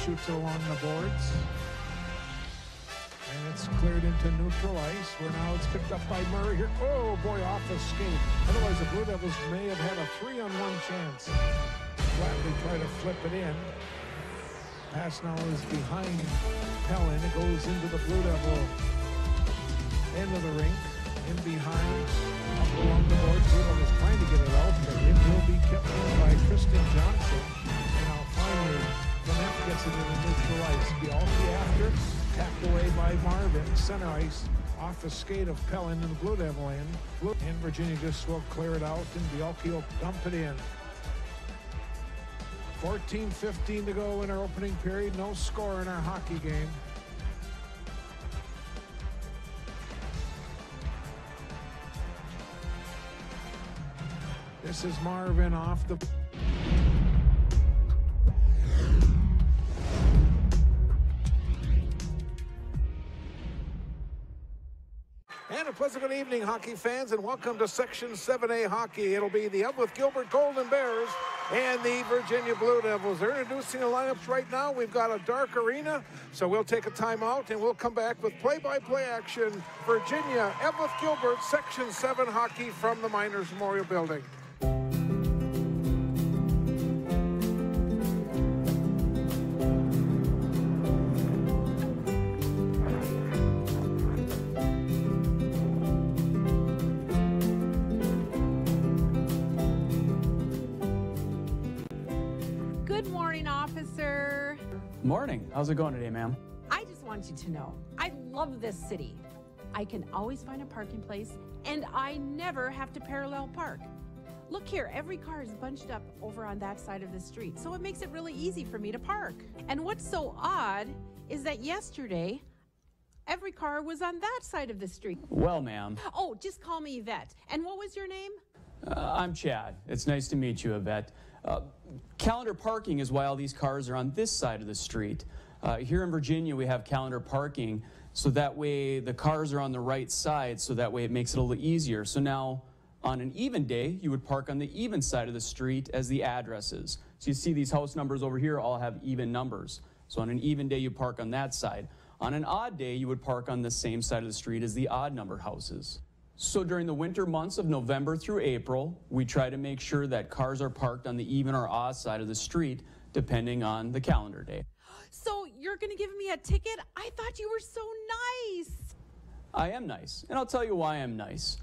shoots it along the boards. And it's cleared into neutral ice, where now it's picked up by Murray here. Oh, boy, off the skate. Otherwise, the Blue Devils may have had a 3-on-1 chance. Flatley try to flip it in. Pass now is behind Pellin. It goes into the Blue Devil end of the rink. In behind, up along the board. Blue Devil is trying to get it out, but it will be kept in by Tristan Johnson. And now finally, Eveleth gets it into neutral ice. Bialke after, tapped away by Marvin. Center ice off the skate of Pellin in the Blue Devil end. And Virginia just will clear it out, and Bialke will dump it in. 14:15 to go in our opening period. No score in our hockey game. This is Marvin off the... And a pleasant good evening, hockey fans, and welcome to Section 7A Hockey. It'll be the Eveleth Gilbert Golden Bears and the Virginia Blue Devils. They're introducing the lineups right now. We've got a dark arena, so we'll take a timeout, and we'll come back with play-by-play action. Virginia, Eveleth Gilbert, Section 7 Hockey from the Miners Memorial Building. Morning. How's it going today, ma'am? I just want you to know, I love this city. I can always find a parking place, and I never have to parallel park. Look here, every car is bunched up over on that side of the street, so it makes it really easy for me to park. And what's so odd is that yesterday, every car was on that side of the street. Well, ma'am. Oh, just call me Yvette. And what was your name? I'm Chad. It's nice to meet you, Yvette. Calendar parking is why all these cars are on this side of the street. Here in Virginia, we have calendar parking, so that way the cars are on the right side, so that way it makes it a little easier. So now, on an even day, you would park on the even side of the street as the addresses. So you see these house numbers over here all have even numbers. So on an even day, you park on that side. On an odd day, you would park on the same side of the street as the odd numbered houses. So during the winter months of November through April, we try to make sure that cars are parked on the even or odd side of the street, depending on the calendar day. So you're going to give me a ticket? I thought you were so nice. I am nice, and I'll tell you why I'm nice.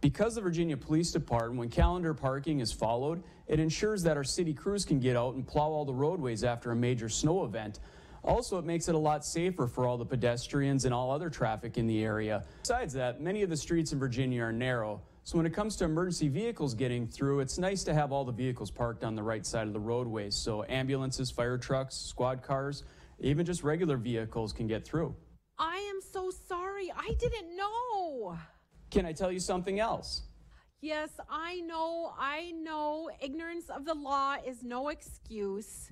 Because the Virginia Police Department, when calendar parking is followed, it ensures that our city crews can get out and plow all the roadways after a major snow event. Also, it makes it a lot safer for all the pedestrians and all other traffic in the area. Besides that, many of the streets in Virginia are narrow, so when it comes to emergency vehicles getting through, it's nice to have all the vehicles parked on the right side of the roadways, so ambulances, fire trucks, squad cars, even just regular vehicles can get through. I am so sorry. I didn't know. Can I tell you something else? Yes, I know. Ignorance of the law is no excuse.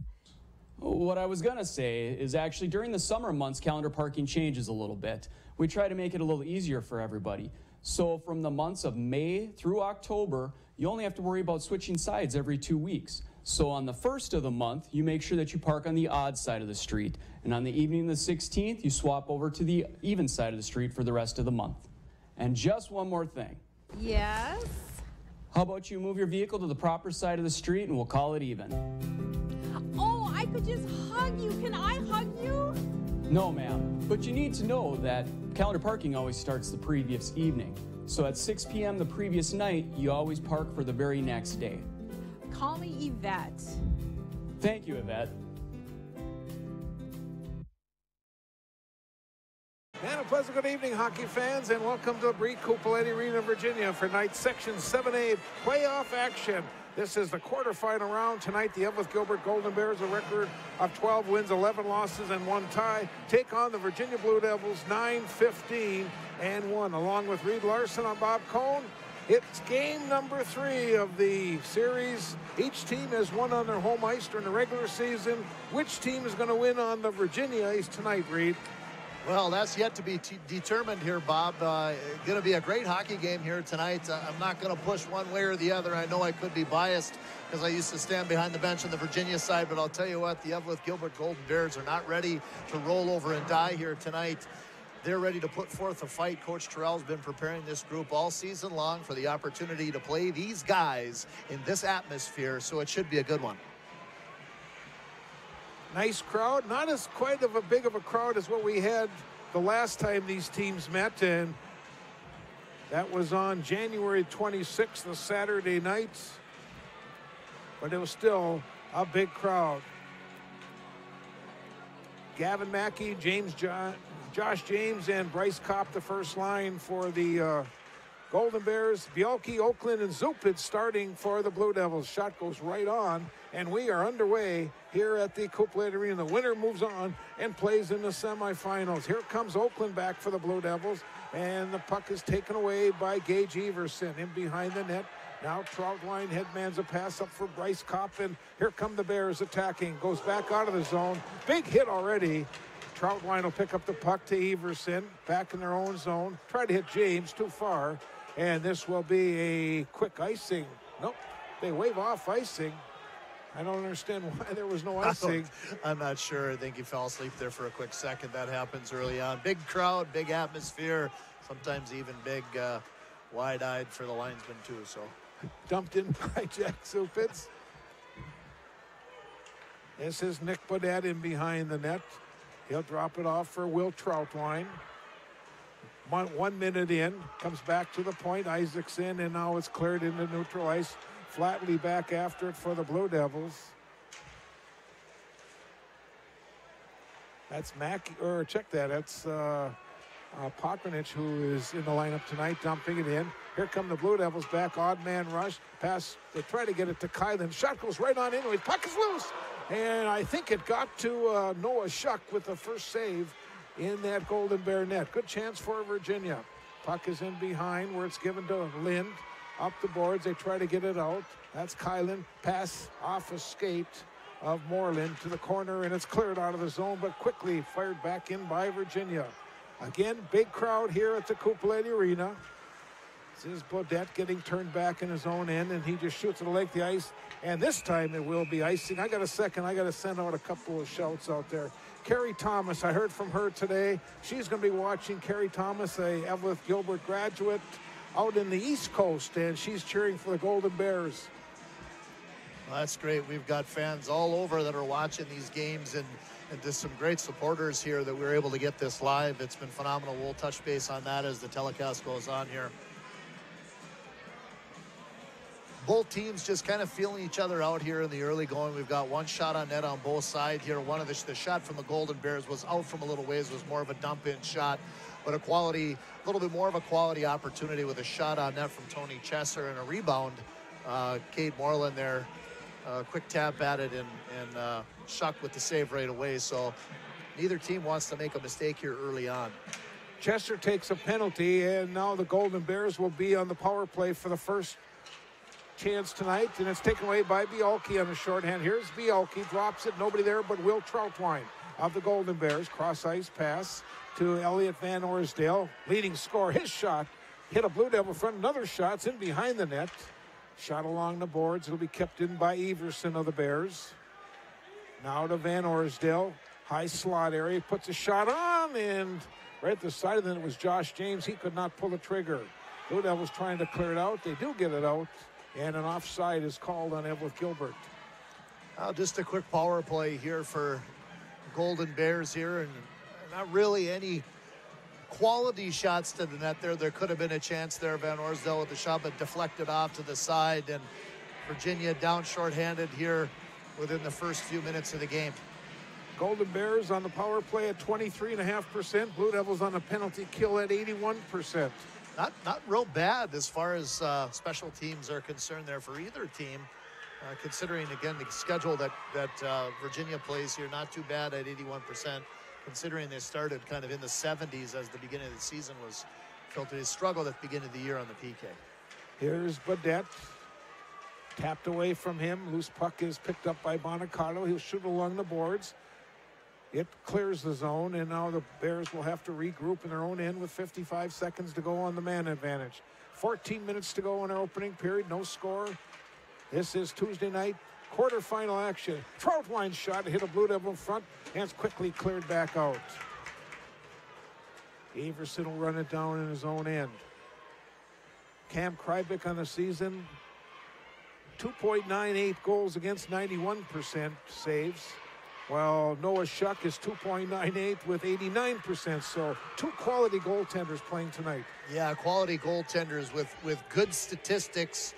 What I was going to say is actually during the summer months, calendar parking changes a little bit. We try to make it a little easier for everybody. So from the months of May through October, you only have to worry about switching sides every 2 weeks. So on the first of the month, you make sure that you park on the odd side of the street. And on the evening of the 16th, you swap over to the even side of the street for the rest of the month. And just one more thing. Yes? How about you move your vehicle to the proper side of the street and we'll call it even. Oh, I could just hug you. Can I hug you? No, ma'am. But you need to know that calendar parking always starts the previous evening. So at 6 p.m. the previous night, you always park for the very next day. Call me Yvette. Thank you, Yvette. And a pleasant good evening, hockey fans, and welcome to the Bree Cupoletti Arena, Virginia for tonight's Section 7A playoff action. This is the quarterfinal round. Tonight, the Eveleth Gilbert Golden Bears, a record of 12 wins, 11 losses, and 1 tie, take on the Virginia Blue Devils, 9-15-1. Along with Reed Larson on Bob Cohn, it's game number 3 of the series. Each team has won on their home ice during the regular season. Which team is going to win on the Virginia ice tonight, Reed? Well, that's yet to be determined here, Bob. Going to be a great hockey game here tonight. I'm not going to push one way or the other. I know I could be biased because I used to stand behind the bench on the Virginia side, but I'll tell you what, the Eveleth Gilbert Golden Bears are not ready to roll over and die here tonight. They're ready to put forth a fight. Coach Terrell's been preparing this group all season long for the opportunity to play these guys in this atmosphere, so it should be a good one. Nice crowd, not as quite of a big of a crowd as what we had the last time these teams met, and that was on January 26th, a Saturday night, but it was still a big crowd. Gavin Mackey, Josh James, and Bryce Kopp, the first line for the Golden Bears. Bielke, Oakland, and Zupid starting for the Blue Devils. Shot goes right on, and we are underway here at the Coupe Arena. The winner moves on and plays in the semifinals. Here comes Oakland back for the Blue Devils, and the puck is taken away by Gage Everson in behind the net. Now Troutwine headmans a pass up for Bryce Kopp, and here come the Bears attacking. Goes back out of the zone. Big hit already. Troutwine will pick up the puck to Everson, back in their own zone. Try to hit James, too far. And this will be a quick icing. Nope, they wave off icing. I don't understand why there was no icing. I'm not sure. I think he fell asleep there for a quick second. That happens early on. Big crowd, big atmosphere, sometimes even big wide-eyed for the linesman too. So dumped in by Jack Zupitz. This is Nick Bodette in behind the net. He'll drop it off for Will Troutwine. 1 minute in, comes back to the point. Isaacson, and now it's cleared into neutral ice. Flatley back after it for the Blue Devils. That's Mackey, or check that. That's Pokranich, who is in the lineup tonight, dumping it in. Here come the Blue Devils back. Odd man rush. Pass. They try to get it to Kylan. Shot goes right on in. Puck is loose. And I think it got to Noah Shuck with the first save in that Golden Bear net. Good chance for Virginia. Puck is in behind where it's given to Lind. Up the boards. They try to get it out. That's Kylan. Pass off a skate of Moreland to the corner, and it's cleared out of the zone, but quickly fired back in by Virginia. Again, big crowd here at the Coupe Arena. This is Bodette getting turned back in his own end, and he just shoots it to Lake the ice. And this time it will be icing. I got a second. I got to send out a couple of shouts out there. Carrie Thomas, I heard from her today. She's going to be watching. Carrie Thomas, a Eveleth Gilbert graduate out in the East Coast, and she's cheering for the Golden Bears. Well, that's great. We've got fans all over that are watching these games, and just some great supporters here that we're able to get this live. It's been phenomenal. We'll touch base on that as the telecast goes on here. Both teams just kind of feeling each other out here in the early going. We've got one shot on net on both sides here. One of the shot from the Golden Bears was out from a little ways, was more of a dump-in shot, but a little bit more of a quality opportunity with a shot on net from Tony Chesser and a rebound. Cade Moreland there, quick tap at it, and Shuck with the save right away. So neither team wants to make a mistake here early on. Chesser takes a penalty, and now the Golden Bears will be on the power play for the first chance tonight, and it's taken away by Bielke on the shorthand. Here's Bielke, drops it, nobody there but Will Troutwine of the Golden Bears. Cross ice pass to Elliot Van Orsdale, leading scorer. His shot hit a Blue Devil front. Another shot's in behind the net. Shot along the boards. It'll be kept in by Everson of the Bears. Now to Van Orsdale, high slot area, puts a shot on, and right at the side of the net was Josh James. He could not pull the trigger. Blue Devils trying to clear it out. They do get it out. And an offside is called on Eveleth Gilbert. Just a quick power play here for Golden Bears here, and not really any quality shots to the net there. There could have been a chance there. Van Orsdale with the shot, but deflected off to the side, and Virginia down shorthanded here within the first few minutes of the game. Golden Bears on the power play at 23.5%. Blue Devils on the penalty kill at 81%. Not real bad as far as special teams are concerned there for either team. Considering, again, the schedule that Virginia plays here, not too bad at 81%, considering they started kind of in the 70s as the beginning of the season was filtered. They struggled at the beginning of the year on the PK. Here's Bodette. Tapped away from him. Loose puck is picked up by Bonacato. He'll shoot along the boards. It clears the zone, and now the Bears will have to regroup in their own end with 55 seconds to go on the man advantage. 14 minutes to go in our opening period, no score. This is Tuesday night quarterfinal action. Troutwine shot hit a Blue Devil front, and it's quickly cleared back out. Everson will run it down in his own end. Cam Kryvik on the season, 2.98 goals against, 91% saves. While Noah Shuck is 2.98 with 89%. So two quality goaltenders playing tonight. Yeah, quality goaltenders with good statistics.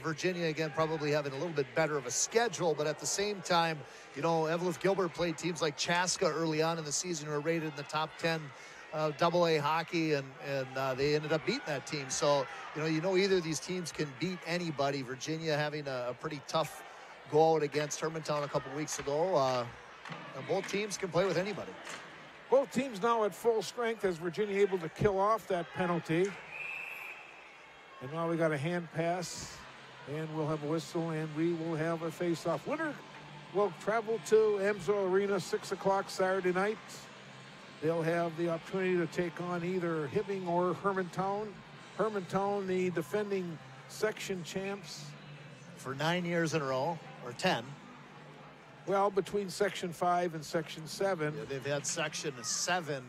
Virginia, again, probably having a little bit better of a schedule, but at the same time, you know, Eveleth Gilbert played teams like Chaska early on in the season who were rated in the top 10 AA hockey, and they ended up beating that team. So, you know either of these teams can beat anybody. Virginia having a pretty tough go out against Hermantown a couple weeks ago. Both teams can play with anybody. Both teams now at full strength as Virginia able to kill off that penalty. And now we got a hand pass, and we'll have a whistle, and we will have a face-off. Winner will travel to Amsoil Arena 6 o'clock Saturday night. They'll have the opportunity to take on either Hibbing or Hermantown. Hermantown, the defending section champs. For 9 years in a row, or 10. Well, between Section 5 and Section 7. Yeah, they've had Section 7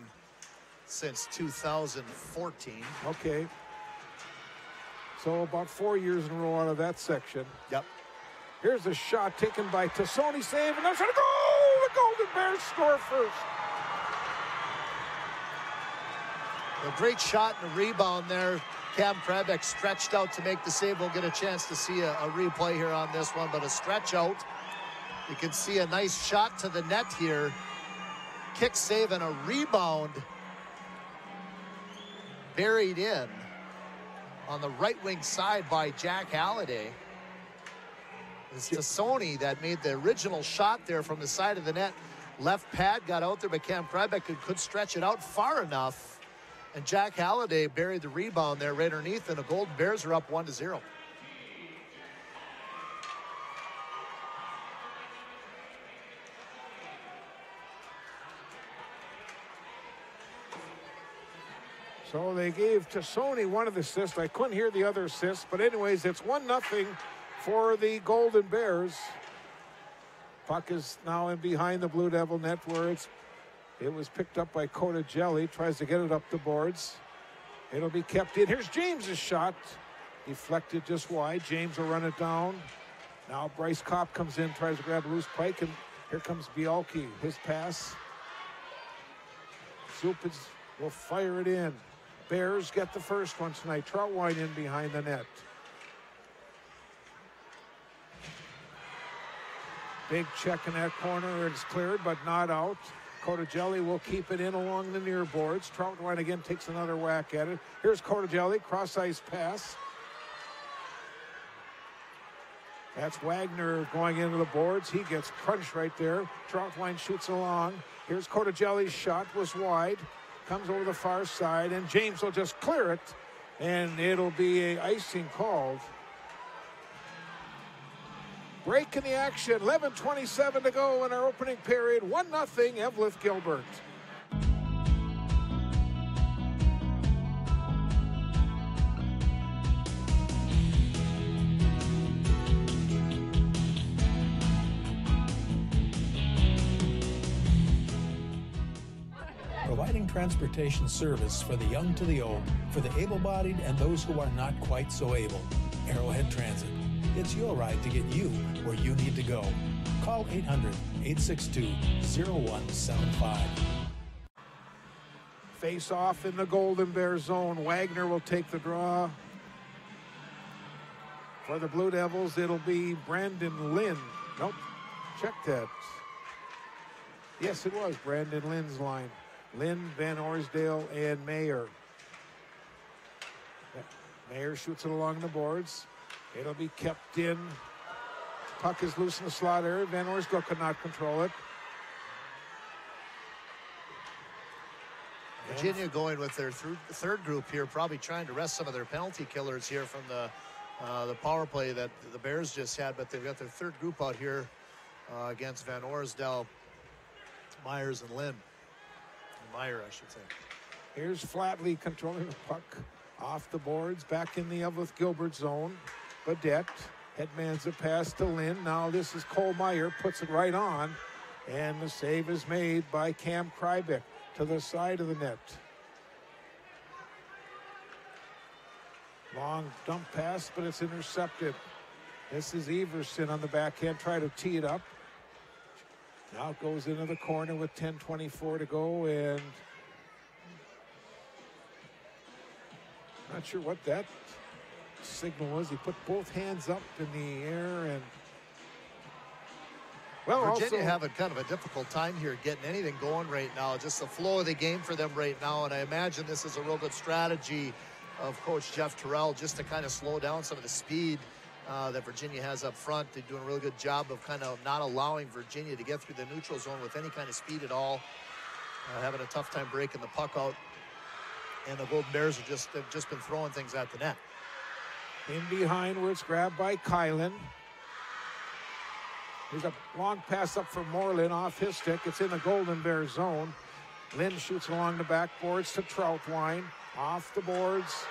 since 2014. Okay. So about 4 years in a row out of that section. Yep. Here's a shot taken by Tassoni, save, and that's a goal! The Golden Bears score first. A great shot and a rebound there. Cam Kryvik stretched out to make the save. We'll get a chance to see a replay here on this one, but a stretch out. You can see a nice shot to the net here. Kick save and a rebound buried in on the right wing side by Jack Halliday. It's Tassoni that made the original shot there from the side of the net. Left pad got out there, but Cam Kryvik could stretch it out far enough. And Jack Halliday buried the rebound there right underneath, and the Golden Bears are up 1-0. So they gave Tassoni one of the assists. I couldn't hear the other assists, but anyways, it's 1-0 for the Golden Bears. Puck is now in behind the Blue Devil net where it was picked up by Coda Jelly. Tries to get it up the boards. It'll be kept in. Here's James's shot. Deflected just wide. James will run it down. Now Bryce Kopp comes in, tries to grab a loose pike, and here comes Bialke. His pass. Zupins will fire it in. Bears get the first one tonight. Troutwine in behind the net. Big check in that corner. It's cleared, but not out. Codagelli will keep it in along the near boards. Troutwine again takes another whack at it. Here's Codagelli, cross-ice pass. That's Wagner going into the boards. He gets crunched right there. Troutwine shoots along. Here's Codagelli's shot, was wide. Comes over the far side, and James will just clear it, and it'll be a icing called. Break in the action, 11:27 to go in our opening period. 1-0, Eveleth Gilbert. Providing transportation service for the young to the old, for the able-bodied and those who are not quite so able. Arrowhead Transit. It's your ride to get you where you need to go. Call 800-862-0175. Face off in the Golden Bear zone. Wagner will take the draw. For the Blue Devils, it'll be Brandon Lynn. Nope, check that. Yes, it was Brandon Lynn's line. Lynn, Van Orsdale, and Mayer. Mayer shoots it along the boards. It'll be kept in. Puck is loose in the slot area. Van Orsdale could not control it. Virginia going with their third group here, probably trying to rest some of their penalty killers here from the power play that the Bears just had, but they've got their third group out here against Van Orsdale. Myers and Lynn. Meyer, I should say. Here's Flatley controlling the puck off the boards, back in the Eveleth Gilbert zone. Badette headmans a pass to Lynn. Now this is Cole Meyer, puts it right on, and the save is made by Cam Krybeck to the side of the net. Long dump pass, but it's intercepted. This is Everson on the backhand, try to tee it up. Now it goes into the corner with 10:24 to go, and not sure what that signal was. He put both hands up in the air, and well, Virginia also having kind of a difficult time here getting anything going right now. Just the flow of the game for them right now, and I imagine this is a real good strategy of Coach Jeff Terrell just to kind of slow down some of the speed that Virginia has up front. They're doing a really good job of kind of not allowing Virginia to get through the neutral zone with any kind of speed at all. Having a tough time breaking the puck out. And the Golden Bears have just been throwing things at the net. in behind where it's grabbed by Kylan. There's a long pass up for Moreland off his stick. It's in the Golden Bear zone. Lynn shoots along the backboards to Troutwine. Off the boards.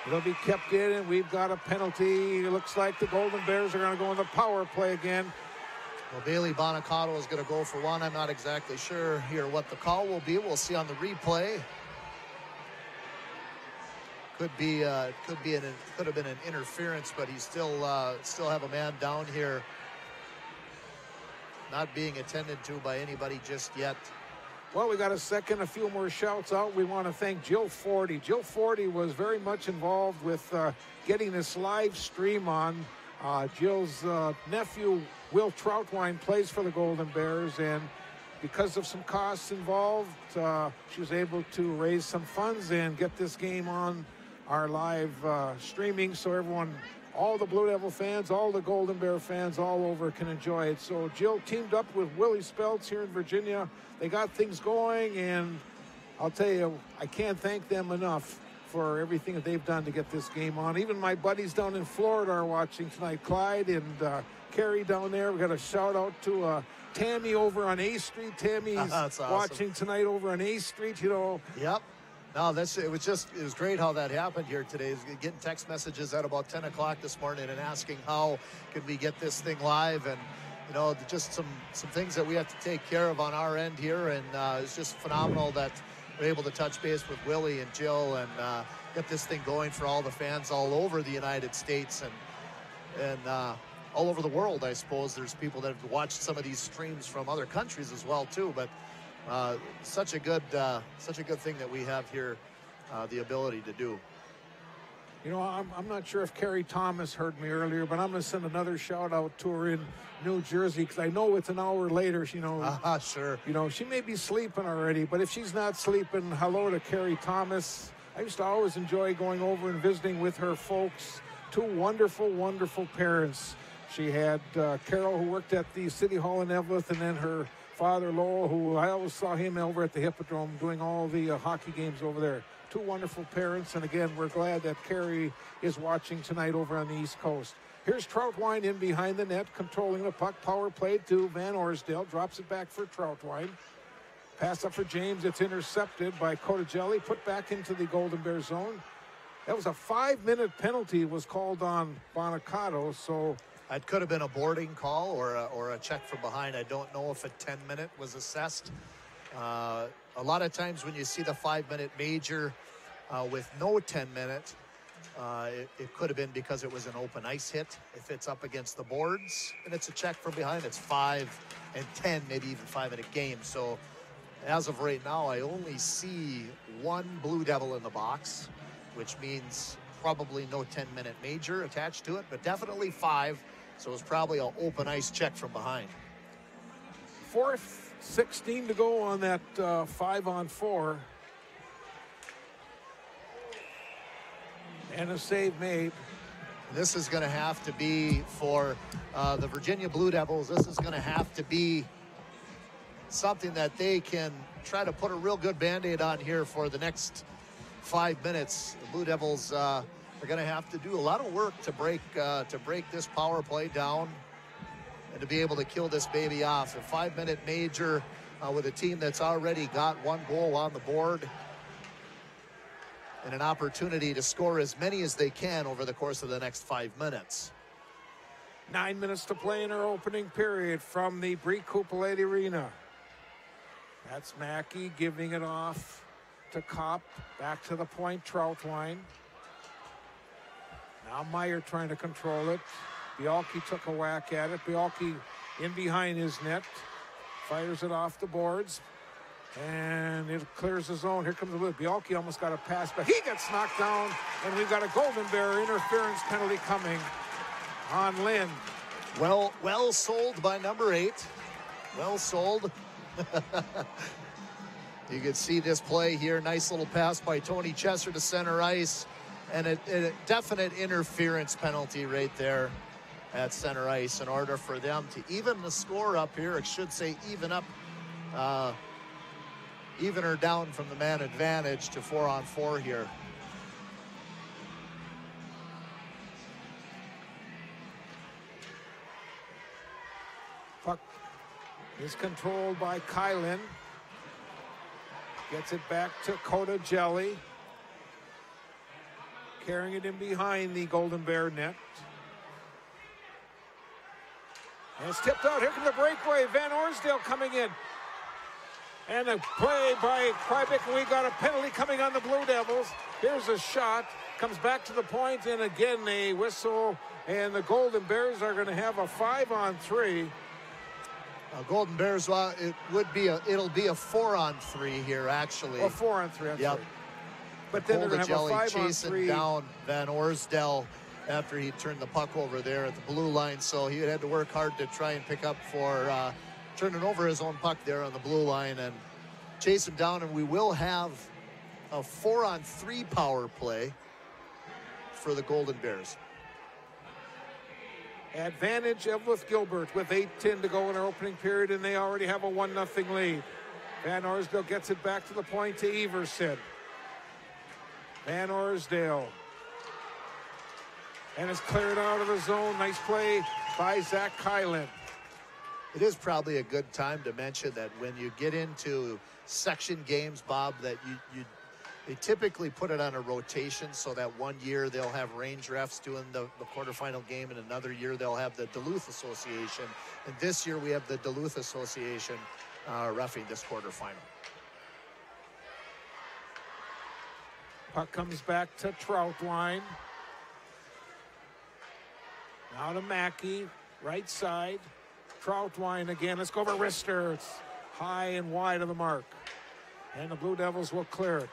It'll be kept in, and we've got a penalty. It looks like the Golden Bears are going to go in the power play again. Well, Bailey Bonacato is going to go for one. I'm not exactly sure here what the call will be. We'll see on the replay. Could have been an interference, but he still have a man down here, not being attended to by anybody just yet. Well, we got a second, a few more shouts out. We want to thank Jill Forty. Jill Forty was very much involved with getting this live stream on. Jill's nephew, Will Troutwine, plays for the Golden Bears, and because of some costs involved, she was able to raise some funds and get this game on our live streaming, so everyone, all the Blue Devil fans, all the Golden Bear fans all over can enjoy it. So Jill teamed up with Willie Speltz here in Virginia. They got things going, and I'll tell you, I can't thank them enough for everything that they've done to get this game on. Even my buddies down in Florida are watching tonight. Clyde and Carrie down there. We got a shout out to Tammy over on A Street. Tammy's awesome. Watching tonight over on A Street, you know. Yep. No, it was great how that happened here today. Getting text messages at about 10 o'clock this morning and asking how could we get this thing live, and you know, just some things that we have to take care of on our end here, and it's just phenomenal that we're able to touch base with Willie and Jill and get this thing going for all the fans all over the United States and all over the world. I suppose there's people that have watched some of these streams from other countries as well too, but such a good thing that we have here, the ability to do. You know, I'm not sure if Carrie Thomas heard me earlier, but I'm going to send another shout out to her in New Jersey, because I know it's an hour later. You know, sure. You know, she may be sleeping already, but if she's not sleeping, hello to Carrie Thomas. I used to always enjoy going over and visiting with her folks. Two wonderful, wonderful parents. She had Carol, who worked at the City Hall in Eveleth, and then her father, Lowell, who I always saw him over at the Hippodrome doing all the hockey games over there. Two wonderful parents, and again, we're glad that Carrie is watching tonight over on the East Coast. Here's Troutwine in behind the net, controlling the puck. Power play to Van Orsdale. Drops it back for Troutwine. Pass up for James. It's intercepted by Cotagelli. Put back into the Golden Bear zone. That was a 5-minute penalty was called on Bonacato, so it could have been a boarding call or a check from behind. I don't know if a 10-minute was assessed. A lot of times when you see the 5-minute major with no 10-minute, it could have been because it was an open ice hit. If it's up against the boards and it's a check from behind, it's 5 and 10, maybe even 5-minute game. So as of right now, I only see one Blue Devil in the box, which means probably no 10-minute major attached to it, but definitely 5. So it was probably an open ice check from behind. 4:16 to go on that 5-on-4. And a save made. This is going to have to be for the Virginia Blue Devils. This is going to have to be something that they can try to put a real good Band-Aid on here for the next 5 minutes. The Blue Devils are going to have to do a lot of work to break this power play down and to be able to kill this baby off. A 5-minute major with a team that's already got 1 goal on the board and an opportunity to score as many as they can over the course of the next 5 minutes. 9 minutes to play in our opening period from the Brie-Coupolette Arena. That's Mackey giving it off to Kopp. Back to the point, Troutwine. Now Meyer trying to control it. Bialke took a whack at it. Bialke in behind his net. Fires it off the boards. And it clears the zone. Here comes the blue. Bialke almost got a pass, but he gets knocked down. And we've got a Golden Bear interference penalty coming on Lind. Well sold by number 8. Well sold. You can see this play here. Nice little pass by Tony Chesser to center ice. And a definite interference penalty right there at center ice in order for them to even the score up here. It should say even up, even or down from the man advantage to 4-on-4 here. Puck is controlled by Kylan. Gets it back to Coda Jelly. Carrying it in behind the Golden Bear net. And it's tipped out. Here comes the breakaway. Van Orsdale coming in. And a play by Kryvik, and we got a penalty coming on the Blue Devils. Here's a shot. Comes back to the point, and again a whistle. And the Golden Bears are going to have a 5-on-3. Golden Bears, it'll be a 4-on-3 here, actually. Oh, 4-on-3. Yep. But then they're going to have a 5-on-3. Chasing down Van Orsdale after he turned the puck over there at the blue line. So he had to work hard to try and pick up for turning over his own puck there on the blue line and chase him down. And we will have a 4-on-3 power play for the Golden Bears. Advantage Eveleth Gilbert with 8:10 to go in our opening period, and they already have a 1-0 lead. Van Orsdale gets it back to the point to Everson. Van Orsdale. And it's cleared out of the zone. Nice play by Zach Kylan. It is probably a good time to mention that when you get into section games, Bob, that they typically put it on a rotation so that one year they'll have range refs doing the quarterfinal game, and another year they'll have the Duluth Association. And this year we have the Duluth Association reffing this quarterfinal. Puck comes back to Troutwine. Now to Mackey, right side. Troutwine again. Let's go over Rister. It's high and wide of the mark. And the Blue Devils will clear it.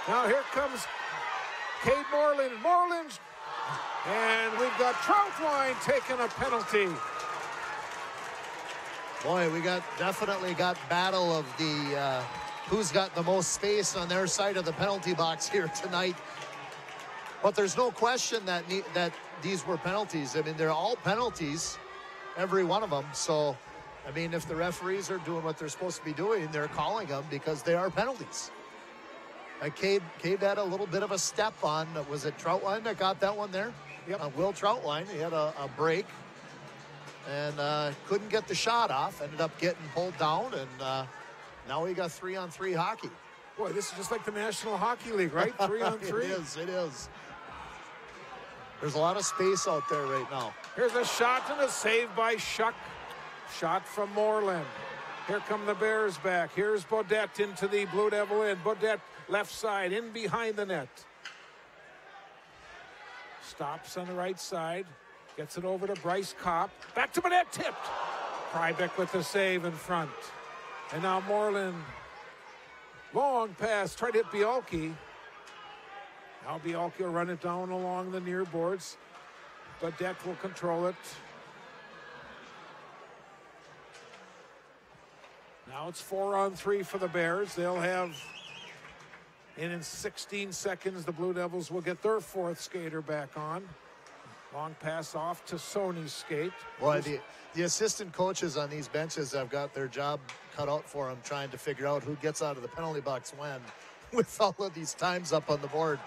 Now here comes Cade Moreland. Moreland. And we've got Troutwine taking a penalty. Boy, we definitely got battle of the who's got the most space on their side of the penalty box here tonight. But there's no question that these were penalties. I mean, they're all penalties, every one of them. So, I mean, if the referees are doing what they're supposed to be doing, they're calling them because they are penalties. Cade had a little bit of a step on. Was it Troutwine that got that one there? Yep. Will Troutwine. He had a break and couldn't get the shot off. Ended up getting pulled down, and now we got 3-on-3 hockey. Boy, this is just like the National Hockey League, right? 3-on-3. It is. There's a lot of space out there right now. Here's a shot and a save by Shuck. Shot from Moreland. Here come the Bears back. Here's Bodette into the Blue Devil end. Bodette left side, in behind the net. Stops on the right side. Gets it over to Bryce Kopp. Back to Bodette, tipped. Kryvik with the save in front. And now Moreland. Long pass, tried to hit Bialke. Now Bialke will run it down along the near boards. Bodette will control it. Now it's 4-on-3 for the Bears. They'll have, and in 16 seconds, the Blue Devils will get their fourth skater back on. Long pass off to Sony's skate. Boy, the assistant coaches on these benches have got their job cut out for them, trying to figure out who gets out of the penalty box when, with all of these times up on the board.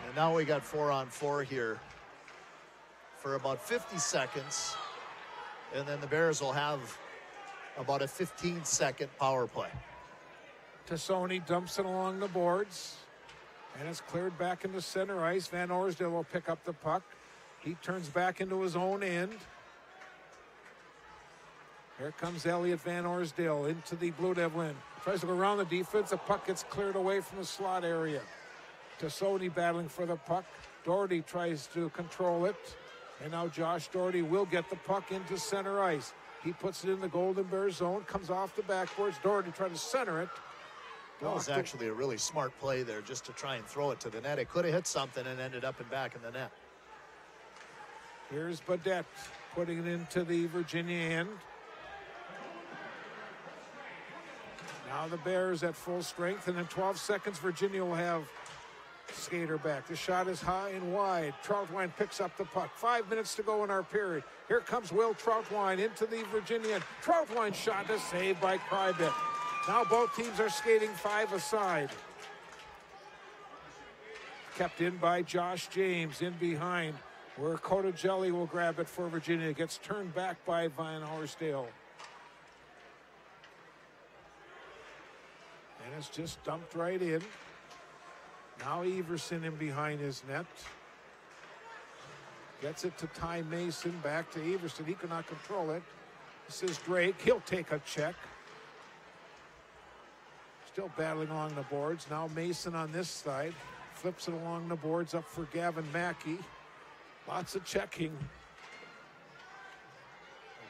And now we got 4-on-4 here for about 50 seconds. And then the Bears will have about a 15-second power play. Tassoni dumps it along the boards, and it's cleared back into center ice. Van Orsdale will pick up the puck. He turns back into his own end. Here comes Elliott Van Orsdale into the Blue Devil end. Tries to go around the defense. The puck gets cleared away from the slot area. Tassoni battling for the puck. Doherty tries to control it. And now Josh Doherty will get the puck into center ice. He puts it in the Golden Bear zone. Comes off the backboards. Doherty trying to center it. That was actually a really smart play there just to try and throw it to the net. It could have hit something and ended up and back in the net. Here's Badette putting it into the Virginia end. Now the Bears at full strength, and in 12 seconds, Virginia will have skater back. The shot is high and wide. Troutwine picks up the puck. 5 minutes to go in our period. Here comes Will Troutwine into the Virginia end. Troutwine shot is saved by Krybit. Now both teams are skating 5 aside. Kept in by Josh James in behind, where Cotagelli will grab it for Virginia. Gets turned back by Van Orsdale. And it's just dumped right in. Now Everson in behind his net. Gets it to Ty Mason, back to Everson. He cannot control it. This is Drake. He'll take a check. Still battling along the boards. Now Mason on this side. Flips it along the boards up for Gavin Mackey. Lots of checking.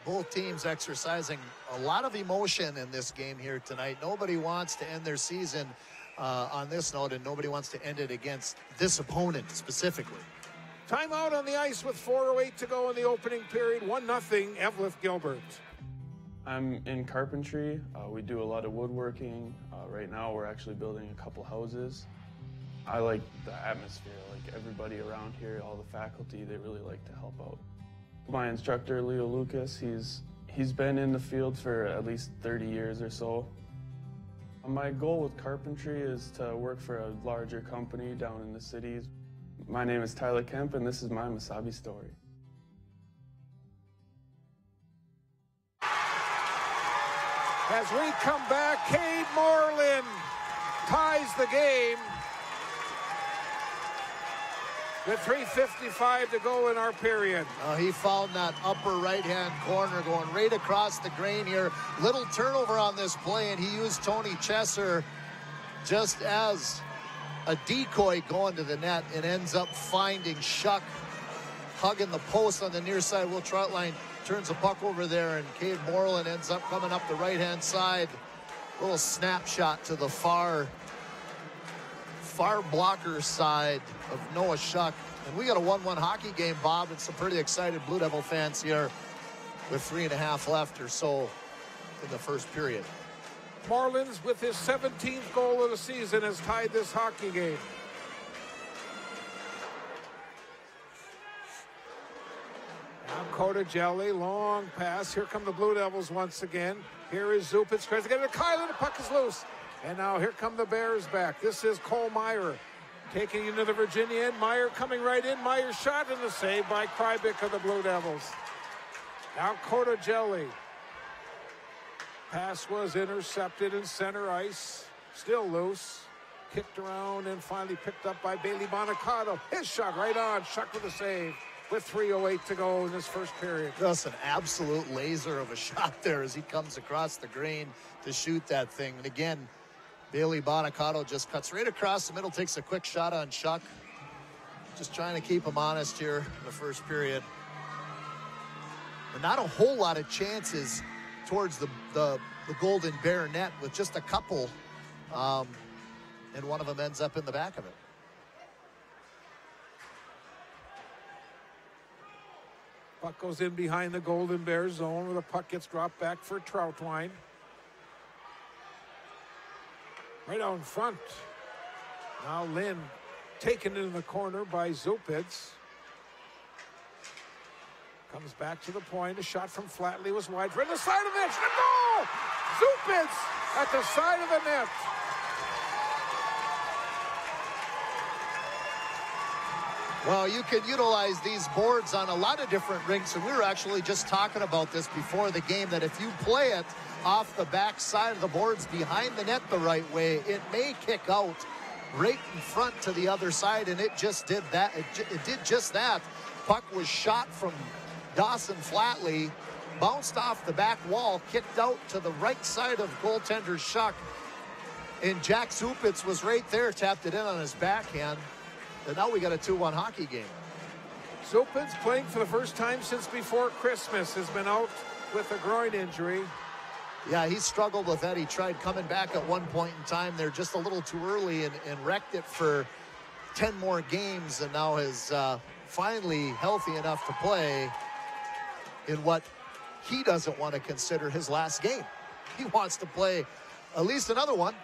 Both teams exercising a lot of emotion in this game here tonight. Nobody wants to end their season on this note, and nobody wants to end it against this opponent specifically. Timeout on the ice with 4:08 to go in the opening period. 1-0, Eveleth Gilbert. I'm in carpentry. We do a lot of woodworking. Right now we're actually building a couple houses. I like the atmosphere, like everybody around here, all the faculty, they really like to help out. My instructor, Leo Lucas, he's been in the field for at least 30 years or so. My goal with carpentry is to work for a larger company down in the cities. My name is Tyler Kemp, and this is my Mesabi story. As we come back, Cade Moreland ties the game with 3:55 to go in our period. He found that upper right-hand corner going right across the grain here. Little turnover on this play, and he used Tony Chesser just as a decoy going to the net, and ends up finding Shuck hugging the post on the near side. Will Troutline turns the puck over there, and Cade Moreland ends up coming up the right-hand side. Little snapshot to the far blocker side of Noah Shuck. And we got a 1-1 hockey game, Bob, and some pretty excited Blue Devil fans here with 3.5 left or so in the first period. Marlins, with his 17th goal of the season, has tied this hockey game. Now Cotagelli, long pass. Here come the Blue Devils once again. Here is Zupitz, tries to get it to Kylan, the puck is loose. And now here come the Bears back. This is Cole Meyer taking into the Virginia end. Meyer coming right in. Meyer shot in the save by Krybik of the Blue Devils. Now Cotagelli. Pass was intercepted in center ice. Still loose. Kicked around and finally picked up by Bailey Bonacato. His shot right on. Shuck with a save with 3:08 to go in this first period. Just an absolute laser of a shot there as he comes across the green to shoot that thing. And again, Bailey Bonacato just cuts right across the middle, takes a quick shot on Shuck. Just trying to keep him honest here in the first period. And not a whole lot of chances towards the Golden Bear net, with just a couple. And one of them ends up in the back of it. Puck goes in behind the Golden Bear zone, where the puck gets dropped back for Troutwine. Right out in front. Now Lynn taken into the corner by Zupitz. Comes back to the point. A shot from Flatley was wide. Right to the side of the net. A goal! Zupitz at the side of the net. Well, you can utilize these boards on a lot of different rinks, and we were actually just talking about this before the game, that if you play it off the back side of the boards behind the net the right way, it may kick out right in front to the other side, and it just did that. It did just that. Puck was shot from Dawson Flatley, bounced off the back wall, kicked out to the right side of goaltender Schuck, and Jack Zupitz was right there, tapped it in on his backhand, and now we got a 2-1 hockey game. Zupitz, playing for the first time since before Christmas, has been out with a groin injury. Yeah, he struggled with that. He tried coming back at one point in time there just a little too early and wrecked it for 10 more games, and now is finally healthy enough to play in what he doesn't want to consider his last game. He wants to play at least another one.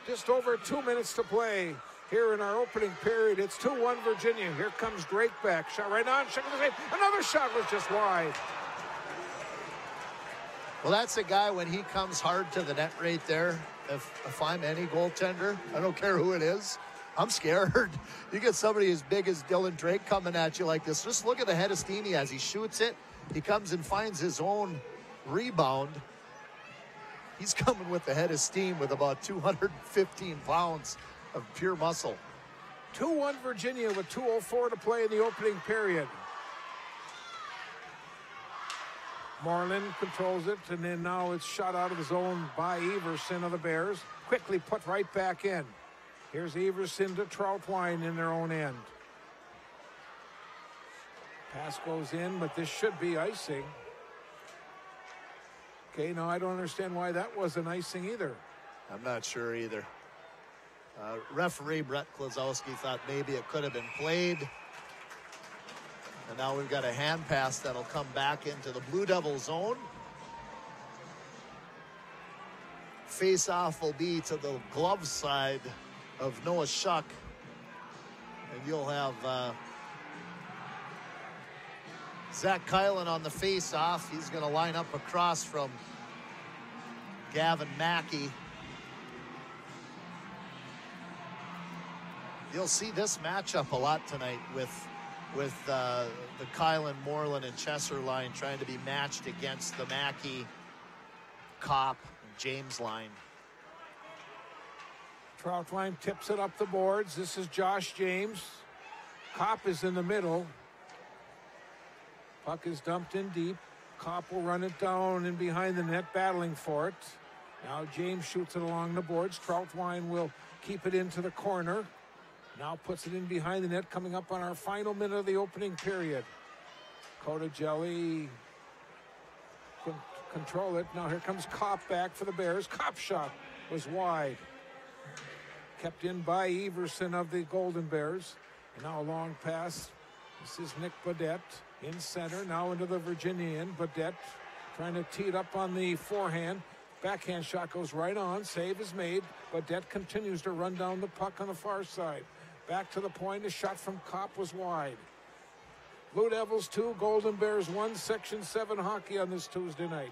Just over 2 minutes to play here in our opening period. It's 2-1 Virginia. Here comes Drake back. Shot right on. Shot the save. Another shot was just wide. Well, that's a guy when he comes hard to the net right there. If I'm any goaltender, I don't care who it is, I'm scared. You get somebody as big as Dylan Drake coming at you like this. Just look at the head of steam he has. He shoots it. He comes and finds his own rebound. He's coming with the head of steam with about 215 pounds of pure muscle. 2-1 Virginia with 2:04 to play in the opening period. Moreland controls it, and then now it's shot out of the zone by Everson of the Bears. Quickly put right back in. Here's Everson to Troutwine in their own end. Pass goes in, but this should be icing. Okay, no, I don't understand why that wasn't icing either. I'm not sure either. Referee Brett Klazowski thought maybe it could have been played. And now we've got a hand pass that'll come back into the Blue Devil zone. Face-off will be to the glove side of Noah Schuck. And you'll have Zach Kylan on the face-off. He's going to line up across from Gavin Mackey. You'll see this matchup a lot tonight with the Kylan, Moreland, and Chesser line trying to be matched against the Mackey, Kopp, and James line. Troutwine tips it up the boards. This is Josh James. Kopp is in the middle. Puck is dumped in deep. Kopp will run it down and behind the net, battling for it. Now James shoots it along the boards. Troutwine will keep it into the corner. Now puts it in behind the net, coming up on our final minute of the opening period. Cotagelli can control it. Now here comes Kopp back for the Bears. Kopp's shot was wide. Kept in by Everson of the Golden Bears. And now a long pass. This is Nick Badette in center. Now into the Virginian. Badette trying to tee it up on the forehand. Backhand shot goes right on. Save is made. Badette continues to run down the puck on the far side. Back to the point. A shot from Kopp was wide. Blue Devils 2, Golden Bears 1, Section 7 hockey on this Tuesday night.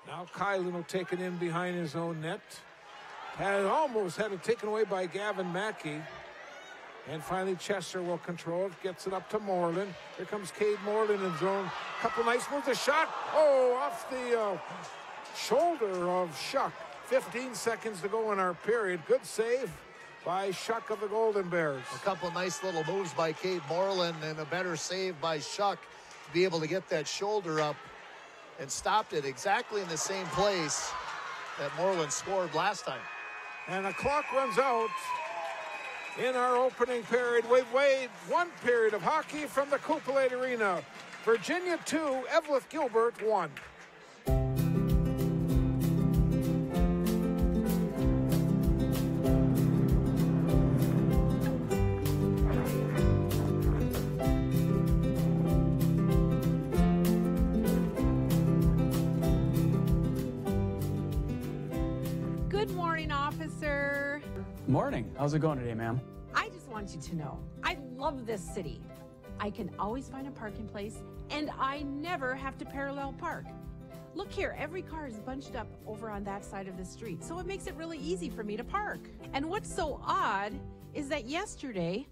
Now Kylan will take it in behind his own net. Almost had it taken away by Gavin Mackey. And finally Chesser will control it. Gets it up to Moreland. Here comes Cade Moreland in zone. Couple nice moves. A shot. Oh, off the shoulder of Schuck. 15 seconds to go in our period. Good save by Schuck of the Golden Bears. A couple nice little moves by Cade Moreland and a better save by Schuck to be able to get that shoulder up and stopped it exactly in the same place that Moreland scored last time. And the clock runs out in our opening period. We've waited one period of hockey from the Coupolate Arena. Virginia 2, Eveleth Gilbert 1. Good morning, officer. Morning. How's it going today, ma'am? I just want you to know, I love this city. I can always find a parking place, and I never have to parallel park. Look here, every car is bunched up over on that side of the street, so it makes it really easy for me to park. And what's so odd is that yesterday,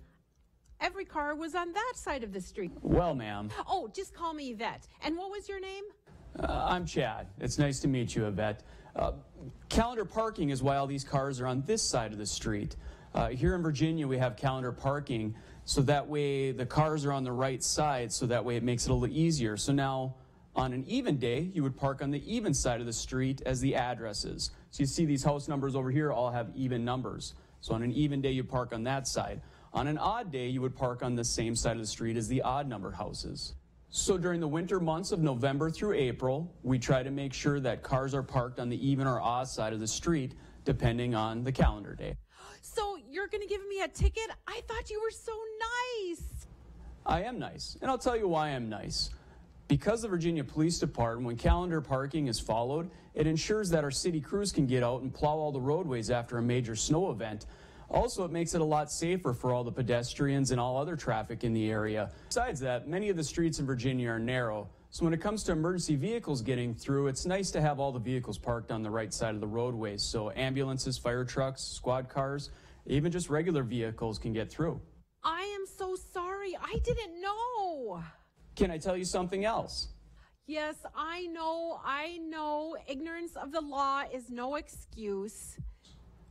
every car was on that side of the street. Well, ma'am. Oh, just call me Yvette. And what was your name? I'm Chad. It's nice to meet you, Yvette. Calendar parking is why all these cars are on this side of the street. Here in Virginia, we have calendar parking, so that way the cars are on the right side, so that way it makes it a little easier. So now, on an even day, you would park on the even side of the street as the addresses. So you see these house numbers over here all have even numbers. So on an even day, you park on that side. On an odd day, you would park on the same side of the street as the odd number houses. So during the winter months of November through April, we try to make sure that cars are parked on the even or odd side of the street, depending on the calendar day. So you're going to give me a ticket? I thought you were so nice. I am nice, and I'll tell you why I'm nice. Because the Virginia Police Department, when calendar parking is followed, it ensures that our city crews can get out and plow all the roadways after a major snow event. Also, it makes it a lot safer for all the pedestrians and all other traffic in the area. Besides that, many of the streets in Virginia are narrow, so when it comes to emergency vehicles getting through, it's nice to have all the vehicles parked on the right side of the roadways, so ambulances, fire trucks, squad cars, even just regular vehicles can get through. I am so sorry. I didn't know. Can I tell you something else? Yes, I know. Ignorance of the law is no excuse.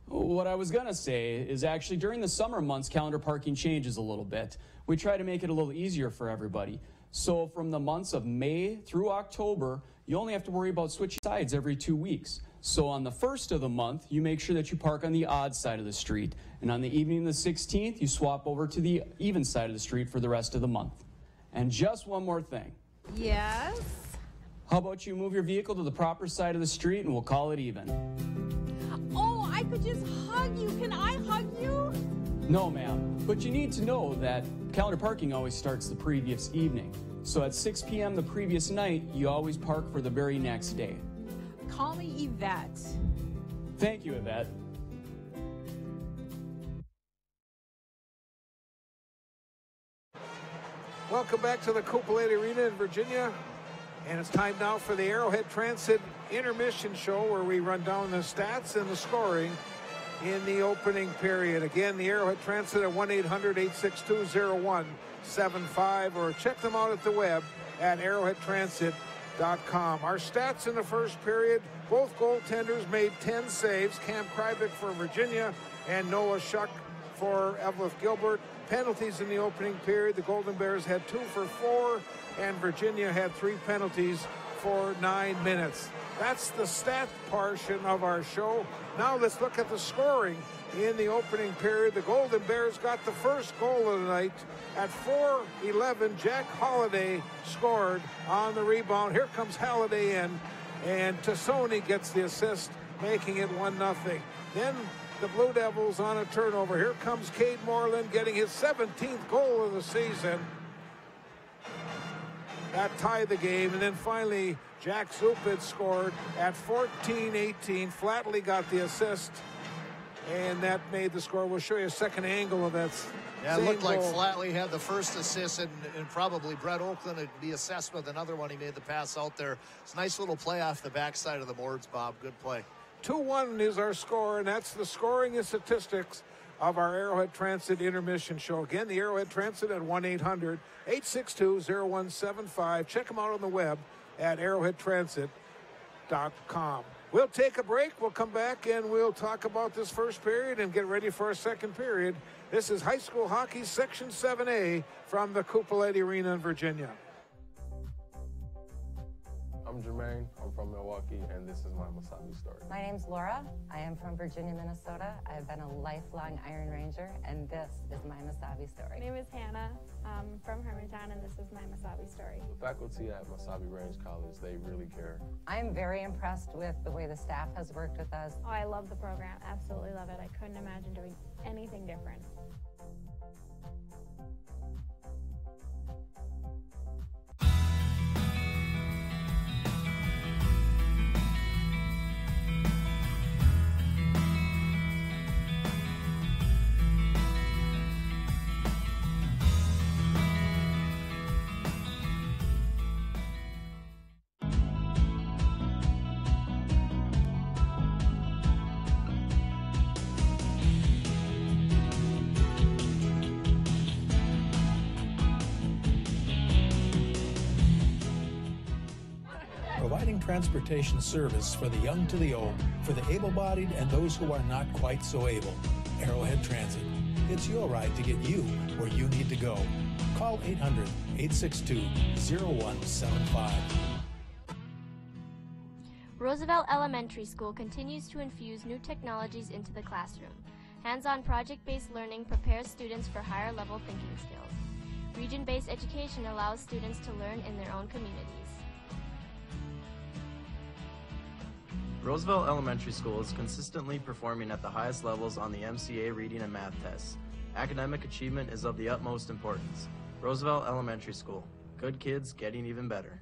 What I was going to say is actually during the summer months, calendar parking changes a little bit. We try to make it a little easier for everybody. So from the months of May through October, you only have to worry about switching sides every 2 weeks. So on the first of the month, you make sure that you park on the odd side of the street. And on the evening of the 16th, you swap over to the even side of the street for the rest of the month. And just one more thing. Yes? How about you move your vehicle to the proper side of the street and we'll call it even. Oh, I could just hug you. Can I hug you? No, ma'am. But you need to know that calendar parking always starts the previous evening. So at 6 p.m. the previous night, you always park for the very next day. Call me Yvette. Thank you, Yvette. Welcome back to the Coupolette Arena in Virginia. And it's time now for the Arrowhead Transit intermission show, where we run down the stats and the scoring in the opening period. Again, the Arrowhead Transit at 1-800-862-0175, or check them out at the web at arrowheadtransit.com. Our stats in the first period: both goaltenders made 10 saves. Cam Krybik for Virginia and Noah Schuck for Eveleth Gilbert. Penalties in the opening period: the Golden Bears had 2 for 4, and Virginia had 3 penalties for 9 minutes. That's the stat portion of our show. Now let's look at the scoring in the opening period. The Golden Bears got the first goal of the night. At 4:11, Jack Holliday scored on the rebound. Here comes Halliday in, and Tassoni gets the assist, making it 1-0. Then the Blue Devils on a turnover. Here comes Cade Moreland getting his 17th goal of the season. That tied the game. And then finally, Jack Zupid scored at 14:18. Flatley got the assist, and that made the score. We'll show you a second angle of that. Yeah, it looked like Flatley had the first assist, and probably Brett Oakland would be assessed with another one. He made the pass out there. It's a nice little play off the backside of the boards, Bob. Good play. 2-1 is our score, and that's the scoring and statistics of our Arrowhead Transit intermission show. Again, the Arrowhead Transit at 1-800-862-0175. Check them out on the web at arrowheadtransit.com. We'll take a break. We'll come back, and we'll talk about this first period and get ready for our second period. This is high school hockey Section 7A from the Coupolette Arena in Virginia. I'm Jermaine. I'm from Milwaukee, and this is my Masabi story. My name's Laura. I am from Virginia, Minnesota. I've been a lifelong Iron Ranger, and this is my Masabi story. My name is Hannah. I'm from Hermantown, and this is my Masabi story. The faculty at Masabi Range College, they really care. I'm very impressed with the way the staff has worked with us. Oh, I love the program. Absolutely love it. I couldn't imagine doing anything different. providing transportation service for the young to the old, for the able-bodied and those who are not quite so able. Arrowhead Transit. It's your ride to get you where you need to go. Call 800-862-0175. Roosevelt Elementary School continues to infuse new technologies into the classroom. Hands-on project-based learning prepares students for higher-level thinking skills. Region-based education allows students to learn in their own communities. Roosevelt Elementary School is consistently performing at the highest levels on the MCA reading and math tests. Academic achievement is of the utmost importance. Roosevelt Elementary School. Good kids getting even better.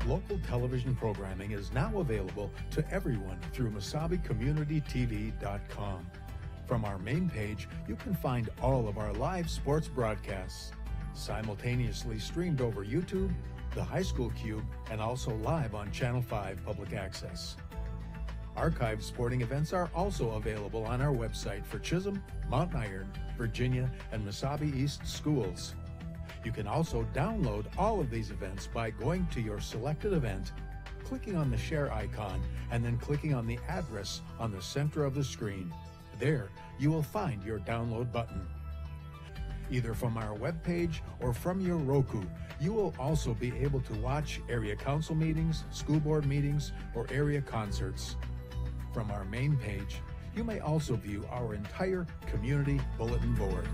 Local television programming is now available to everyone through MesabiCommunityTV.com. From our main page, you can find all of our live sports broadcasts, simultaneously streamed over YouTube, the High School Cube, and also live on Channel 5 Public Access. Archived sporting events are also available on our website for Chisholm, Mount Iron, Virginia, and Mesabi East schools. You can also download all of these events by going to your selected event, clicking on the share icon, and then clicking on the address on the center of the screen. There, you will find your download button. Either from our webpage or from your Roku, you will also be able to watch area council meetings, school board meetings, or area concerts. From our main page, you may also view our entire community bulletin board.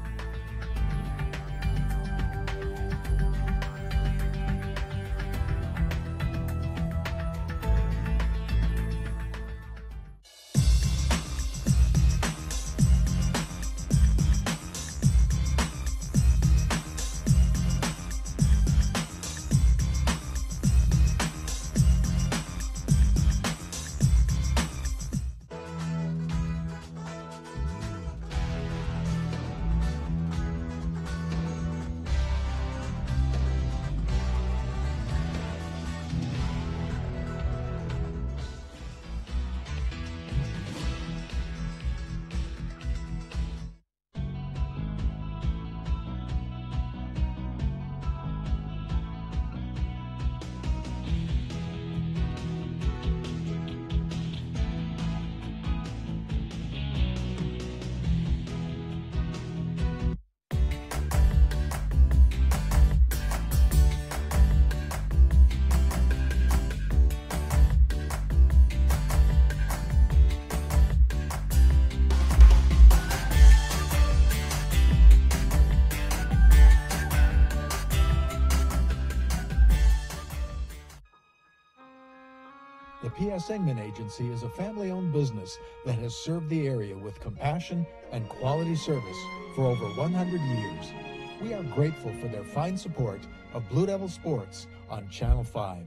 The P.S. Engman Agency is a family-owned business that has served the area with compassion and quality service for over 100 years. We are grateful for their fine support of Blue Devil Sports on Channel 5.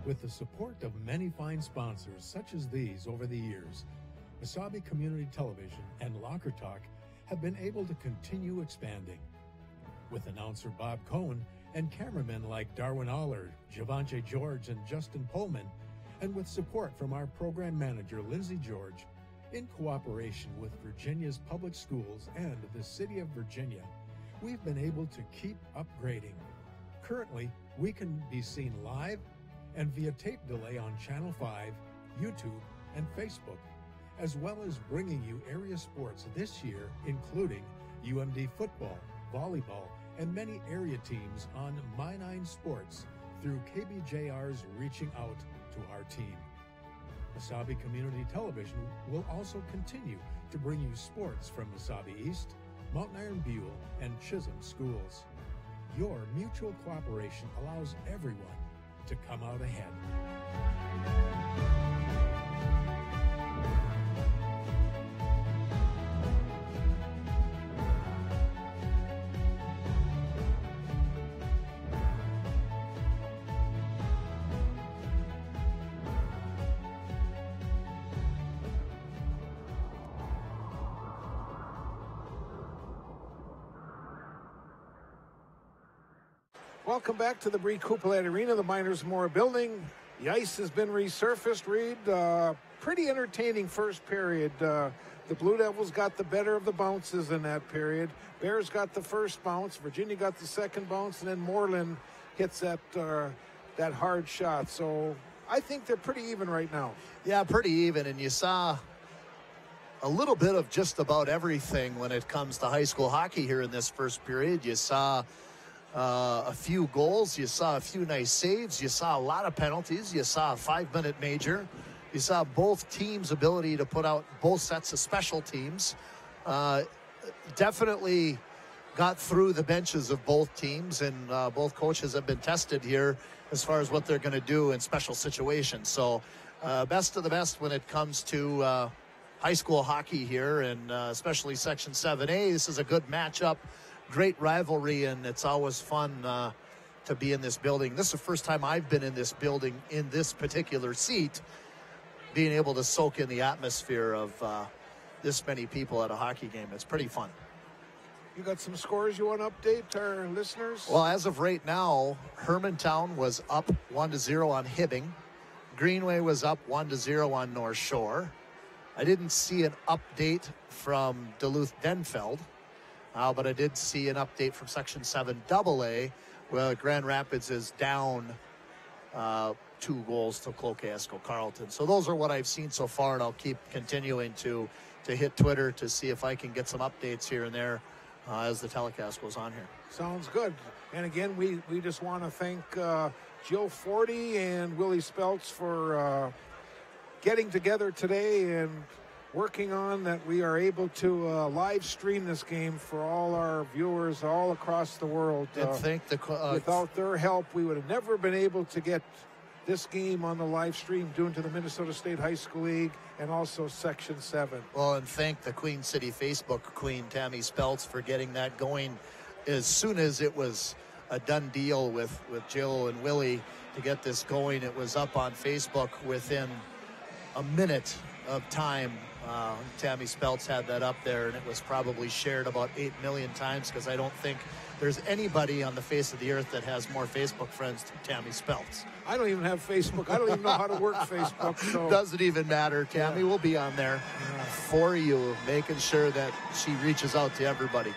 With the support of many fine sponsors such as these over the years, Mesabi Community Television and Locker Talk have been able to continue expanding. With announcer Bob Cohn and cameramen like Darwin Aller, Javante George, and Justin Pullman, and with support from our program manager Lindsay George, in cooperation with Virginia's public schools and the City of Virginia, we've been able to keep upgrading. Currently, we can be seen live and via tape delay on Channel 5, YouTube, and Facebook, as well as bringing you area sports this year, including UMD football, volleyball, and many area teams on My9 Sports through KBJR's Reaching Out to Our Team. Mesabi Community Television will also continue to bring you sports from Mesabi East, Mount Iron Buell, and Chisholm schools. Your mutual cooperation allows everyone to come out ahead. Welcome back to the Bree Coupelette Arena, the Miners Moore building. The ice has been resurfaced, Reed. Pretty entertaining first period. The Blue Devils got the better of the bounces in that period. Bears got the first bounce. Virginia got the second bounce, and then Moreland hits that hard shot. So I think they're pretty even right now. Yeah, pretty even. And you saw a little bit of just about everything when it comes to high school hockey here in this first period. You saw a few goals. You saw a few nice saves. You saw a lot of penalties. You saw a 5-minute major. You saw both teams' ability to put out both sets of special teams. Definitely got through the benches of both teams, and both coaches have been tested here as far as what they're going to do in special situations. So best of the best when it comes to high school hockey here, and especially Section 7A. This is a good matchup. Great rivalry, and it's always fun to be in this building. This is the first time I've been in this building in this particular seat, being able to soak in the atmosphere of this many people at a hockey game. It's pretty fun. You got some scores you want to update our listeners? Well, as of right now, Hermantown was up 1-0 on Hibbing. Greenway was up 1-0 on North Shore. I didn't see an update from Duluth-Denfeld. But I did see an update from Section 7 AA, where Grand Rapids is down 2 goals to Cloquet-Esco Carleton. So those are what I've seen so far, and I'll keep continuing to hit Twitter to see if I can get some updates here and there as the telecast goes on here. Sounds good. And again, we just want to thank Jill Forty and Willie Speltz for getting together today and working on that we are able to live stream this game for all our viewers all across the world. And thank the without their help, we would have never been able to get this game on the live stream due to the Minnesota State High School League and also Section 7. Well, and thank the Queen City Facebook Queen, Tammy Speltz, for getting that going as soon as it was a done deal with Jill and Willie to get this going. It was up on Facebook within a minute of time. Tammy Speltz had that up there, and it was probably shared about 8 million times, because I don't think there's anybody on the face of the earth that has more Facebook friends than Tammy Speltz. I don't even have Facebook. I don't even know how to work Facebook. So. Doesn't even matter. Tammy will be on there for you, making sure that she reaches out to everybody.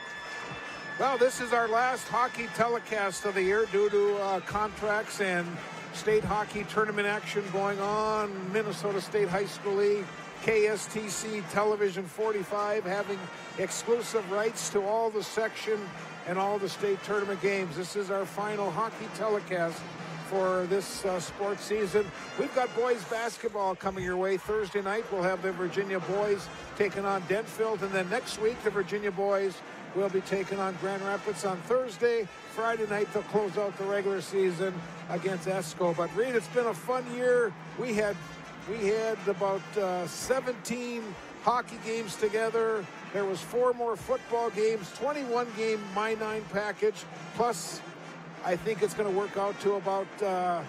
Well, this is our last hockey telecast of the year due to contracts and state hockey tournament action going on. Minnesota State High School League, KSTC Television 45 having exclusive rights to all the section and all the state tournament games. This is our final hockey telecast for this sports season. We've got boys basketball coming your way. Thursday night we'll have the Virginia boys taking on Denfield, and then next week the Virginia boys will be taking on Grand Rapids on Thursday. Friday night they'll close out the regular season against Esco. But Reed, it's been a fun year. We had about 17 hockey games together. There was 4 more football games, 21 game My Nine package, plus I think it's going to work out to about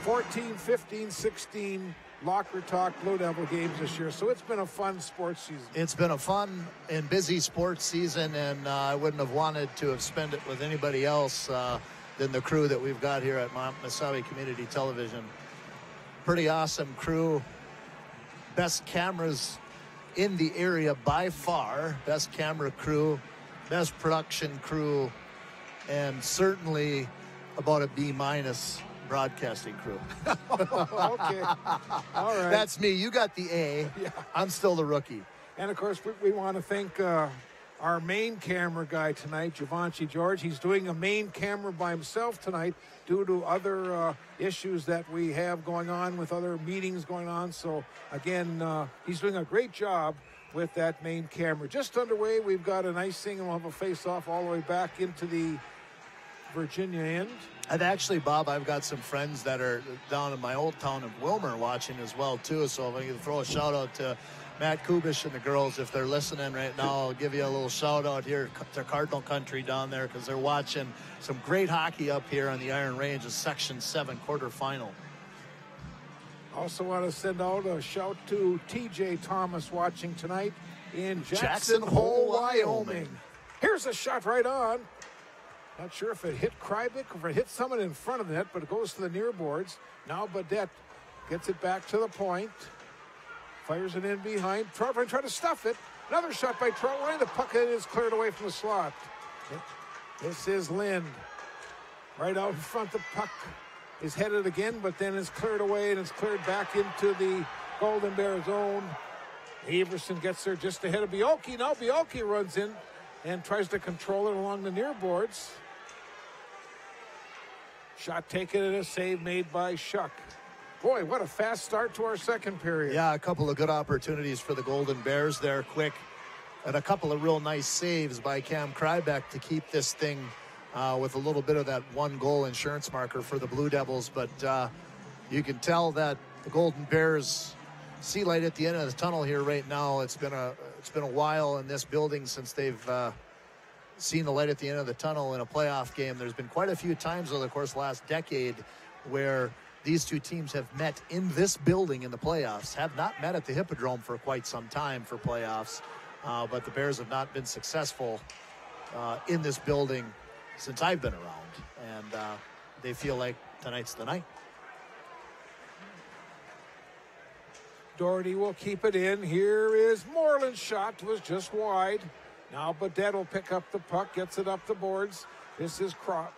14, 15, 16 Locker Talk Blue Devil games this year. So it's been a fun sports season. It's been a fun and busy sports season, and I wouldn't have wanted to have spent it with anybody else than the crew that we've got here at Mesabi Community Television. Pretty awesome crew. Best cameras in the area by far. Best camera crew, best production crew, and certainly about a B- broadcasting crew. Okay. All right. That's me. You got the A. Yeah. I'm still the rookie. And of course, we want to thank our main camera guy tonight, Givenchy George. He's doing a main camera by himself tonight due to other issues that we have going on with other meetings going on. So again, he's doing a great job with that main camera. Just underway, we've got an icing, and we'll have a face-off all the way back into the Virginia end. And actually, Bob, I've got some friends that are down in my old town of Wilmer watching as well, too. So if I can throw a shout-out to Matt Kubish and the girls, if they're listening right now, I'll give you a little shout-out here to Cardinal Country down there, because they're watching some great hockey up here on the Iron Range, a Section 7 quarterfinal. Also want to send out a shout to TJ Thomas watching tonight in Jackson Hole, Wyoming. Here's a shot right on. Not sure if it hit Krybik or if it hit someone in front of the net, but it goes to the near boards. Now Badette gets it back to the point. Fires it in behind. Troutwine trying to stuff it. Another shot by Troutwine. The puck is cleared away from the slot. This is Lind. Right out in front, the puck is headed again, but then it's cleared away and it's cleared back into the Golden Bear zone. Everson gets there just ahead of Bielke. Now Bielke runs in and tries to control it along the near boards. Shot taken and a save made by Shuck. Boy, what a fast start to our second period. Yeah, a couple of good opportunities for the Golden Bears there, quick. And a couple of real nice saves by Cam Krybek to keep this thing with a little bit of that 1-goal insurance marker for the Blue Devils. But you can tell that the Golden Bears see light at the end of the tunnel here right now. It's been a while in this building since they've seen the light at the end of the tunnel in a playoff game. There's been quite a few times over the course of the last decade where these two teams have met in this building in the playoffs, have not met at the Hippodrome for quite some time for playoffs, but the Bears have not been successful in this building since I've been around, and they feel like tonight's the night. Doherty will keep it in. Here is Moreland's shot, was just wide. Now Badette will pick up the puck, gets it up the boards. This is Kropp,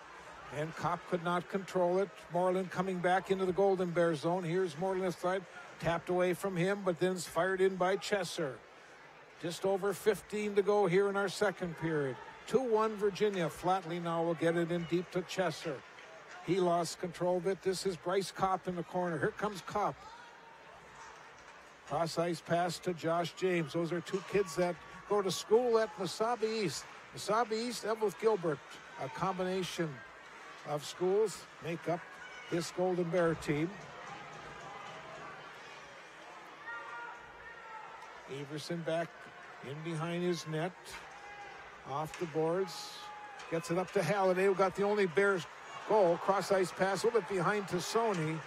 and Kopp could not control it. Moreland coming back into the Golden Bear zone. Here's Moreland's side, tapped away from him, but then it's fired in by Chesser. Just over 15 to go here in our second period. 2-1 Virginia. Flatley now will get it in deep to Chesser. He lost control of it. This is Bryce Kopp in the corner. Here comes Kopp. Cross-ice pass to Josh James. Those are two kids that go to school at Mesabi East. Mesabi East, Eveleth Gilbert. A combination of schools make up this Golden Bear team. Everson back in behind his net. Off the boards. Gets it up to Halliday, who got the only Bears goal. Cross-ice pass a little bit behind to Sony.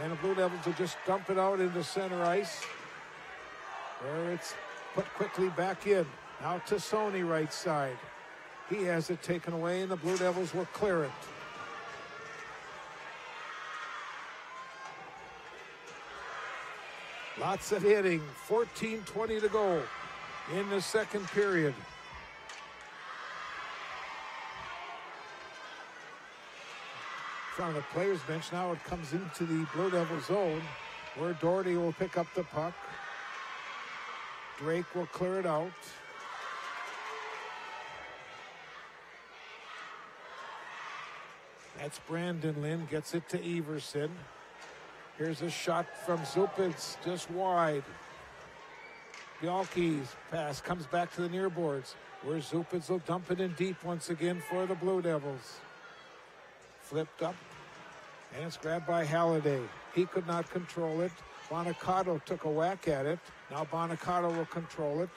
And the Blue Devils will just dump it out into center ice, where it's put quickly back in. Now to Sony right side. He has it taken away, and the Blue Devils will clear it. Lots of hitting. 14:20 to go in the second period. From the players' bench, now it comes into the Blue Devil zone, where Doherty will pick up the puck. Drake will clear it out. That's Brandon Lind, gets it to Everson. Here's a shot from Zupitz, just wide. Bielke's pass comes back to the near boards, where Zupitz will dump it in deep once again for the Blue Devils. Flipped up, and it's grabbed by Halliday. He could not control it. Bonacato took a whack at it. Now Bonacato will control it.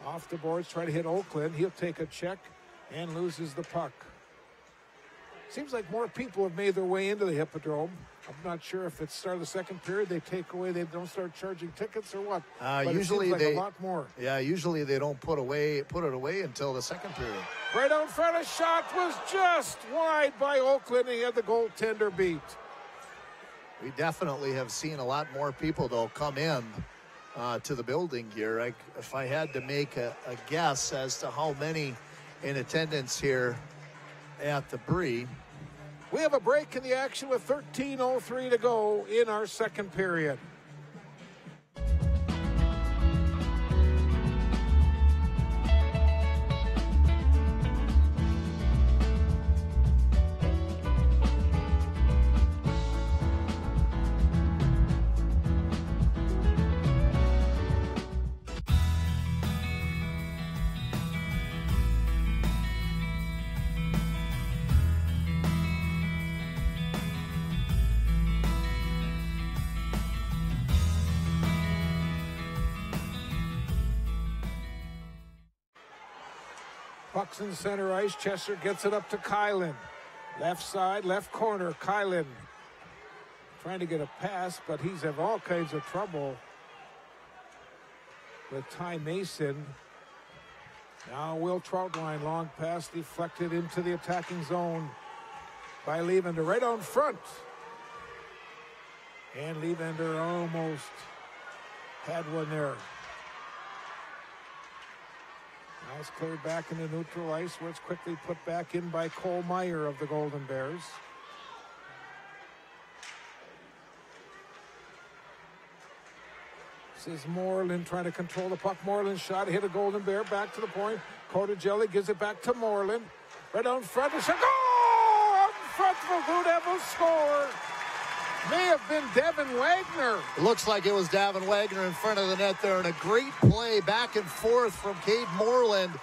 Off the boards, try to hit Oakland. He'll take a check and loses the puck. Seems like more people have made their way into the Hippodrome. I'm not sure if it's start of the second period, they take away, they don't start charging tickets or what. But usually it seems like a lot more. Yeah, usually they don't put it away until the second period. Right out in front, a shot was just wide by Oakland. He had the goaltender beat. We definitely have seen a lot more people, though, come in to the building here. If I had to make a guess as to how many in attendance here at the Bree. We have a break in the action with 13:03 to go in our second period. Puck's in center ice. Chesser gets it up to Kylan. Left side, left corner. Kylan trying to get a pass, but he's have all kinds of trouble with Ty Mason. Now Will Troutline, long pass deflected into the attacking zone by Levander, right on front. And Levander almost had one there. Now it's cleared back into neutral ice, where it's quickly put back in by Cole Meyer of the Golden Bears. This is Moreland trying to control the puck. Moreland shot, hit a Golden Bear, back to the point. Cotagelli gives it back to Moreland. Right out in front, a shot, goal! Out in front, the Blue Devils score. May have been Devin Wagner. It looks like it was Davin Wagner in front of the net there, and a great play back and forth from Cade Moreland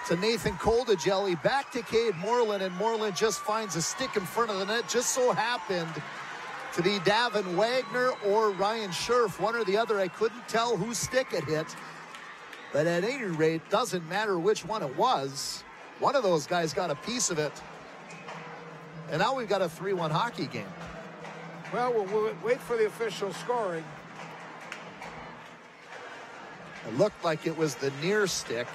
to Nathan Cotagelli. Back to Cade Moreland, and Moreland just finds a stick in front of the net. Just so happened to be Davin Wagner or Ryan Scherf, one or the other. I couldn't tell whose stick it hit. But at any rate, doesn't matter which one it was. One of those guys got a piece of it. And now we've got a 3-1 hockey game. Well, we'll wait for the official scoring. It looked like it was the near stick,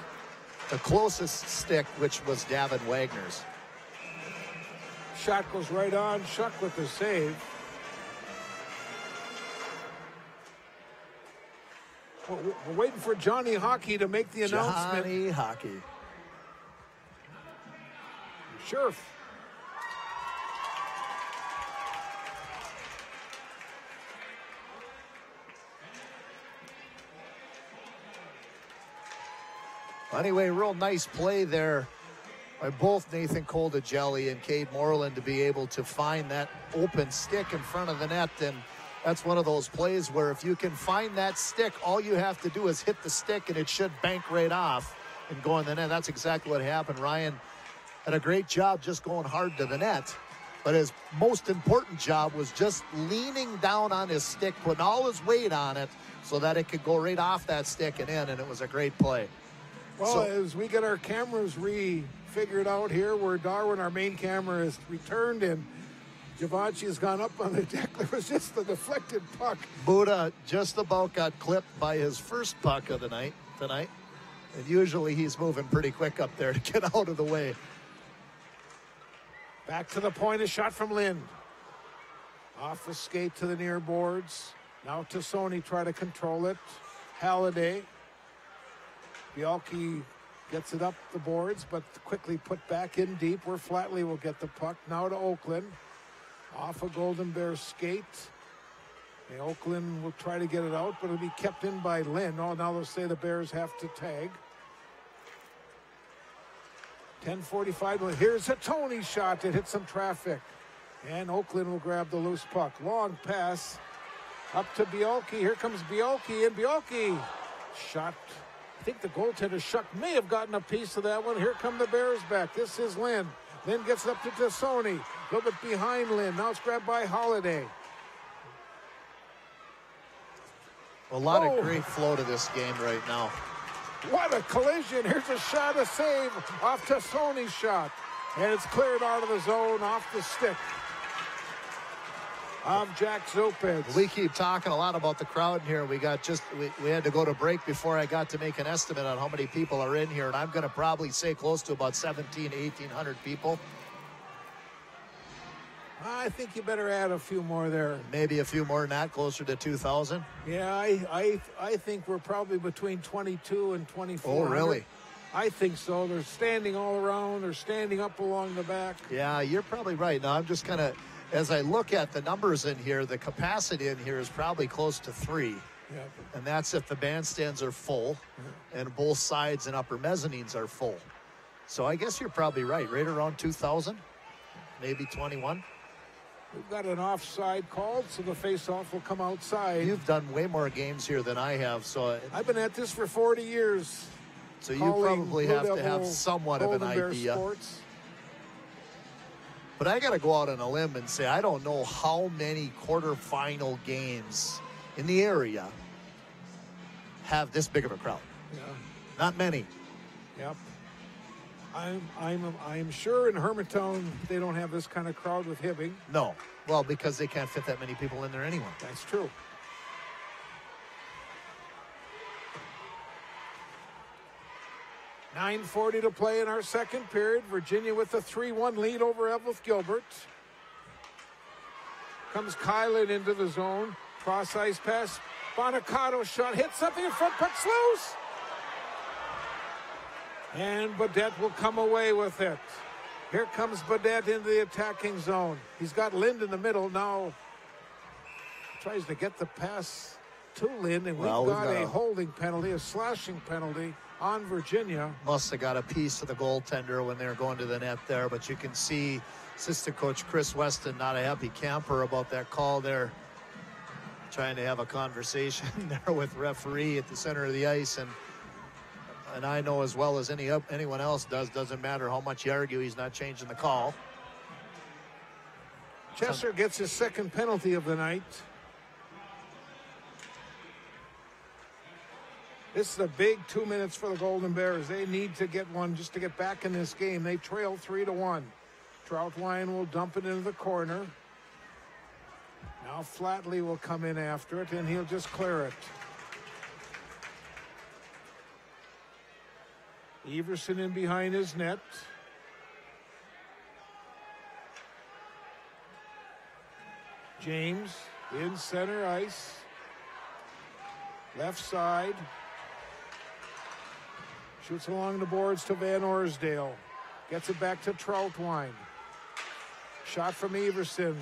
the closest stick, which was Davin Wagner's. Shot goes right on. Shuck with the save. We're waiting for Johnny Hockey to make the announcement. Johnny Hockey. Sure. Anyway, real nice play there by both Nathan Cotagelli and Cade Moreland to be able to find that open stick in front of the net. And that's one of those plays where if you can find that stick, all you have to do is hit the stick and it should bank right off and go in the net. That's exactly what happened. Ryan had a great job just going hard to the net, but his most important job was just leaning down on his stick, putting all his weight on it so that it could go right off that stick and in, and it was a great play. Well, as we get our cameras figured out here, where Darwin, our main camera, is returned, and Givenchy has gone up on the deck. There was just the deflected puck. Buddha just about got clipped by his first puck of the night tonight. And usually he's moving pretty quick up there to get out of the way. Back to the point, a shot from Lind. Off the skate to the near boards. Now to Sony, try to control it. Halliday. Bialke gets it up the boards, but quickly put back in deep where Flatley will get the puck. Now to Oakland. Off a Golden Bear skate. And Oakland will try to get it out, but it'll be kept in by Lynn. Oh, now they'll say the Bears have to tag. 10:45. Well, here's a Tony shot that hit some traffic. And Oakland will grab the loose puck. Long pass up to Bialke. Here comes Bialke, and Bialke shot. I think the goaltender Shuck may have gotten a piece of that one. Here come the Bears back. This is Lynn. Lynn gets it up to Tassoni. A little bit behind Lynn. Now it's grabbed by Holiday. A lot of great flow to this game right now. What a collision. Here's a shot, a save off Tassoni's shot. And it's cleared out of the zone off the stick of Jack Zopitz. We keep talking a lot about the crowd here. We had to go to break before I got to make an estimate on how many people are in here, and I'm going to probably say close to about 1,800 people. I think you better add a few more there. Maybe a few more than that, closer to 2,000. Yeah, I think we're probably between 22 and 24. Oh, really? I think so. They're standing all around. They're standing up along the back. Yeah, you're probably right. Now, I'm just kind of, as I look at the numbers in here, the capacity in here is probably close to 3. Yep. And that's if the bandstands are full and both sides and upper mezzanines are full. So I guess you're probably right around 2,000, maybe 21. We've got an offside called, so the face-off will come outside. You've done way more games here than I have, so I've been at this for 40 years. So you probably have to have somewhat of an idea. Sports. But I got to go out on a limb and say I don't know how many quarterfinal games in the area have this big of a crowd. Yeah. Not many. Yep. I'm sure in Hermantown they don't have this kind of crowd with Hibbing. No. Well, because they can't fit that many people in there anyway. That's true. 9:40 to play in our second period. Virginia with a 3-1 lead over Eveleth Gilbert. Comes Kylan into the zone. Cross ice pass. Bonicato shot. Hits something in front. Puck's loose. And Badette will come away with it. Here comes Badette into the attacking zone. He's got Lind in the middle. Now tries to get the pass to Lind. And we've got a holding penalty, a slashing penalty on Virginia. Must have got a piece of the goaltender when they were going to the net there. But you can see assistant coach Chris Weston not a happy camper about that call there. Trying to have a conversation there with referee at the center of the ice. And I know as well as anyone else doesn't matter how much you argue, he's not changing the call. Chesser gets his second penalty of the night. This is a big 2 minutes for the Golden Bears. They need to get one just to get back in this game. They trail 3-1. Troutwine will dump it into the corner. Now Flatley will come in after it, and he'll just clear it. Everson in behind his net. James in center ice. Left side. Shoots along the boards to Van Orsdale. Gets it back to Troutwine. Shot from Everson.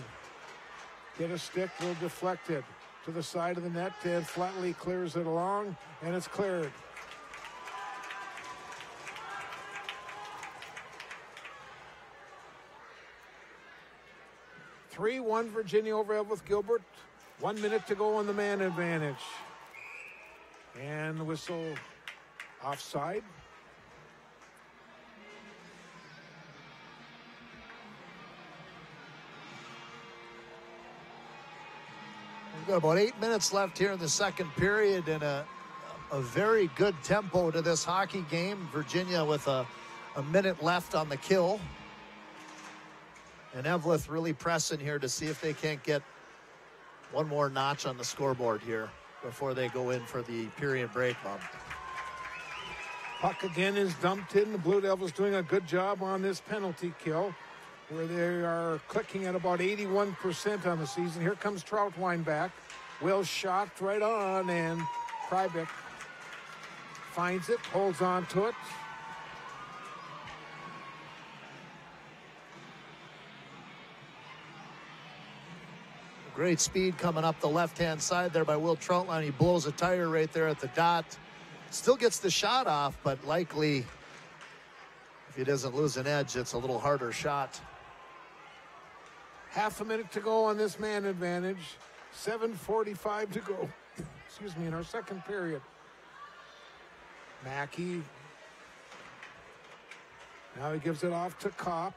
Get a stick, will deflect it to the side of the net, and Flatley clears it along, and it's cleared. (3-1) Virginia over Eveleth Gilbert. 1 minute to go on the man advantage. And the whistle offside. We've got about 8 minutes left here in the second period, and a very good tempo to this hockey game. Virginia with a minute left on the kill. And Eveleth really pressing here to see if they can't get one more notch on the scoreboard here before they go in for the period break, Bob. Puck again is dumped in. The Blue Devils doing a good job on this penalty kill, where they are clicking at about 81% on the season. Here comes Troutwine back. Will shot right on, and Krybeck finds it, holds on to it. Great speed coming up the left-hand side there by Will Troutwine. He blows a tire right there at the dot. Still gets the shot off, but likely, if he doesn't lose an edge, it's a little harder shot. Half a minute to go on this man advantage. 7:45 to go. Excuse me, in our second period. Mackey. Now he gives it off to Kopp.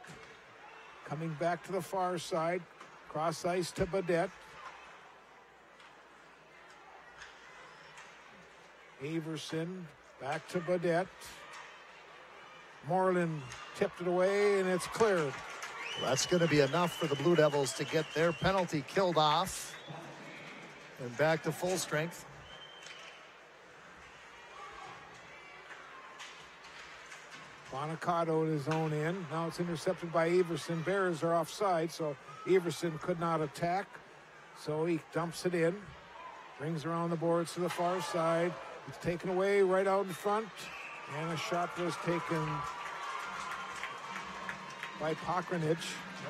Coming back to the far side. Cross ice to Badette. Everson back to Badette. Moreland tipped it away, and it's cleared. Well, that's going to be enough for the Blue Devils to get their penalty killed off and back to full strength. Bonicato in his own end. Now it's intercepted by Everson. Bears are offside, so Everson could not attack. So he dumps it in. Brings around the boards to the far side. It's taken away right out in front. And a shot was taken by Pokranich.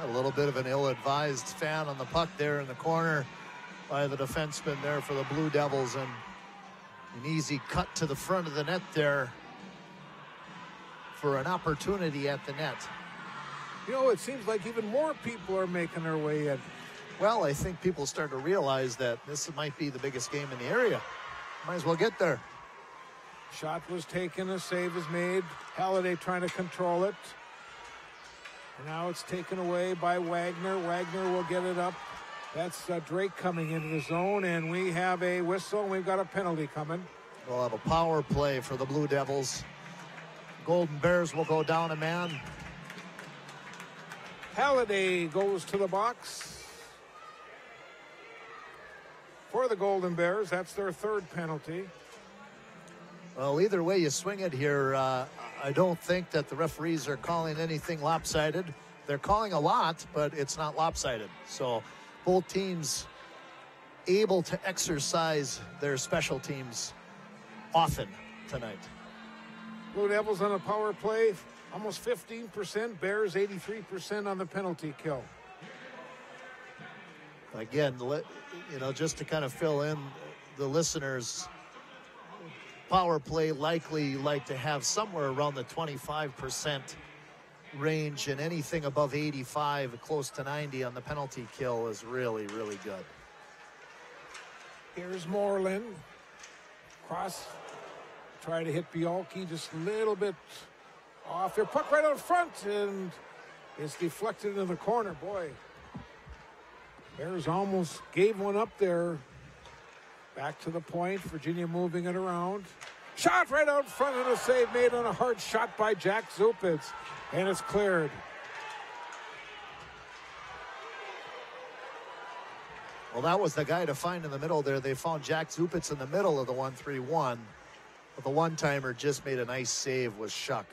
A little bit of an ill-advised fan on the puck there in the corner by the defenseman there for the Blue Devils. And an easy cut to the front of the net there for an opportunity at the net. You know, it seems like even more people are making their way in. Well, I think people start to realize that this might be the biggest game in the area. Might as well get there. Shot was taken, a save is made. Halliday trying to control it. And now it's taken away by Wagner. Wagner will get it up. That's Drake coming into the zone, and we have a whistle, and we've got a penalty coming. We'll have a power play for the Blue Devils. Golden Bears will go down a man. Halliday goes to the box for the Golden Bears. That's their third penalty. Well, either way you swing it here, I I don't think that the referees are calling anything lopsided. They're calling a lot, but it's not lopsided. So both teams able to exercise their special teams often tonight. Blue Devils on a power play, almost 15%. Bears 83% on the penalty kill. Again, you know, just to kind of fill in the listeners, power play likely you like to have somewhere around the 25% range, and anything above 85, close to 90 on the penalty kill is really, really good. Here's Moreland. Cross. Try to hit Bialke just a little bit off there. Puck right out front, and it's deflected into the corner. Boy, Bears almost gave one up there. Back to the point. Virginia moving it around. Shot right out front, and a save made on a hard shot by Jack Zupitz. And it's cleared. Well, that was the guy to find in the middle there. They found Jack Zupitz in the middle of the 1-3-1. But the one-timer just made a nice save with Shuck.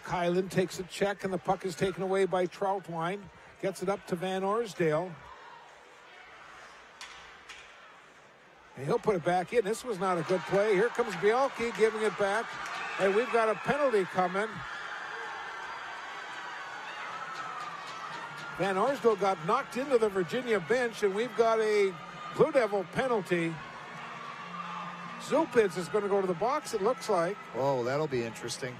Kylan takes a check, and the puck is taken away by Troutwine. Gets it up to Van Orsdale. And he'll put it back in. This was not a good play. Here comes Bialke giving it back. And we've got a penalty coming. Van Orsdale got knocked into the Virginia bench, and we've got a Blue Devil penalty. Zupitz is going to go to the box, it looks like. Oh, that'll be interesting.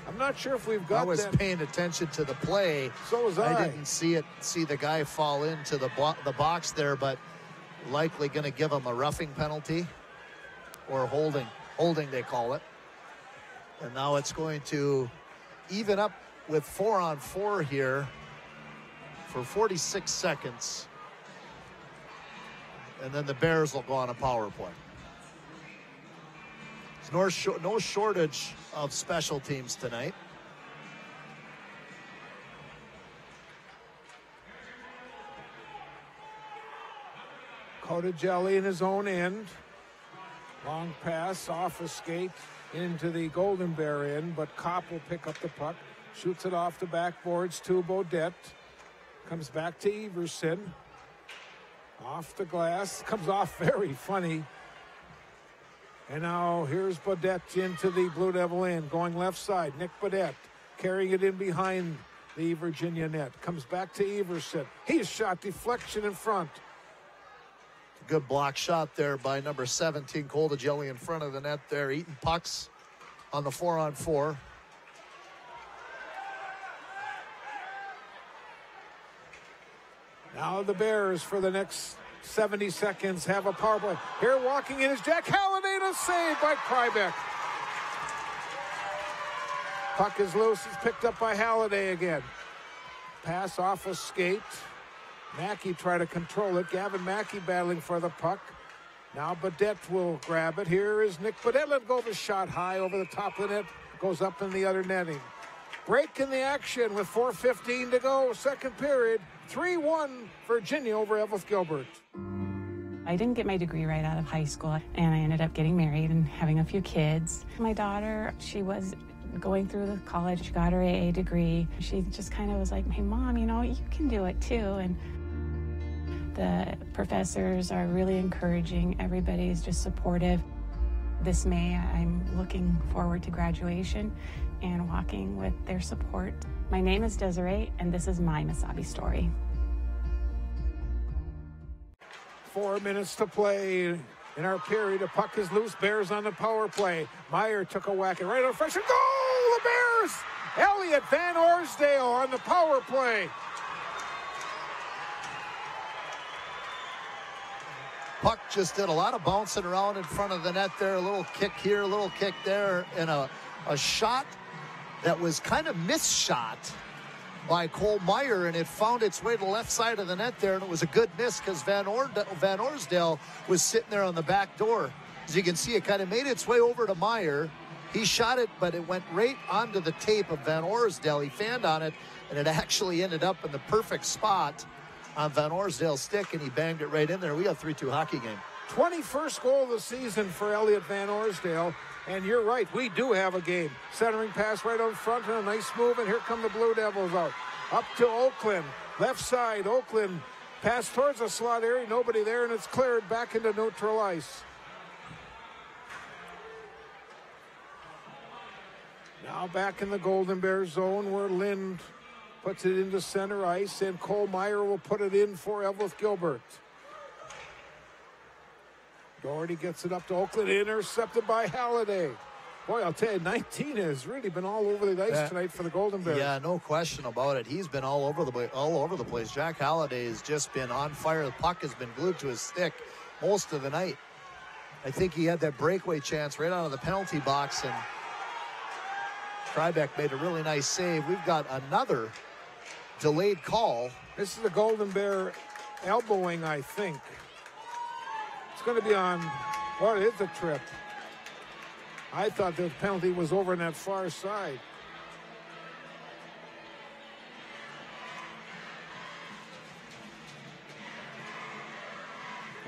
I'm not sure if we've got that. I was paying attention to the play. So was I. I didn't see the guy fall into the box there, but likely going to give him a roughing penalty or holding they call it. And now it's going to even up with 4-on-4 here for 46 seconds. And then the Bears will go on a power play. There's no shortage of special teams tonight. Cotagelli in his own end. Long pass off a skate into the Golden Bear end, but Kopp will pick up the puck. Shoots it off the backboards to Beaudette. Comes back to Everson. Off the glass. Comes off very funny. And now here's Beaudette into the Blue Devil end. Going left side. Nick Beaudette carrying it in behind the Virginia net. Comes back to Everson. He's shot deflection in front. Good block shot there by number 17, Cotagelli, in front of the net there, eating pucks on the 4-on-4. Now the Bears for the next 70 seconds have a power play. Here walking in is Jack Halliday, and a save by Krybeck. Puck is loose. It's picked up by Halliday again. Pass off a skate. Mackey try to control it. Gavin Mackey battling for the puck. Now Beaudette will grab it. Here is Nick Beaudette. Let go of a shot high over the top of the net. Goes up in the other netting. Break in the action with 4:15 to go. Second period. 3-1 Virginia over Eveleth Gilbert. I didn't get my degree right out of high school, and I ended up getting married and having a few kids. My daughter, she was going through the college. She got her AA degree. She just kind of was like, hey, Mom, you know, you can do it too. And the professors are really encouraging. Everybody's just supportive. This May, I'm looking forward to graduation and walking with their support. My name is Desiree, and this is my Mesabi story. 4 minutes to play in our period. A puck is loose. Bears on the power play. Meyer took a whack and right on fresh. Goal! The Bears! Elliott Van Orsdale on the power play. Puck just did a lot of bouncing around in front of the net there. A little kick here, a little kick there, and a shot that was kind of misshot by Cole Meyer, and it found its way to the left side of the net there, and it was a good miss because Van Orsdale was sitting there on the back door. As you can see, it kind of made its way over to Meyer. He shot it, but it went right onto the tape of Van Orsdale. He fanned on it, and it actually ended up in the perfect spot on Van Orsdale's stick, and he banged it right in there. We got a 3-2 hockey game. 21st goal of the season for Elliott Van Orsdale, And you're right, we do have a game. Centering pass right on front and a nice move, and here come the Blue Devils out. Up to Oakland, left side, Oakland. Pass towards the slot area, nobody there, and it's cleared back into neutral ice. Now back in the Golden Bears zone where Lind puts it into center ice, and Cole Meyer will put it in for Eveleth Gilbert. Doherty gets it up to Oakland, intercepted by Halliday. Boy, I'll tell you, 19 has really been all over the ice tonight for the Golden Bears. Yeah, no question about it. He's been all over the place. Jack Halliday has just been on fire. The puck has been glued to his stick most of the night. I think he had that breakaway chance right out of the penalty box, and Krybeck made a really nice save. We've got another delayed call. This is the Golden Bear elbowing, I think. It's going to be on, what is the trip? I thought the penalty was over on that far side.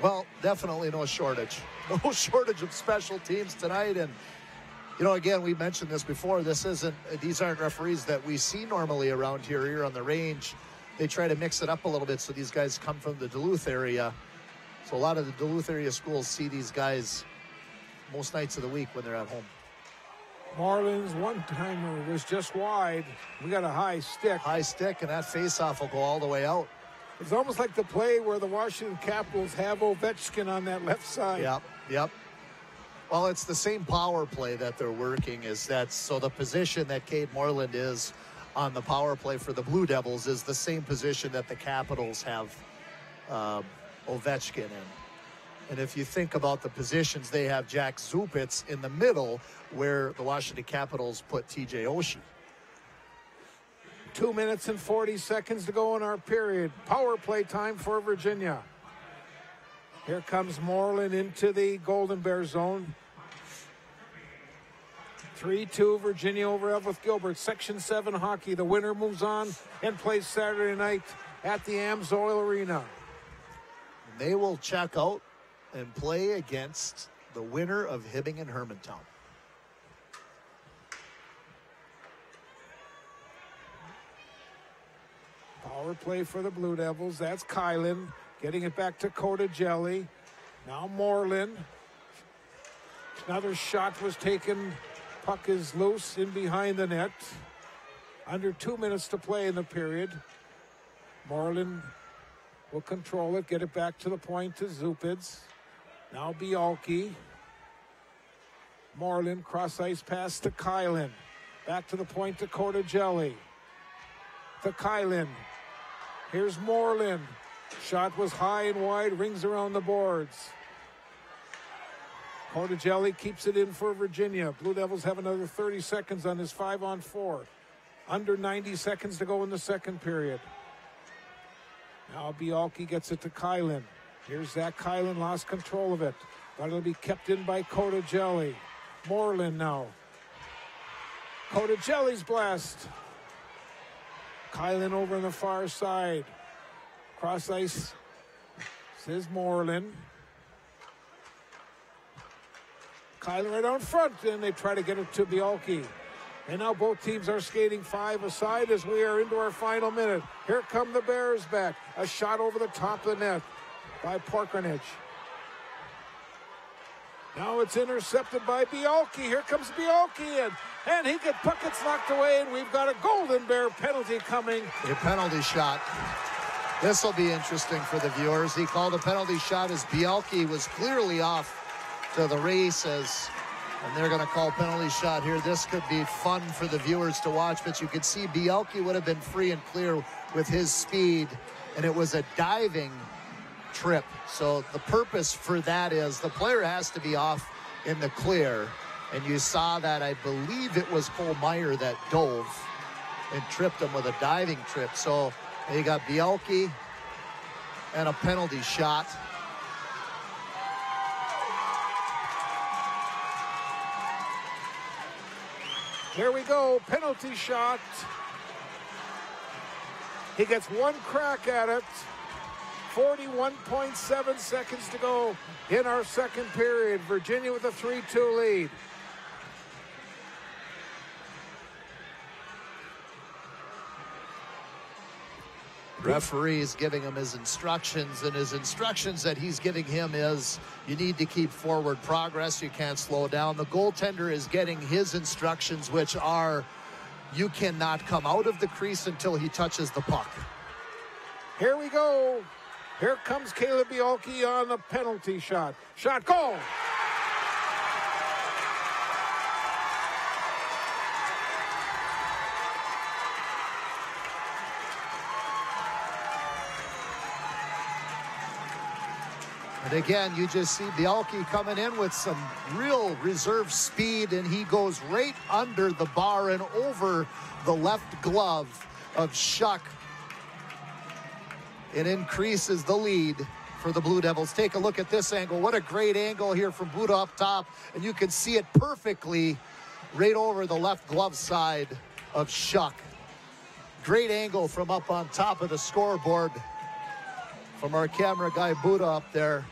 Well, definitely no shortage. No shortage of special teams tonight. And, you know, again, we mentioned this before. These aren't referees that we see normally around here on the range. They try to mix it up a little bit, so these guys come from the Duluth area. So a lot of the Duluth area schools see these guys most nights of the week when they're at home. Marlin's one-timer was just wide. We got a high stick. High stick, and that face-off will go all the way out. It's almost like the play where the Washington Capitals have Ovechkin on that left side. Yep. Well, it's the same power play that they're working. So the position that Cade Moreland is on the power play for the Blue Devils is the same position that the Capitals have Ovechkin in. And if you think about the positions, they have Jack Zupitz in the middle where the Washington Capitals put TJ Oshie. 2 minutes and 40 seconds to go in our period. Power play time for Virginia. Here comes Moreland into the Golden Bear zone. 3-2 Virginia over Eveleth Gilbert. Section 7 hockey. The winner moves on and plays Saturday night at the Amsoil Arena. They will check out and play against the winner of Hibbing and Hermantown. Power play for the Blue Devils. That's Kylan getting it back to Coda Jelly. Now Moreland. Another shot was taken. Puck is loose in behind the net. Under 2 minutes to play in the period. Moreland will control it, get it back to the point to Zupitz. Now Bialke. Moreland, cross ice pass to Kylan. Back to the point to Coda Jelly. To Kylan. Here's Moreland. Shot was high and wide, rings around the boards. Coda Jelly keeps it in for Virginia. Blue Devils have another 30 seconds on this 5-on-4. Under 90 seconds to go in the second period. Now Bialke gets it to Kylan. Here's Zach Kylan, lost control of it. But it'll be kept in by Coda Jelly. Moreland now. Coda Jelly's blast. Kylan over on the far side. Cross ice. Says Moreland. Kylan right out front, and they try to get it to Bialke. And now both teams are skating 5 aside as we are into our final minute. Here come the Bears back. A shot over the top of the net by Porkernich. Now it's intercepted by Bialke. Here comes Bialke, and he gets puckets knocked away, and we've got a Golden Bear penalty coming. A penalty shot. This will be interesting for the viewers. He called a penalty shot as Bialke was clearly off to the races, and they're going to call penalty shot here. This could be fun for the viewers to watch, but you could see Bialke would have been free and clear with his speed, and it was a diving trip. So the purpose for that is the player has to be off in the clear, and you saw that. I believe it was Cole Meyer that dove and tripped him with a diving trip. So you got Bialke and a penalty shot. Here we go, penalty shot. He gets one crack at it. 41.7 seconds to go in our second period. Virginia with a 3-2 lead. Referee's giving him his instructions, and his instructions that he's giving him is you need to keep forward progress. You can't slow down. The goaltender is getting his instructions, which are you cannot come out of the crease until he touches the puck. Here we go. Here comes Caleb Bielke on the penalty shot. Shot, goal! And again, you just see Bielke coming in with some real reserve speed, and he goes right under the bar and over the left glove of Schuck. It increases the lead for the Blue Devils. Take a look at this angle. What a great angle here from Buda up top, and you can see it perfectly right over the left glove side of Schuck. Great angle from up on top of the scoreboard from our camera guy Buda up there.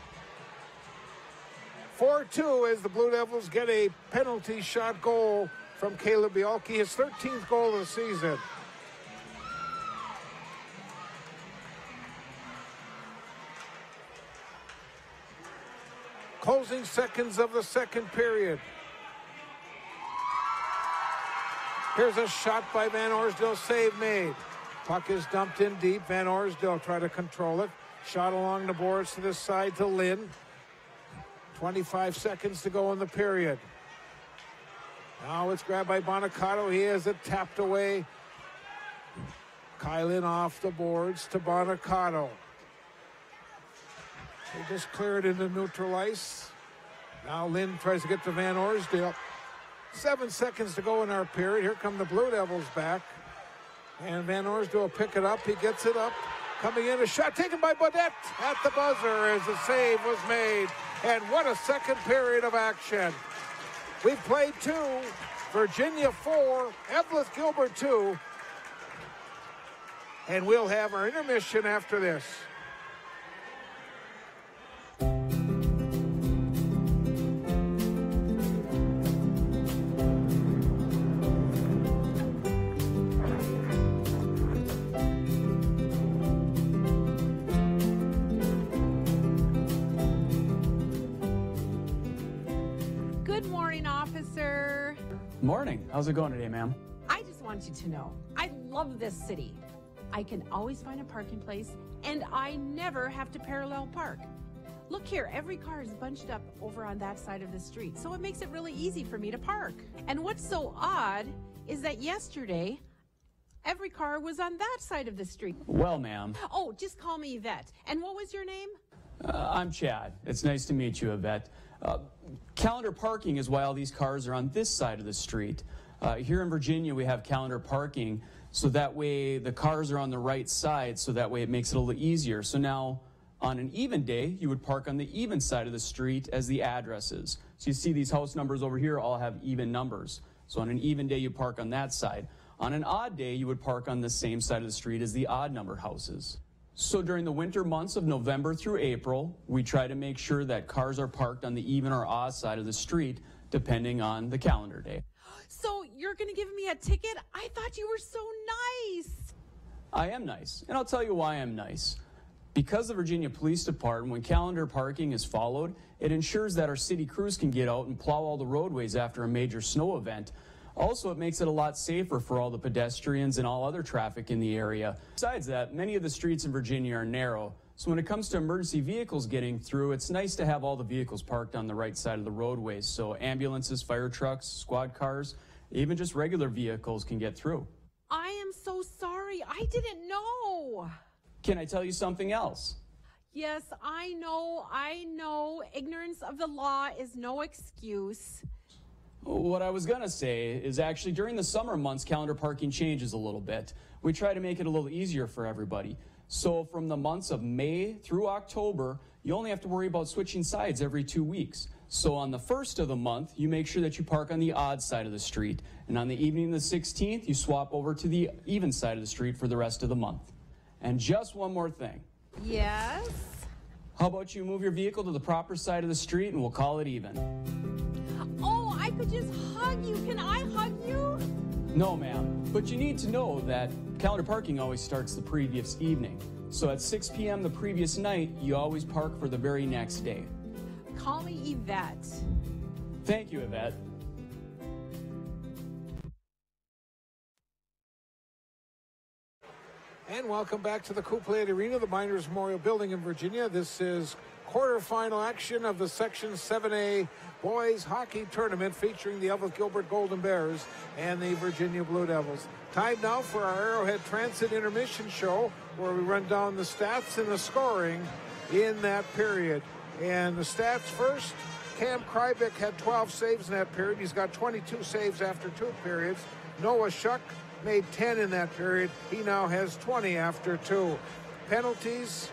4-2 as the Blue Devils get a penalty shot goal from Caleb Bielke, his 13th goal of the season. Closing seconds of the second period. Here's a shot by Van Orsdale, save made. Puck is dumped in deep. Van Orsdale try to control it. Shot along the boards to this side to Lynn. 25 seconds to go in the period. Now it's grabbed by Bonacato. He has it tapped away. Kylin off the boards to Bonacato. They just cleared into neutral ice. Now Lynn tries to get to Van Orsdale. 7 seconds to go in our period. Here come the Blue Devils back. And Van Orsdale will pick it up. He gets it up. Coming in, a shot taken by Bodette at the buzzer as the save was made. And what a second period of action. We've played 2, Virginia 4, Eveleth Gilbert 2. And we'll have our intermission after this. Morning. How's it going today, ma'am? I just want you to know, I love this city. I can always find a parking place, and I never have to parallel park. Look here, every car is bunched up over on that side of the street, so it makes it really easy for me to park. And what's so odd is that yesterday, every car was on that side of the street. Well, ma'am. Oh, just call me Yvette. And what was your name? I'm Chad. It's nice to meet you, Yvette. Calendar parking is why all these cars are on this side of the street. Here in Virginia, we have calendar parking, so that way the cars are on the right side, so that way it makes it a little easier. So now, on an even day, you would park on the even side of the street as the addresses. So you see these house numbers over here all have even numbers. So on an even day, you park on that side. On an odd day, you would park on the same side of the street as the odd number houses. So during the winter months of November through April, we try to make sure that cars are parked on the even or odd side of the street, depending on the calendar day. So you're going to give me a ticket? I thought you were so nice. I am nice, and I'll tell you why I'm nice. Because the Virginia Police Department, when calendar parking is followed, it ensures that our city crews can get out and plow all the roadways after a major snow event. Also, it makes it a lot safer for all the pedestrians and all other traffic in the area. Besides that, many of the streets in Virginia are narrow, so when it comes to emergency vehicles getting through, it's nice to have all the vehicles parked on the right side of the roadways, so ambulances, fire trucks, squad cars, even just regular vehicles can get through. I am so sorry. I didn't know. Can I tell you something else? Yes, I know. Ignorance of the law is no excuse. What I was going to say is actually during the summer months, calendar parking changes a little bit. We try to make it a little easier for everybody. So from the months of May through October, you only have to worry about switching sides every 2 weeks. So on the first of the month, you make sure that you park on the odd side of the street. And on the evening of the 16th, you swap over to the even side of the street for the rest of the month. And just one more thing. Yes? How about you move your vehicle to the proper side of the street and we'll call it even. Oh, I could just hug you. Can I hug you? No, ma'am. But you need to know that calendar parking always starts the previous evening. So at 6 p.m. the previous night, you always park for the very next day. Call me Yvette. Thank you, Yvette. And welcome back to the Coupe Arena, the Miners Memorial Building in Virginia. This is quarterfinal action of the Section 7A Boys Hockey Tournament featuring the Eveleth Gilbert Golden Bears and the Virginia Blue Devils. Time now for our Arrowhead Transit intermission show, where we run down the stats and the scoring in that period. And the stats first, Cam Krybeck had 12 saves in that period. He's got 22 saves after 2 periods. Noah Shuck made 10 in that period. He now has 20 after 2. Penalties,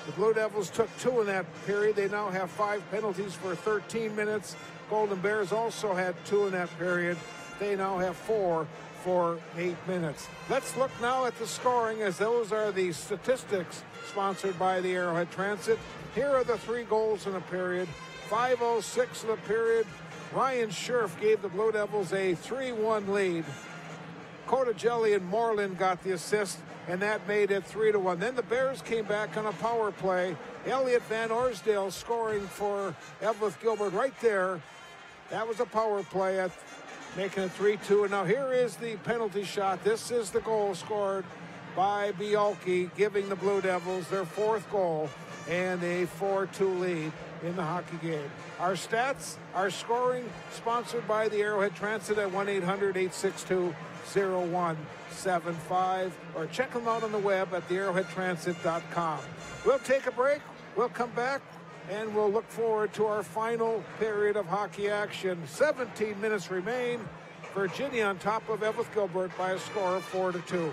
the Blue Devils took 2 in that period. They now have 5 penalties for 13 minutes. Golden Bears also had 2 in that period. They now have 4 for 8 minutes. Let's look now at the scoring, as those are the statistics sponsored by the Arrowhead Transit. Here are the 3 goals in the period. 5:06 of the period. Ryan Scherf gave the Blue Devils a 3-1 lead. Cotagelli and Moreland got the assist, and that made it 3-1. Then the Bears came back on a power play. Elliot Van Orsdale scoring for Eveleth Gilbert right there. That was a power play at making it 3-2. And now here is the penalty shot. This is the goal scored by Bialke, giving the Blue Devils their 4th goal and a 4-2 lead in the hockey game. Our stats, our scoring, sponsored by the Arrowhead Transit at 1-800-862-0175, or check them out on the web at thearrowheadtransit.com. We'll take a break. We'll come back, and we'll look forward to our final period of hockey action. 17 minutes remain. Virginia on top of Eveleth Gilbert by a score of 4-2.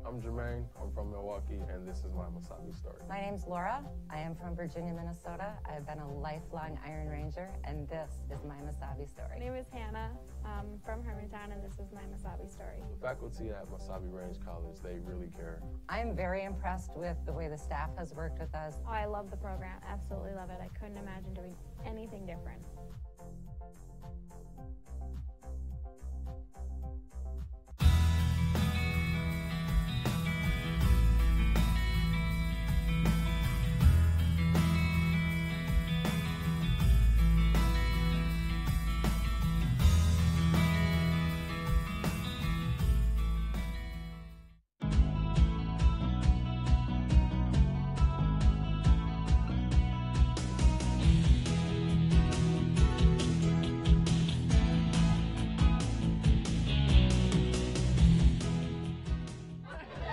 I'm Jermaine. I'm from Milwaukee, and this is my Masabi story. My name's Laura. I am from Virginia, Minnesota. I've been a lifelong Iron Ranger, and this is my Masabi story. My name is Hannah. I'm from Hermantown, and this is my Masabi story. The faculty at Masabi Range College, they really care. I'm very impressed with the way the staff has worked with us. Oh, I love the program. Absolutely love it. I couldn't imagine doing anything different.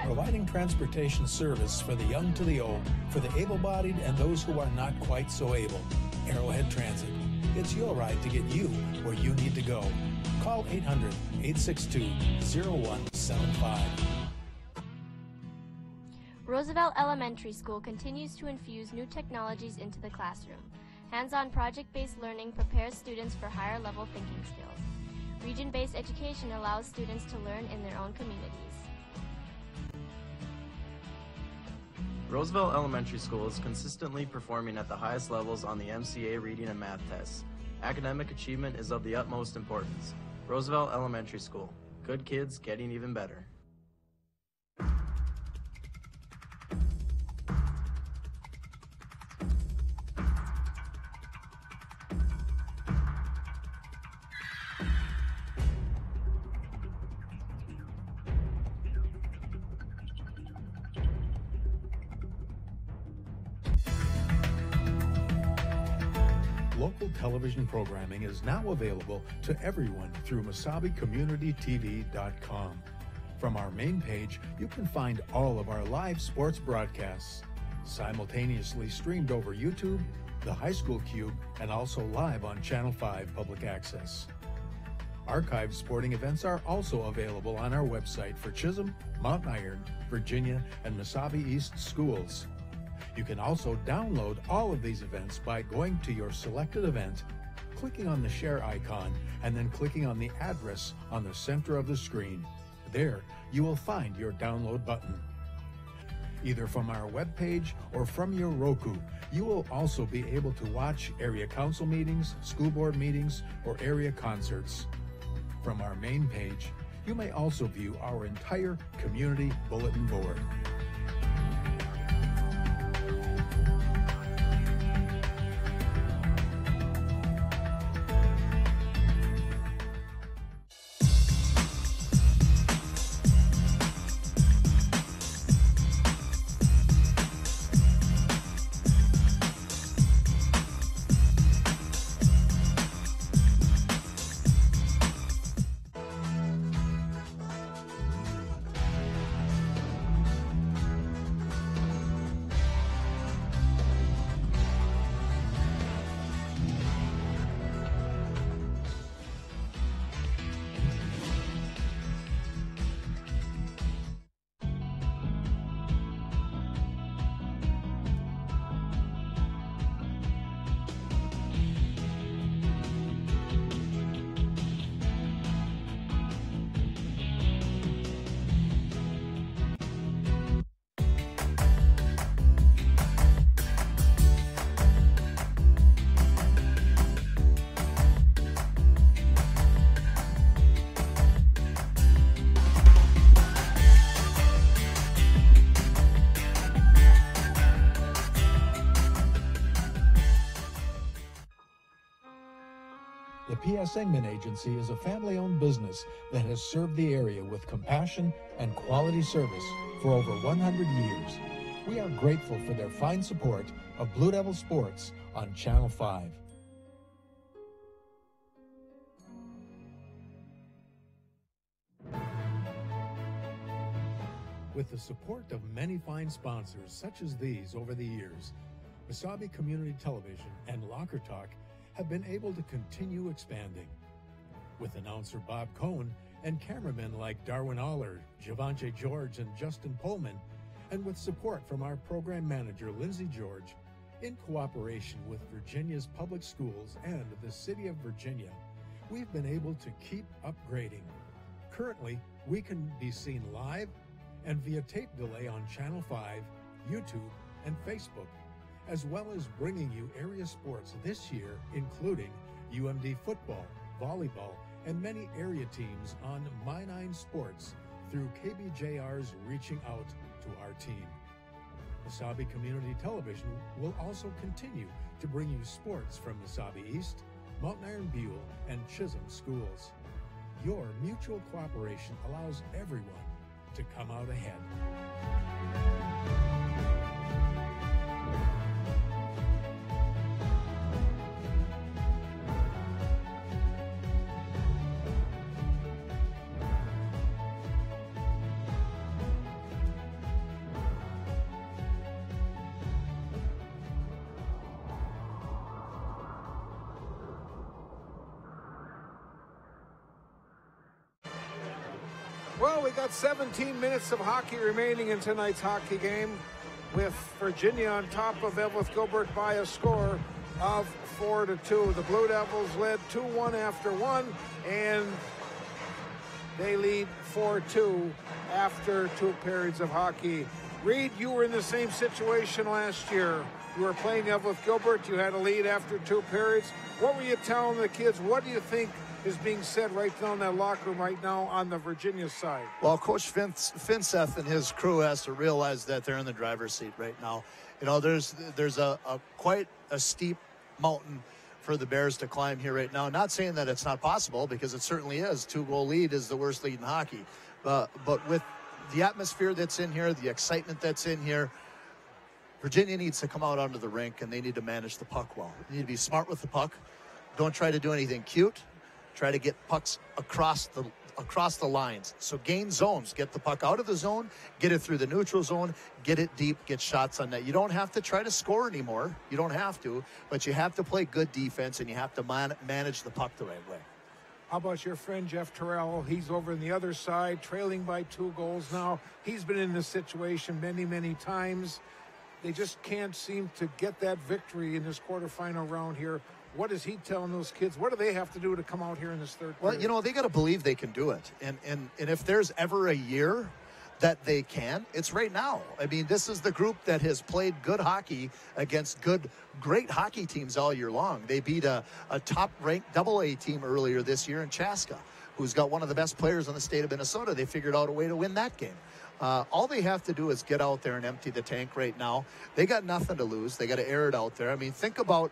Providing transportation service for the young to the old, for the able-bodied and those who are not quite so able. Arrowhead Transit. It's your ride to get you where you need to go. Call 800-862-0175. Roosevelt Elementary School continues to infuse new technologies into the classroom. Hands-on project-based learning prepares students for higher-level thinking skills. Region-based education allows students to learn in their own communities. Roosevelt Elementary School is consistently performing at the highest levels on the MCA reading and math tests. Academic achievement is of the utmost importance. Roosevelt Elementary School. Good kids getting even better. Local television programming is now available to everyone through MasabiCommunityTV.com. From our main page, you can find all of our live sports broadcasts, simultaneously streamed over YouTube, the High School Cube, and also live on Channel 5 Public Access. Archived sporting events are also available on our website for Chisholm, Mount Iron, Virginia, and Mesabi East schools. You can also download all of these events by going to your selected event, clicking on the share icon, and then clicking on the address on the center of the screen. There, you will find your download button. Either from our webpage or from your Roku, you will also be able to watch area council meetings, school board meetings, or area concerts. From our main page, you may also view our entire community bulletin board. The P.S. Engman Agency is a family-owned business that has served the area with compassion and quality service for over 100 years. We are grateful for their fine support of Blue Devil Sports on Channel 5. With the support of many fine sponsors such as these over the years, Mesabi Community Television and Locker Talk have been able to continue expanding. With announcer Bob Cohn and cameramen like Darwin Aller, Javante George, and Justin Pullman, and with support from our program manager Lindsay George, in cooperation with Virginia's public schools and the City of Virginia, we've been able to keep upgrading. Currently, we can be seen live and via tape delay on Channel 5, YouTube, and Facebook, as well as bringing you area sports this year, including UMD football, volleyball, and many area teams on My9 Sports through KBJR's Reaching Out to Our Team. Mesabi Community Television will also continue to bring you sports from Mesabi East, Mountain Iron Buell, and Chisholm schools. Your mutual cooperation allows everyone to come out ahead. Well, we got 17 minutes of hockey remaining in tonight's hockey game, with Virginia on top of Eveleth Gilbert by a score of 4-2. The Blue Devils led 2-1 after one, and they lead 4-2 after 2 periods of hockey. Reed, you were in the same situation last year. You were playing Eveleth Gilbert. You had a lead after 2 periods. What were you telling the kids? What do you think is being said right now in that locker room right now on the Virginia side? Well, Coach Finseth and his crew has to realize that they're in the driver's seat right now. You know, there's a quite a steep mountain for the Bears to climb here right now. Not saying that it's not possible, because it certainly is. 2-goal lead is the worst lead in hockey. But with the atmosphere that's in here, the excitement that's in here, Virginia needs to come out onto the rink, and they need to manage the puck well. They need to be smart with the puck. Don't try to do anything cute. Try to get pucks across the lines. So gain zones. Get the puck out of the zone, get it through the neutral zone, get it deep, get shots on net. You don't have to try to score anymore. You don't have to, but you have to play good defense, and you have to manage the puck the right way. How about your friend Jeff Terrell? He's over on the other side, trailing by 2 goals now. He's been in this situation many, many times. They just can't seem to get that victory in this quarterfinal round here. What is he telling those kids? What do they have to do to come out here in this third period? Well, you know, they got to believe they can do it. And if there's ever a year that they can, it's right now. I mean, this is the group that has played good hockey against great hockey teams all year long. They beat a top-ranked AA team earlier this year in Chaska. who's got one of the best players in the state of Minnesota. They figured out a way to win that game. All they have to do is get out there and empty the tank right now. They got nothing to lose. They got to air it out there. I mean, think about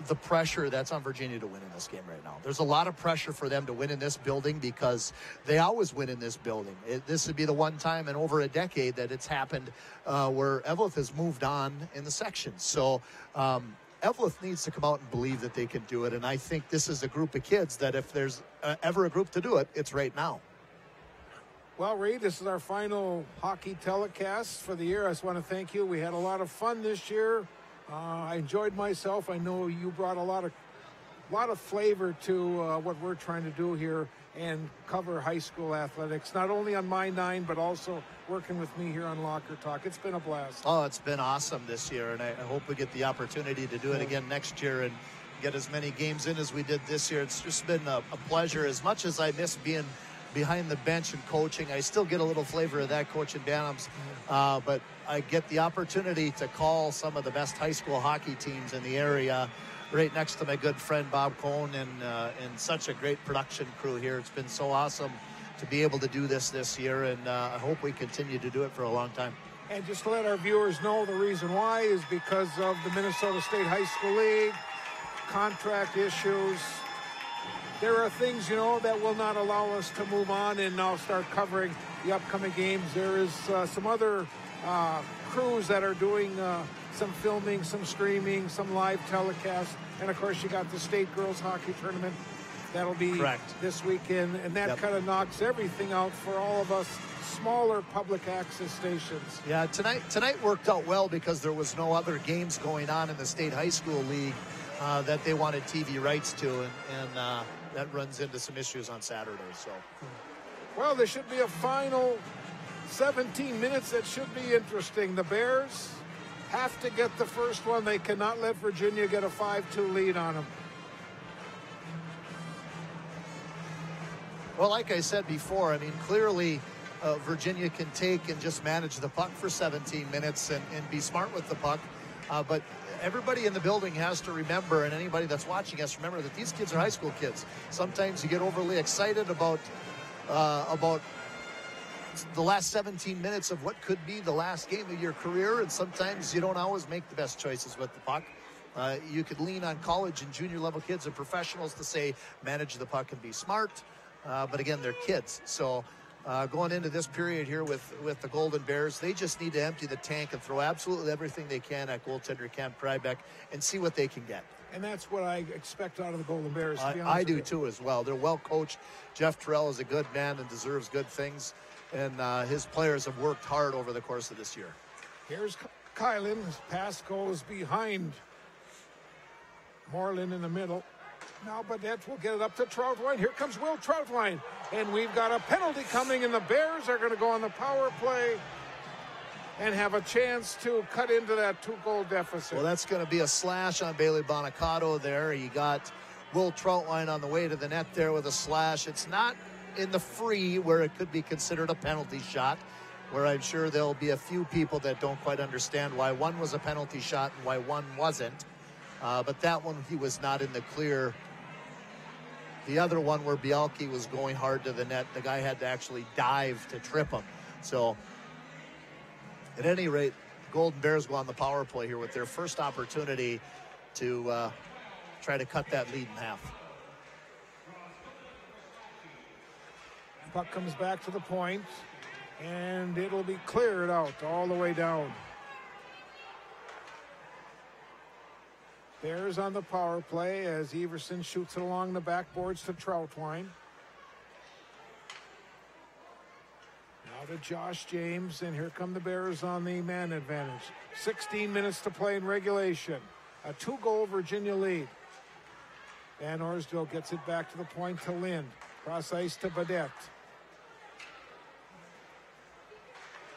the pressure that's on Virginia to win in this game right now. There's a lot of pressure for them to win in this building because they always win in this building. This would be the one time in over a decade that it's happened where Eveleth has moved on in the sections. So Eveleth needs to come out and believe that they can do it. And I think this is a group of kids that if there's ever a group to do it, it's right now. Well, Reed, this is our final hockey telecast for the year. I just want to thank you. We had a lot of fun this year. I enjoyed myself. I know you brought a lot of flavor to what we're trying to do here and cover high school athletics, not only on My Nine, but also working with me here on Locker Talk. It's been a blast. Oh, it's been awesome this year, and I hope we get the opportunity to do it again next year and get as many games in as we did this year. It's just been a pleasure. As much as I miss being behind the bench and coaching, I still get a little flavor of that coaching Bantams, but I get the opportunity to call some of the best high school hockey teams in the area right next to my good friend Bob Cohn and such a great production crew here. It's been so awesome to be able to do this year, and I hope we continue to do it for a long time. And just to let our viewers know, the reason why is because of the Minnesota State High School League, contract issues. There are things, that will not allow us to move on and now start covering the upcoming games. There is some other crews that are doing some filming, some streaming, some live telecasts. And, of course, you got the State Girls Hockey Tournament. That'll be this weekend. And that kind of knocks everything out for all of us smaller public access stations. Yeah, tonight worked out well because there was no other games going on in the State High School League that they wanted TV rights to. And that runs into some issues on Saturday. So, well, there should be a final 17 minutes that should be interesting. The Bears have to get the first one. They cannot let Virginia get a 5-2 lead on them. Well, like I said before, I mean, clearly Virginia can take and just manage the puck for 17 minutes and be smart with the puck. But everybody in the building has to remember, and anybody that's watching us, remember that these kids are high school kids. Sometimes you get overly excited about the last 17 minutes of what could be the last game of your career, and sometimes you don't always make the best choices with the puck. You could lean on college and junior level kids and professionals to say manage the puck and be smart, but again, they're kids. So going into this period here with the Golden Bears, they just need to empty the tank and throw absolutely everything they can at goaltender Cam Krybeck and see what they can get. And that's what I expect out of the Golden Bears, to be honest I do with you. too as well. They're well coached. Jeff Terrell is a good man and deserves good things. And his players have worked hard over the course of this year. Here's Kylan. His pass goes behind Moreland in the middle. Now Badette will get it up to Troutwine. Here comes Will Troutwine. And we've got a penalty coming, and the Bears are going to go on the power play and have a chance to cut into that 2-goal deficit. Well, that's going to be a slash on Bailey Bonacato there. You got Will Troutwine on the way to the net there with a slash. It's not in the free where it could be considered a penalty shot, where I'm sure there'll be a few people that don't quite understand why one was a penalty shot and why one wasn't. But that one, he was not in the clear. The other one where Bialke was going hard to the net, the guy had to actually dive to trip him. So at any rate, Golden Bears go on the power play here with their first opportunity to try to cut that lead in half. Puck comes back to the point, and it'll be cleared out all the way down. Bears on the power play as Everson shoots it along the backboards to Troutwine. Now to Josh James, and here come the Bears on the man advantage. 16 minutes to play in regulation. A 2-goal Virginia lead. Van Orsdale gets it back to the point to Lind. Cross ice to Badette.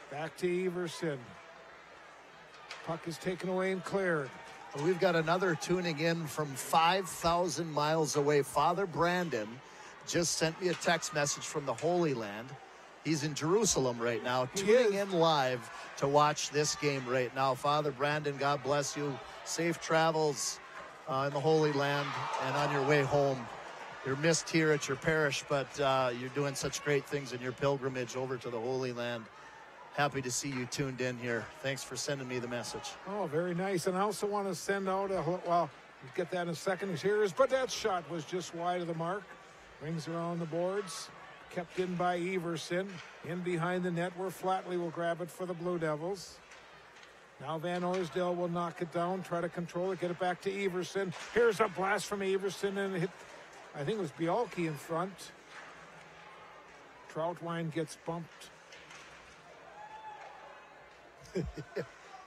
Back to Everson. Puck is taken away and cleared. We've got another tuning in from 5,000 miles away. Father Brandon just sent me a text message from the Holy Land. He's in Jerusalem right now, tuning in live to watch this game right now. Father Brandon, God bless you. Safe travels in the Holy Land and on your way home you're missed here at your parish, but you're doing such great things in your pilgrimage over to the Holy Land. Happy to see you tuned in here. Thanks for sending me the message. Oh, very nice. And I also want to send out we'll get that in a second. Here's Badette's shot was just wide of the mark. Rings around the boards. Kept in by Everson. In behind the net where Flatley will grab it for the Blue Devils. Now Van Orsdale will knock it down, try to control it, get it back to Everson. Here's a blast from Everson and hit, I think it was Bialke in front. Troutwine gets bumped.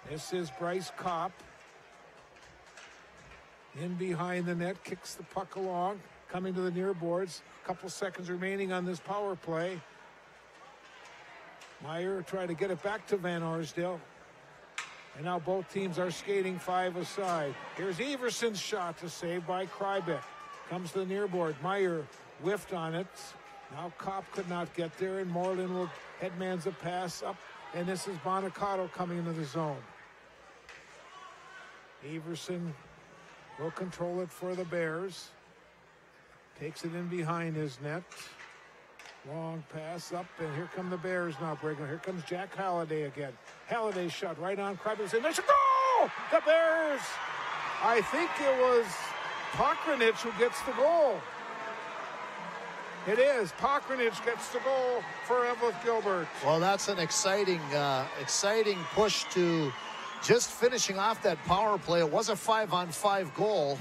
This is Bryce Kopp. In behind the net, kicks the puck along, coming to the near boards. Couple seconds remaining on this power play. Meyer try to get it back to Van Orsdale. And now both teams are skating 5 aside. Here's Everson's shot to save by Krybeck. Comes to the near board. Meyer whiffed on it. Now Kopp could not get there, and Moreland will headmans a pass up. And this is Bonacato coming into the zone. Everson will control it for the Bears. Takes it in behind his net. Long pass up, and here come the Bears now breaking. Here comes Jack Halliday again. Halliday shot right on Krybeck. And there's a goal! The Bears! I think it was Pokranich who gets the goal. It is. Pokranich gets the goal for Eveleth Gilbert. Well, that's an exciting push to just finishing off that power play. It was a 5-on-5 goal,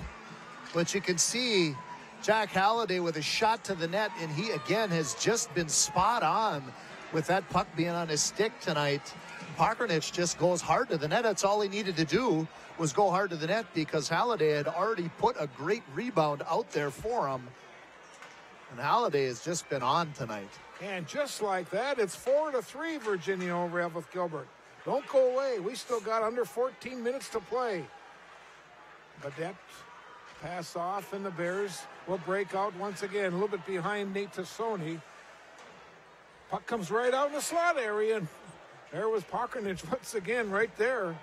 but you can see Jack Halliday with a shot to the net, and he again has just been spot on with that puck being on his stick tonight. Pokranich just goes hard to the net. That's all he needed to do was go hard to the net because Halliday had already put a great rebound out there for him. And Halliday has just been on tonight. And just like that, it's 4-3 Virginia over Eveleth Gilbert. Don't go away. We still got under 14 minutes to play. Badette pass off, and the Bears will break out once again. A little bit behind Nate Tassoni. Puck comes right out in the slot area, and there was Pokranich once again right there.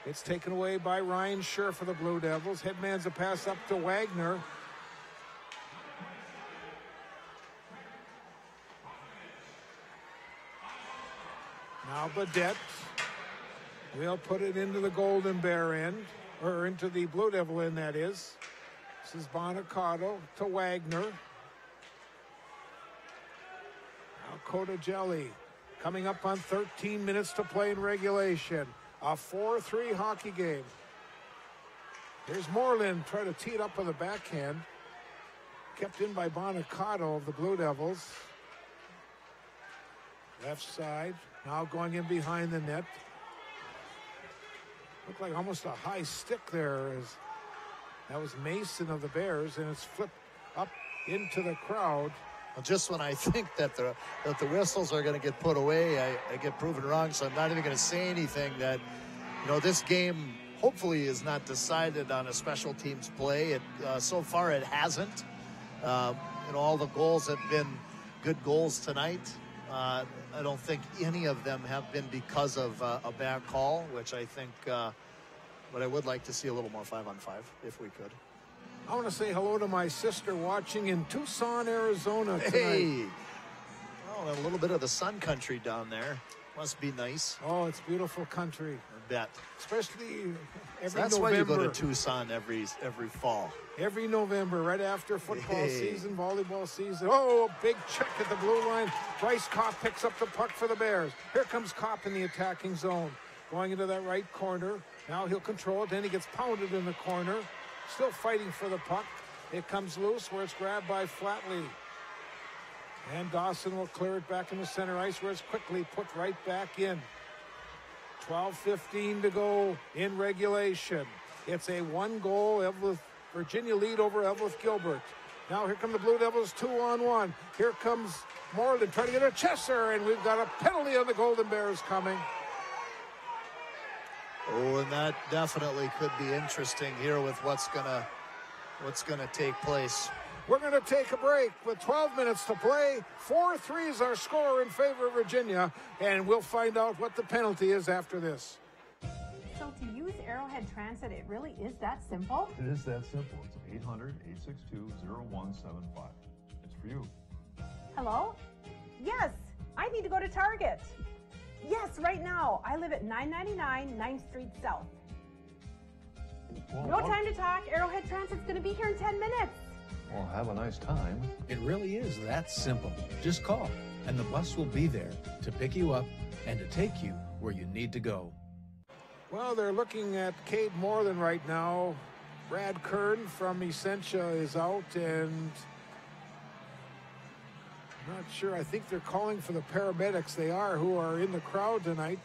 It's taken away by Ryan Scher for the Blue Devils. Headman's a pass up to Wagner. Now Badette will put it into the Golden Bear end, or into the Blue Devil end, that is. This is Bonacato to Wagner. Now Cotagelli coming up on 13 minutes to play in regulation. A 4-3 hockey game. Here's Moreland trying to tee it up with a backhand. Kept in by Bonacato of the Blue Devils. Left side. Now going in behind the net. Looked like almost a high stick there. That was Mason of the Bears, and it's flipped up into the crowd. Well, just when I think that the whistles are going to get put away, I get proven wrong, so I'm not even going to say anything. That, you know, this game hopefully is not decided on a special teams play. So far it hasn't. All the goals have been good goals tonight. I don't think any of them have been because of a bad call, which I think, but I would like to see a little more 5-on-5 if we could. I want to say hello to my sister watching in Tucson, Arizona tonight. Hey, a little bit of the sun country down there. Must be nice. Oh, it's beautiful country. I bet. Especially every That's November. Why you go to Tucson every fall. Every November, right after football season, volleyball season. Oh, a big check at the blue line. Bryce Kopp picks up the puck for the Bears. Here comes Kopp in the attacking zone. Going into that right corner. Now he'll control it. Then he gets pounded in the corner. Still fighting for the puck. It comes loose where it's grabbed by Flatley. And Dawson will clear it back in the center ice where it's quickly put right back in. 12:15 to go in regulation. It's a 1-goal Virginia lead over Eveleth Gilbert. Now here come the Blue Devils 2-on-1. Here comes Moreland trying to get a Chesser, and we've got a penalty on the Golden Bears coming. Oh, and that definitely could be interesting here with what's gonna take place. We're going to take a break with 12 minutes to play. 4-3 is our score in favor of Virginia, and we'll find out what the penalty is after this. So to use Arrowhead Arrowhead Transit, it really is that simple? It is that simple. It's 800-862-0175. It's for you. Hello? Yes, I need to go to Target. Yes, right now. I live at 999 9th Street South. No time to talk. Arrowhead Transit's going to be here in 10 minutes. Well, have a nice time. It really is that simple. Just call, and the bus will be there to pick you up and to take you where you need to go. Well, they're looking at Cade Moreland right now. Brad Kern from Essentia is out, and I'm not sure. I think they're calling for the paramedics. They are, who are in the crowd tonight.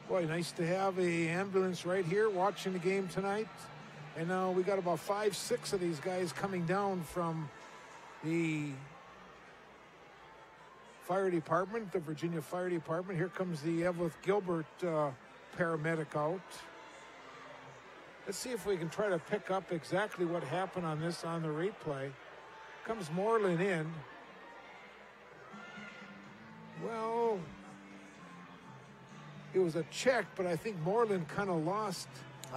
Boy, nice to have an ambulance right here watching the game tonight. And now we got about 5, 6 of these guys coming down from the fire department, the Virginia Fire Department. Here comes the Eveleth Gilbert paramedic out. Let's see if we can try to pick up exactly what happened on this on the replay. Comes Moreland in. Well, it was a check, but I think Moreland kind of lost.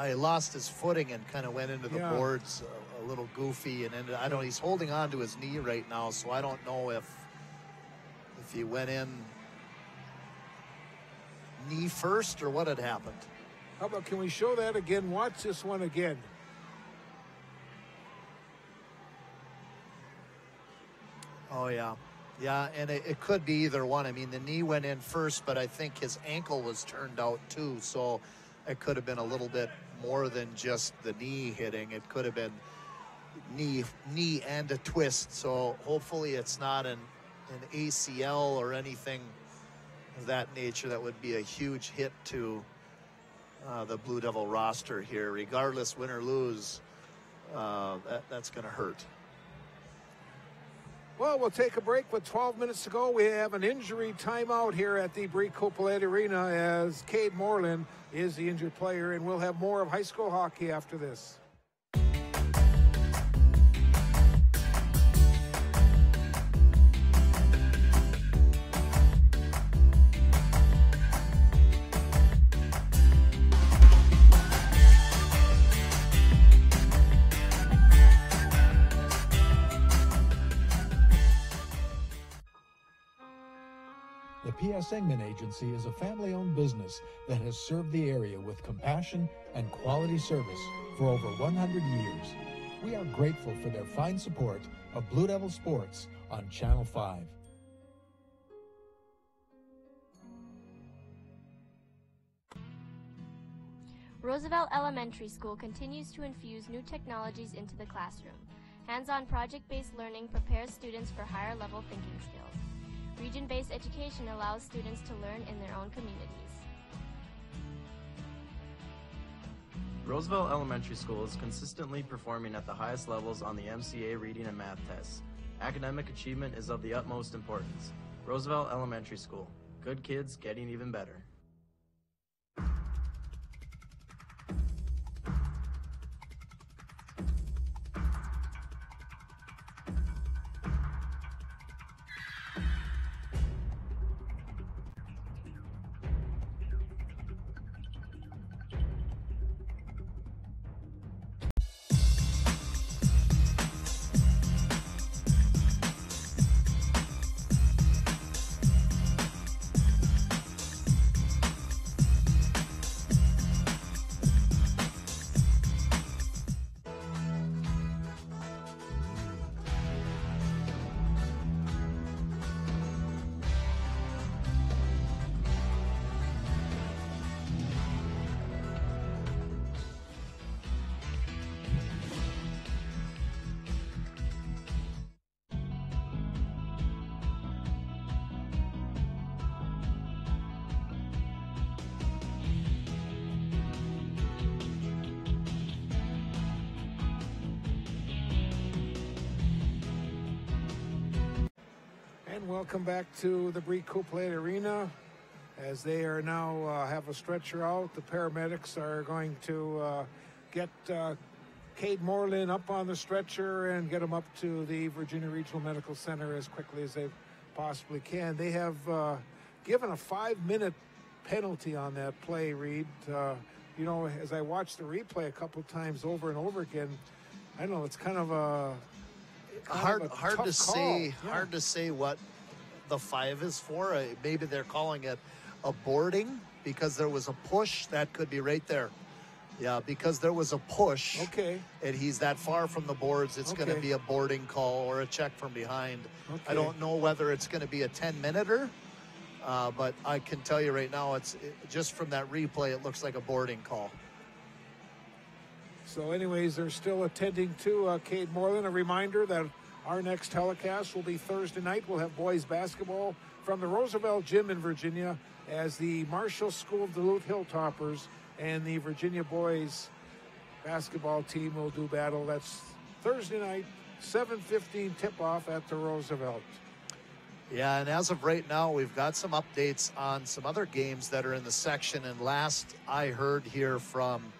He lost his footing and kind of went into the boards a little goofy, and ended, I don't. He's holding on to his knee right now, so I don't know if he went in knee first or what had happened. How about, can we show that again? Watch this one again. Oh, yeah. Yeah, and it could be either one. I mean, the knee went in first, but I think his ankle was turned out too, so it could have been a little bit more than just the knee hitting. It could have been knee and a twist, so hopefully it's not an ACL or anything of that nature. That would be a huge hit to the Blue Devil roster here. Regardless, win or lose, that's going to hurt. Well, we'll take a break with 12 minutes to go. We have an injury timeout here at the Bree-Copeland Arena as Cade Moreland is the injured player, and we'll have more of high school hockey after this. The P.S. Engman Agency is a family-owned business that has served the area with compassion and quality service for over 100 years. We are grateful for their fine support of Blue Devil Sports on Channel 5. Roosevelt Elementary School continues to infuse new technologies into the classroom. Hands-on project-based learning prepares students for higher-level thinking skills. Region-based education allows students to learn in their own communities. Roosevelt Elementary School is consistently performing at the highest levels on the MCA reading and math tests. Academic achievement is of the utmost importance. Roosevelt Elementary School. Good kids getting even better. Welcome back to the Bree-Copeland Arena as they are now have a stretcher out. The paramedics are going to get Cade Moreland up on the stretcher and get him up to the Virginia Regional Medical Center as quickly as they possibly can. They have given a 5-minute penalty on that play, Reed. You know, as I watched the replay a couple times over and over again, I don't know, it's kind of a hard tough to call. say. Yeah. Hard to say what the 5 is for. Maybe they're calling it a boarding because there was a push. That could be right there. Yeah, because there was a push. Okay. And he's that far from the boards, it's going to be a boarding call or a check from behind. Okay. I don't know whether it's going to be a 10-minuter, but I can tell you right now, just from that replay, it looks like a boarding call. So anyways, they're still attending to Cade Moreland. A reminder that our next telecast will be Thursday night. We'll have boys basketball from the Roosevelt Gym in Virginia as the Marshall School of Duluth Hilltoppers and the Virginia boys basketball team will do battle. That's Thursday night, 7:15 tip-off at the Roosevelt. Yeah, and as of right now, we've got some updates on some other games that are in the section. And last I heard here from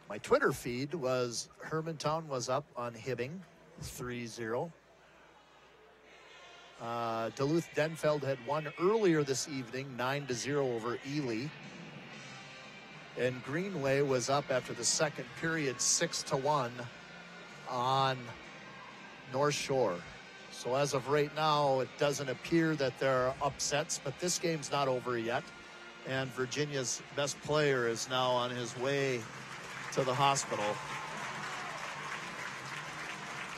my Twitter feed was Hermantown was up on Hibbing, 3-0. Duluth-Denfeld had won earlier this evening, 9-0 over Ely. And Greenway was up after the second period, 6-1 on North Shore. So as of right now, it doesn't appear that there are upsets, but this game's not over yet. And Virginia's best player is now on his way to the hospital.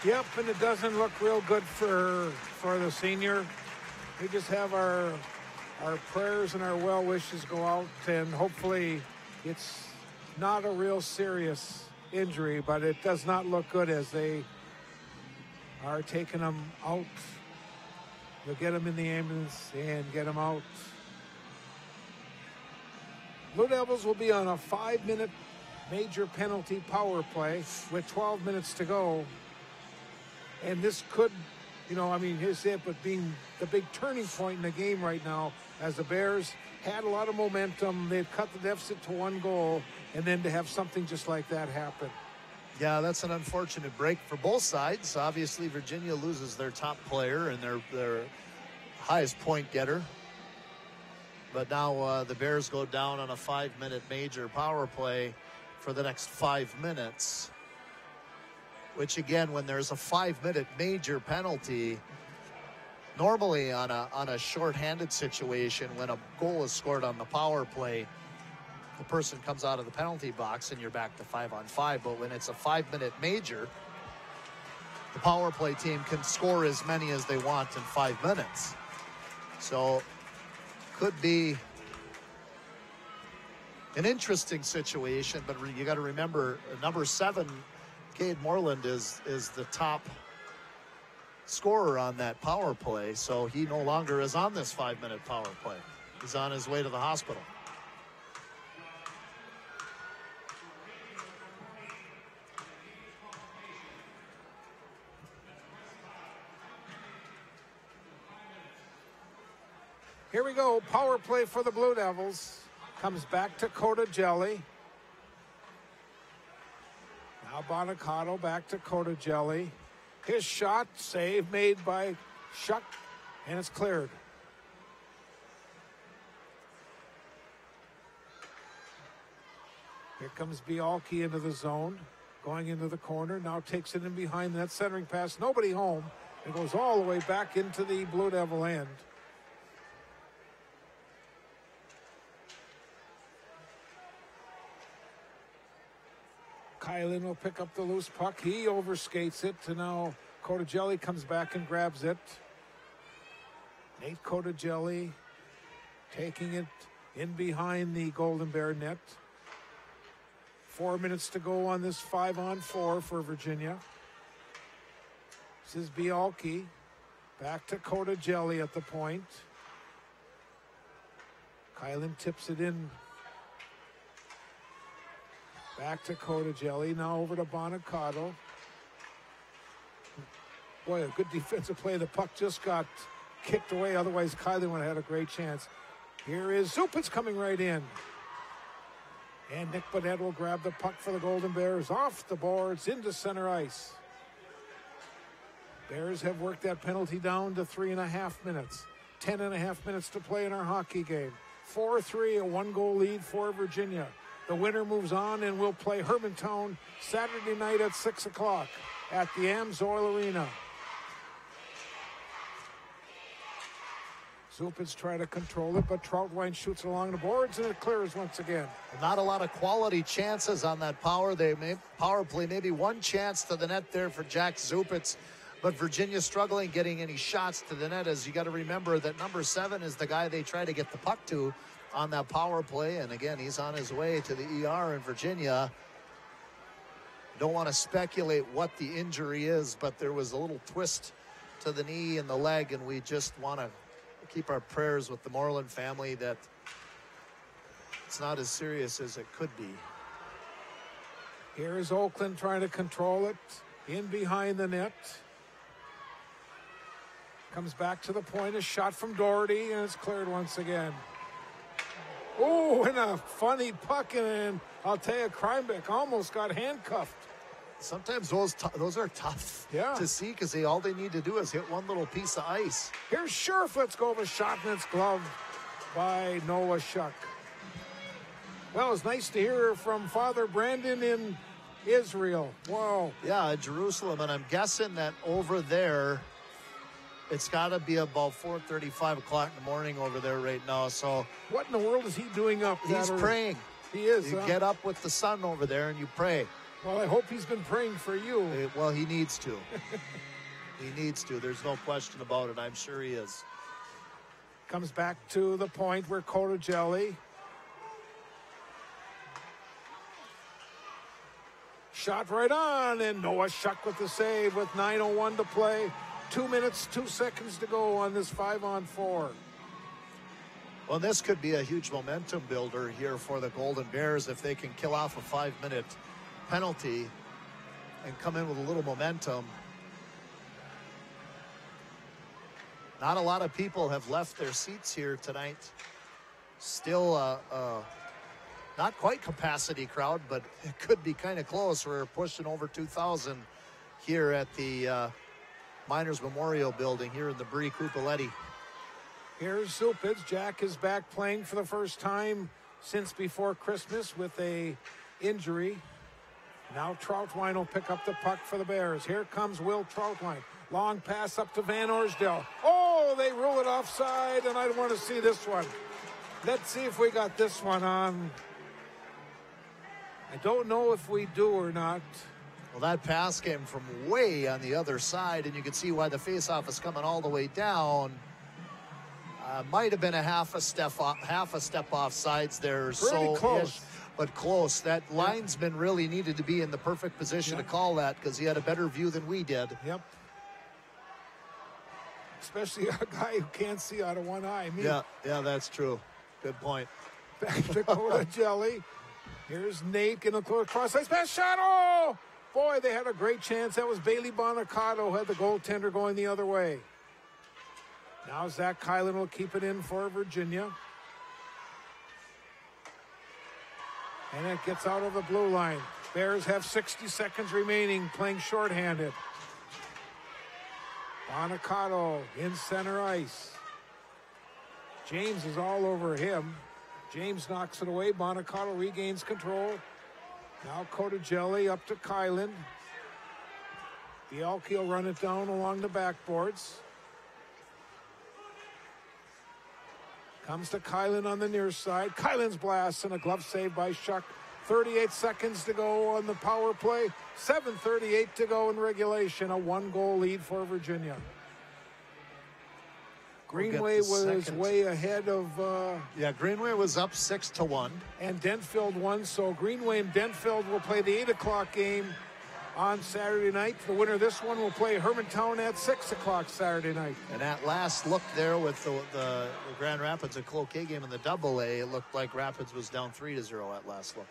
Yep, and it doesn't look real good for the senior. We just have our prayers and our well wishes go out, and hopefully it's not a real serious injury, but it does not look good as they are taking him out. They'll get him in the ambulance and get him out. Blue Devils will be on a 5-minute major penalty power play with 12 minutes to go. And this could, you know, I mean, here's it, but being the big turning point in the game right now, as the Bears had a lot of momentum. They've cut the deficit to 1 goal, and then to have something just like that happen. Yeah, that's an unfortunate break for both sides. Obviously, Virginia loses their top player and their highest point getter. But now the Bears go down on a 5-minute major power play for the next 5 minutes. Which again, when there's a 5-minute major penalty, normally on a shorthanded situation, when a goal is scored on the power play, the person comes out of the penalty box and you're back to 5-on-5. But when it's a 5-minute major, the power play team can score as many as they want in 5 minutes. So could be an interesting situation, but you got to remember number 7, Cade Moreland is the top scorer on that power play, so he no longer is on this 5-minute power play. He's on his way to the hospital. Here we go, power play for the Blue Devils. Comes back to Coda Jelly. Now Bonacato back to Coda Jelly. His shot, save made by Shuck, and it's cleared. Here comes Bialke into the zone, going into the corner, now takes it in behind that centering pass. Nobody home. It goes all the way back into the Blue Devil end. Kylan will pick up the loose puck. He overskates it to now Cotagelli comes back and grabs it. Nate Cotagelli taking it in behind the Golden Bear net. 4 minutes to go on this 5-on-4 for Virginia. This is Bialke. Back to Cotagelli at the point. Kylan tips it in. Back to Cotagelli. Now over to Bonacato. Boy, a good defensive play. The puck just got kicked away. Otherwise, Kylan would have had a great chance. Here is Zupitz coming right in. And Nick Bonnett will grab the puck for the Golden Bears off the boards into center ice. Bears have worked that penalty down to 3.5 minutes. 10.5 minutes to play in our hockey game. 4-3, a one-goal lead for Virginia. The winner moves on and will play Hermantown Saturday night at 6 o'clock at the Amsoil Arena. Zupitz try to control it, but Troutwine shoots along the boards, and it clears once again. Not a lot of quality chances on that power play. Maybe one chance to the net there for Jack Zupitz, but Virginia struggling getting any shots to the net, as you got to remember that number 7 is the guy they try to get the puck to on that power play. And again, he's on his way to the ER in Virginia. Don't want to speculate what the injury is, but there was a little twist to the knee and the leg, and we just want to keep our prayers with the Moreland family that it's not as serious as it could be. Here's Oakland trying to control it in behind the net. Comes back to the point, a shot from Doherty, and it's cleared once again. Oh, and a funny puck, and I'll tell you, Kreinbeck almost got handcuffed. Sometimes those are tough to see, because all they need to do is hit one little piece of ice. Here's Scherf, shot, and it's gloved by Noah Shuck. Well, it's nice to hear from Father Brandon in Israel. Wow. Yeah, Jerusalem, and I'm guessing that over there, it's got to be about 4:30, 5 o'clock in the morning over there right now. So what in the world is he doing up there? He's praying. He is. You get up with the sun over there and you pray. Well, I hope he's been praying for you. Well, he needs to. He needs to. There's no question about it. I'm sure he is. Comes back to the point where Cotagelli. Shot right on, and Noah Shuck with the save with 9:01 to play. 2 minutes, 2 seconds to go on this 5-on-4. Well, this could be a huge momentum builder here for the Golden Bears if they can kill off a 5-minute penalty and come in with a little momentum. Not a lot of people have left their seats here tonight. Still not quite capacity crowd, but it could be kind of close. We're pushing over 2,000 here at the Miners Memorial Building here in the Brie Cupoletti. Here's Zupitz. Jack is back playing for the first time since before Christmas with a injury. Now Troutwine will pick up the puck for the Bears. Here comes Will Troutwine. Long pass up to Van Orsdale. Oh, they rule it offside, and I want to see this one. Let's see if we got this one on. I don't know if we do or not. Well, that pass came from way on the other side, and you can see why the faceoff is coming all the way down. Might have been a half a step off sides there. Pretty close. But close. That linesman really needed to be in the perfect position to call that, because he had a better view than we did. Yep. Especially a guy who can't see out of one eye. Yeah, that's true. Good point. Back to Cotagelli. Here's Nate in the cross ice pass shot. Oh! Boy, they had a great chance. That was Bailey Bonicato who had the goaltender going the other way. Now Zach Kylan will keep it in for Virginia. And it gets out of the blue line. Bears have 60 seconds remaining, playing shorthanded. Bonicato in center ice. James is all over him. James knocks it away. Bonicato regains control. Now Cotagelli up to Kylan. Bielke will run it down along the backboards. Comes to Kylan on the near side. Kylan's blast and a glove save by Shuck. 38 seconds to go on the power play. 7:38 to go in regulation. A 1-goal lead for Virginia. Greenway was way ahead of... Greenway was up 6-1. And Dentfield won, so Greenway and Dentfield will play the 8 o'clock game on Saturday night. The winner of this one will play Hermantown at 6 o'clock Saturday night. And at last look there with the Grand Rapids and Cloquet game in the AA, it looked like Rapids was down 3-0 at last look.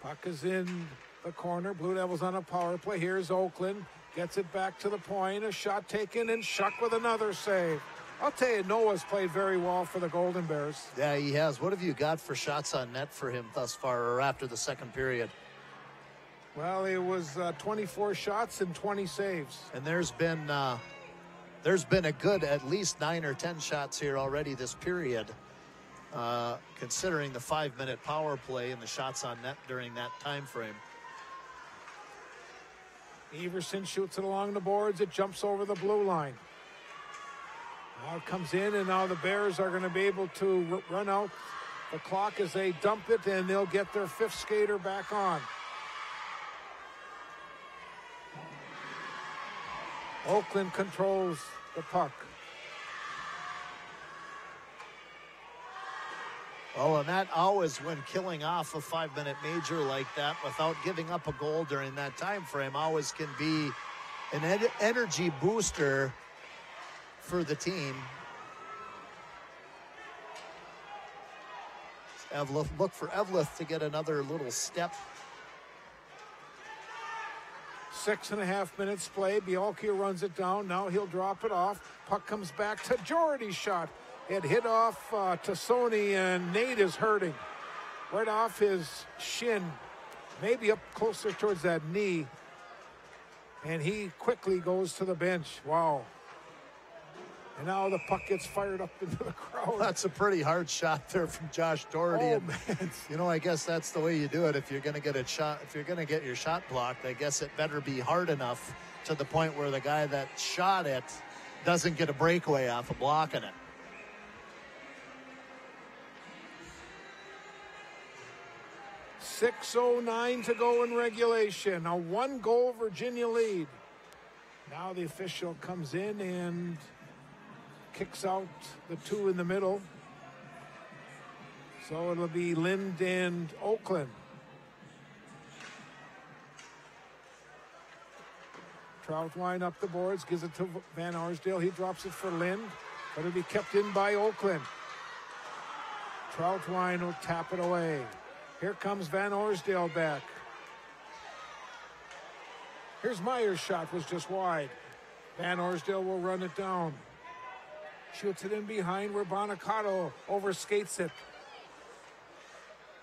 Puck is in the corner. Blue Devils on a power play. Here's Oakland. Gets it back to the point. A shot taken, and Shuck with another save. I'll tell you, Noah's played very well for the Golden Bears. Yeah, he has. What have you got for shots on net for him thus far, or after the second period? Well, it was 24 shots and 20 saves. And there's been There's been a good at least 9 or 10 shots here already this period, considering the 5-minute power play and the shots on net during that time frame. Everson shoots it along the boards. It jumps over the blue line. Now it comes in, and now the Bears are going to be able to run out the clock as they dump it, and they'll get their 5th skater back on. Oakland controls the puck. Oh, and that always, when killing off a 5-minute major like that without giving up a goal during that time frame, always can be an energy booster for the team. Eveleth, look for Eveleth to get another little step. 6.5 minutes play. Bialke runs it down. Now he'll drop it off. Puck comes back to Jordy's shot. It hit off to Sony, and Nate is hurting. Right off his shin, maybe up closer towards that knee. And he quickly goes to the bench. Wow. And now the puck gets fired up into the crowd. That's a pretty hard shot there from Josh Doherty. Oh, and, man. you know, I guess that's the way you do it. If you're going to get a shot, if you're going to get your shot blocked, I guess it better be hard enough to the point where the guy that shot it doesn't get a breakaway off of blocking it. .609 to go in regulation. A 1-goal Virginia lead. Now the official comes in and kicks out the 2 in the middle. So it'll be Lind and Oakland. Troutwine up the boards, gives it to Van Arsdale. He drops it for Lind, but it'll be kept in by Oakland. Troutwine will tap it away. Here comes Van Arsdale back. Here's Meyer's shot, was just wide. Van Arsdale will run it down. Shoots it in behind where Bonacato overskates it.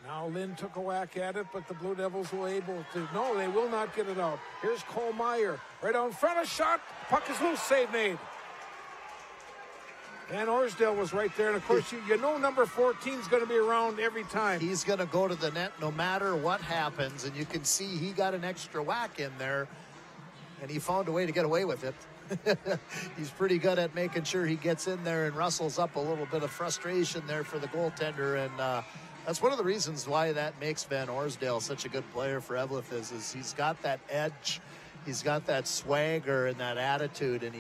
Now Lynn took a whack at it, but the Blue Devils were able to. No, they will not get it out. Here's Cole Meyer. Right out in front, a shot. Puck is loose, save made. Van Arsdale was right there. And, of course, you know number 14 is going to be around every time. He's going to go to the net no matter what happens. And you can see he got an extra whack in there, and he found a way to get away with it. He's pretty good at making sure he gets in there and rustles up a little bit of frustration there for the goaltender. And that's one of the reasons why that makes Van Arsdale such a good player for Eveleth is he's got that edge. He's got that swagger and that attitude, and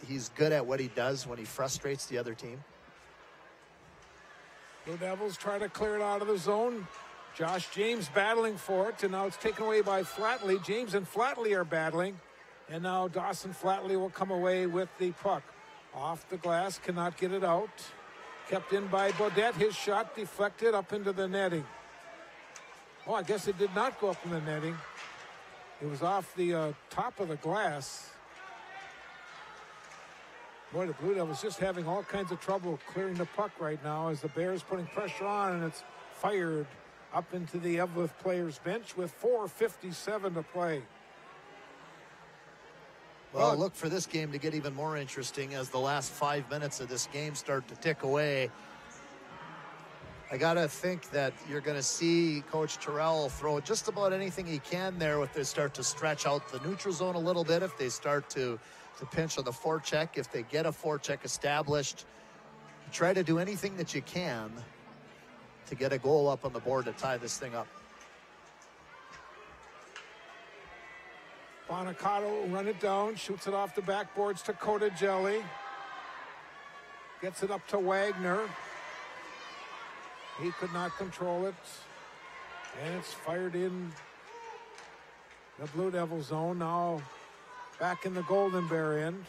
he's good at what he does when he frustrates the other team. Blue Devils try to clear it out of the zone. Josh James battling for it, and now it's taken away by Flatley. James and Flatley are battling, and now Dawson Flatley will come away with the puck. Off the glass, cannot get it out. Kept in by Baudette. His shot deflected up into the netting. Oh, I guess it did not go up in the netting. It was off the top of the glass. Boy, the Blue Devils just having all kinds of trouble clearing the puck right now as the Bears putting pressure on, and it's fired up into the Eveleth players' bench with 4:57 to play. Well, look for this game to get even more interesting as the last 5 minutes of this game start to tick away. I got to think that you're going to see Coach Terrell throw just about anything he can there if they start to stretch out the neutral zone a little bit, if they start to pinch on the forecheck, if they get a forecheck established. Try to do anything that you can to get a goal up on the board to tie this thing up. Bonacato will run it down, shoots it off the backboards to Cotagelli. Gets it up to Wagner. He could not control it. And it's fired in the Blue Devil zone. Now back in the Golden Bear end.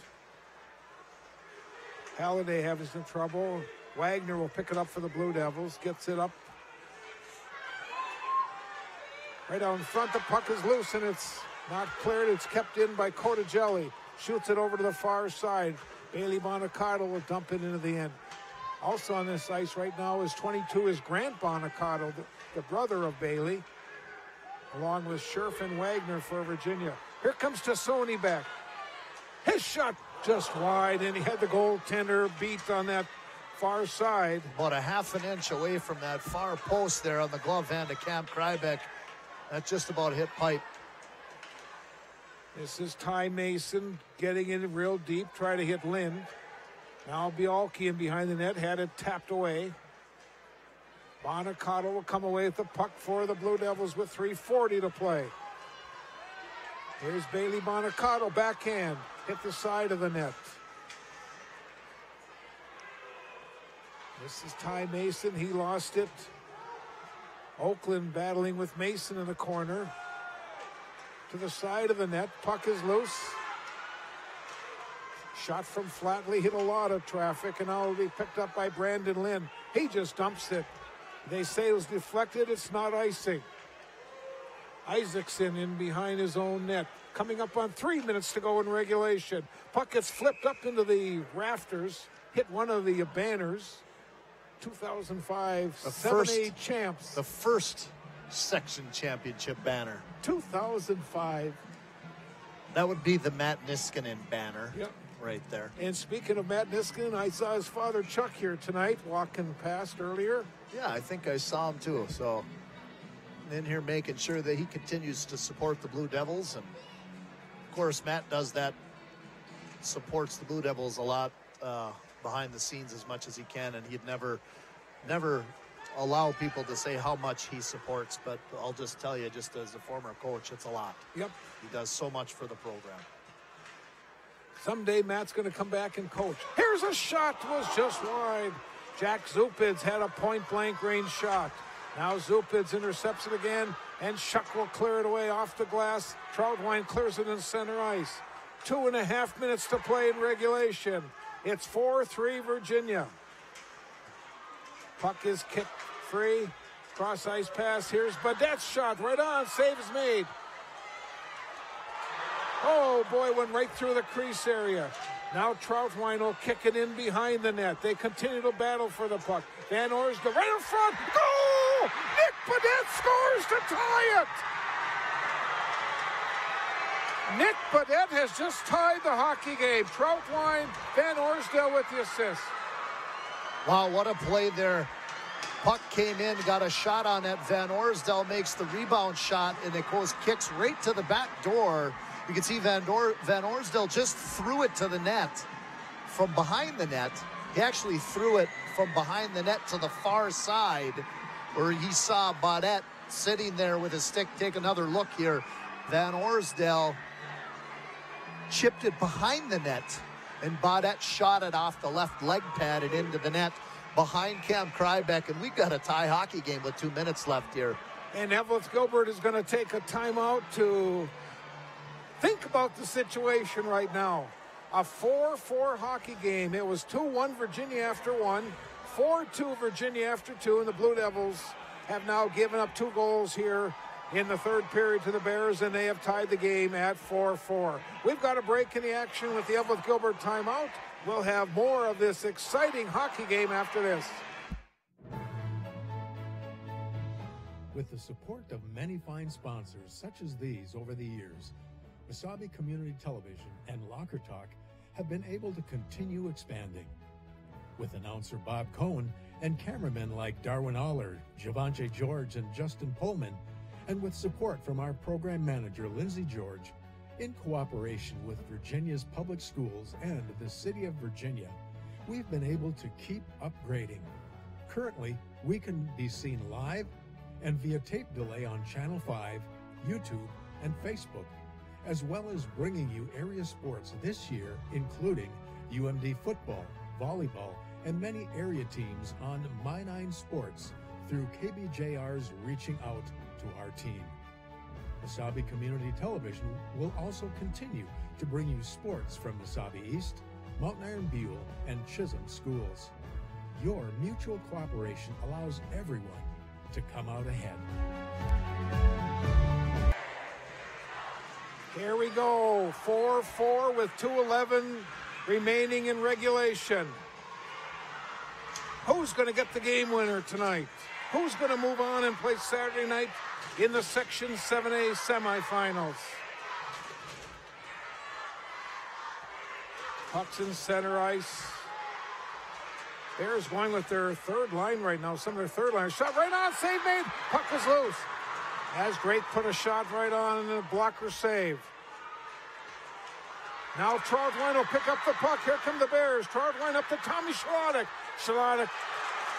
Halliday having some trouble. Wagner will pick it up for the Blue Devils. Gets it up. Right out in front, the puck is loose and it's not cleared. It's kept in by Cotagelli. Shoots it over to the far side. Bailey Bonacato will dump it into the end. Also on this ice right now is 22 is Grant Bonacato, the brother of Bailey, along with Scherf and Wagner for Virginia. Here comes Tassoni back. His shot just wide, and he had the goaltender beat on that far side. About a half an inch away from that far post there on the glove hand of Cam Krybeck. That just about hit pipe. This is Ty Mason getting in real deep, try to hit Lind. Now Bialke in behind the net, had it tapped away. Bonacato will come away with the puck for the Blue Devils with 3:40 to play. Here's Bailey Bonacato, backhand, hit the side of the net. This is Ty Mason, he lost it. Oakland battling with Mason in the corner. To the side of the net, puck is loose. Shot from Flatley, hit a lot of traffic, and now it'll be picked up by Brandon Lind. He just dumps it. They say it was deflected, it's not icing. Isaacson in behind his own net. Coming up on 3 minutes to go in regulation. Puck gets flipped up into the rafters, hit one of the banners. 2005 7A champs. The first section championship banner. 2005. That would be the Matt Niskanen banner. Yep. Right there. And speaking of Matt Niskanen, I saw his father Chuck here tonight walking past earlier. Yeah, I think I saw him too. So in here making sure that he continues to support the Blue Devils. And of course, Matt does that, supports the Blue Devils a lot behind the scenes as much as he can. And he'd never allow people to say how much he supports. But I'll just tell you, just as a former coach, it's a lot. Yep. He does so much for the program. Someday Matt's going to come back and coach. Here's a shot, was just wide. Jack Zupids had a point-blank range shot. Now Zupids intercepts it again, and Shuck will clear it away off the glass. Troutwine clears it in center ice. 2.5 minutes to play in regulation. It's 4-3 Virginia. Puck is kicked free. Cross-ice pass. Here's Badette's shot. Right on. Save is made. Oh, boy, went right through the crease area. Now Troutwine will kick it in behind the net. They continue to battle for the puck. Van Orsdale right in front. Goal! Nick Badette scores to tie it. Nick Badette has just tied the hockey game. Troutwine, Van Orsdale with the assist. Wow, what a play there. Puck came in, got a shot on it. Van Orsdale makes the rebound shot, and it goes, kicks right to the back door. You can see Van Orsdale just threw it to the net from behind the net. He actually threw it from behind the net to the far side, where he saw Badette sitting there with his stick. Take another look here. Van Orsdale chipped it behind the net, and Badette shot it off the left leg pad and into the net behind Cam Krybeck, and we've got a tie hockey game with 2 minutes left here. And Eveleth Gilbert is going to take a timeout to think about the situation right now. A 4-4 hockey game. It was 2-1 Virginia after 1, 4-2 Virginia after 2, and the Blue Devils have now given up 2 goals here in the third period to the Bears, and they have tied the game at 4-4. We've got a break in the action with the Eveleth Gilbert timeout. We'll have more of this exciting hockey game after this. With the support of many fine sponsors such as these over the years, Mesabi Community Television and Locker Talk have been able to continue expanding. With announcer Bob Cohen and cameramen like Darwin Aller, Javante George, and Justin Pullman, and with support from our program manager Lindsay George, in cooperation with Virginia's public schools and the City of Virginia, we've been able to keep upgrading. Currently, we can be seen live and via tape delay on Channel 5, YouTube, and Facebook, as well as bringing you area sports this year, including UMD football, volleyball, and many area teams on My 9 Sports through KBJR's reaching out to our team. Mesabi Community Television will also continue to bring you sports from Mesabi East, Mountain Iron Buell, and Chisholm schools. Your mutual cooperation allows everyone to come out ahead. Here we go, 4-4 with 2:11 remaining in regulation. Who's going to get the game winner tonight? Who's going to move on and play Saturday night in the Section 7A semifinals? Puck's in center ice. Bears going with their third line right now. Some of their third line. Shot right on. Save made. Puck is loose. As Drake put a shot right on and a blocker save. Now Troutwine will pick up the puck. Here come the Bears. Troutwine up to Tommy Schlottek. Schlottek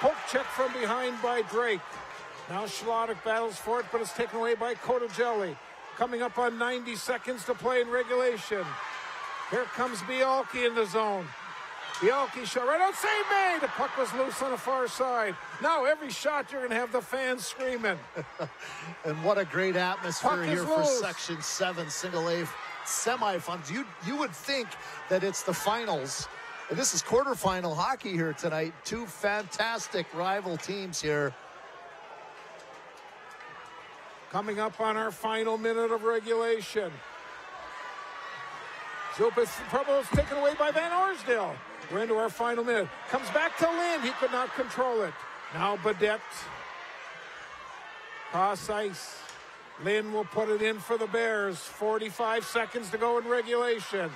poke check from behind by Drake. Now Schlottek battles for it, but it's taken away by Cotagelli. Coming up on 90 seconds to play in regulation. Here comes Bialke in the zone. Bialke shot right out. Save made. The puck was loose on the far side. Now every shot you're going to have the fans screaming. And what a great atmosphere here for Section 7 Single A semifinals. You would think that it's the finals. This is quarterfinal hockey here tonight. Two fantastic rival teams here. Coming up on our final minute of regulation. Zupis is taken away by Van Orsdale. We're into our final minute. Comes back to Lynn. He could not control it. Now Badette. Cross ice. Lynn will put it in for the Bears. 45 seconds to go in regulation.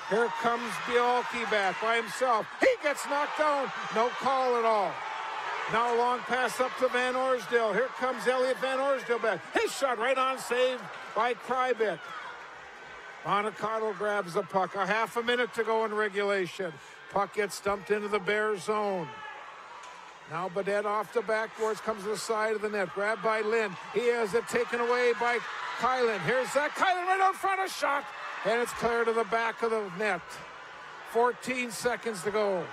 Here comes Bialke back by himself. He gets knocked down. No call at all. Now a long pass up to Van Orsdale. Here comes Elliot Van Orsdale back. His shot right on, saved by Krybik. Monacato grabs the puck. A half a minute to go in regulation. Puck gets dumped into the Bears zone. Now Badette off the backboards, comes to the side of the net. Grabbed by Lynn. He has it taken away by Kylan. Here's Zach Kylan right out front, a shot. And it's clear to the back of the net. 14 seconds to go.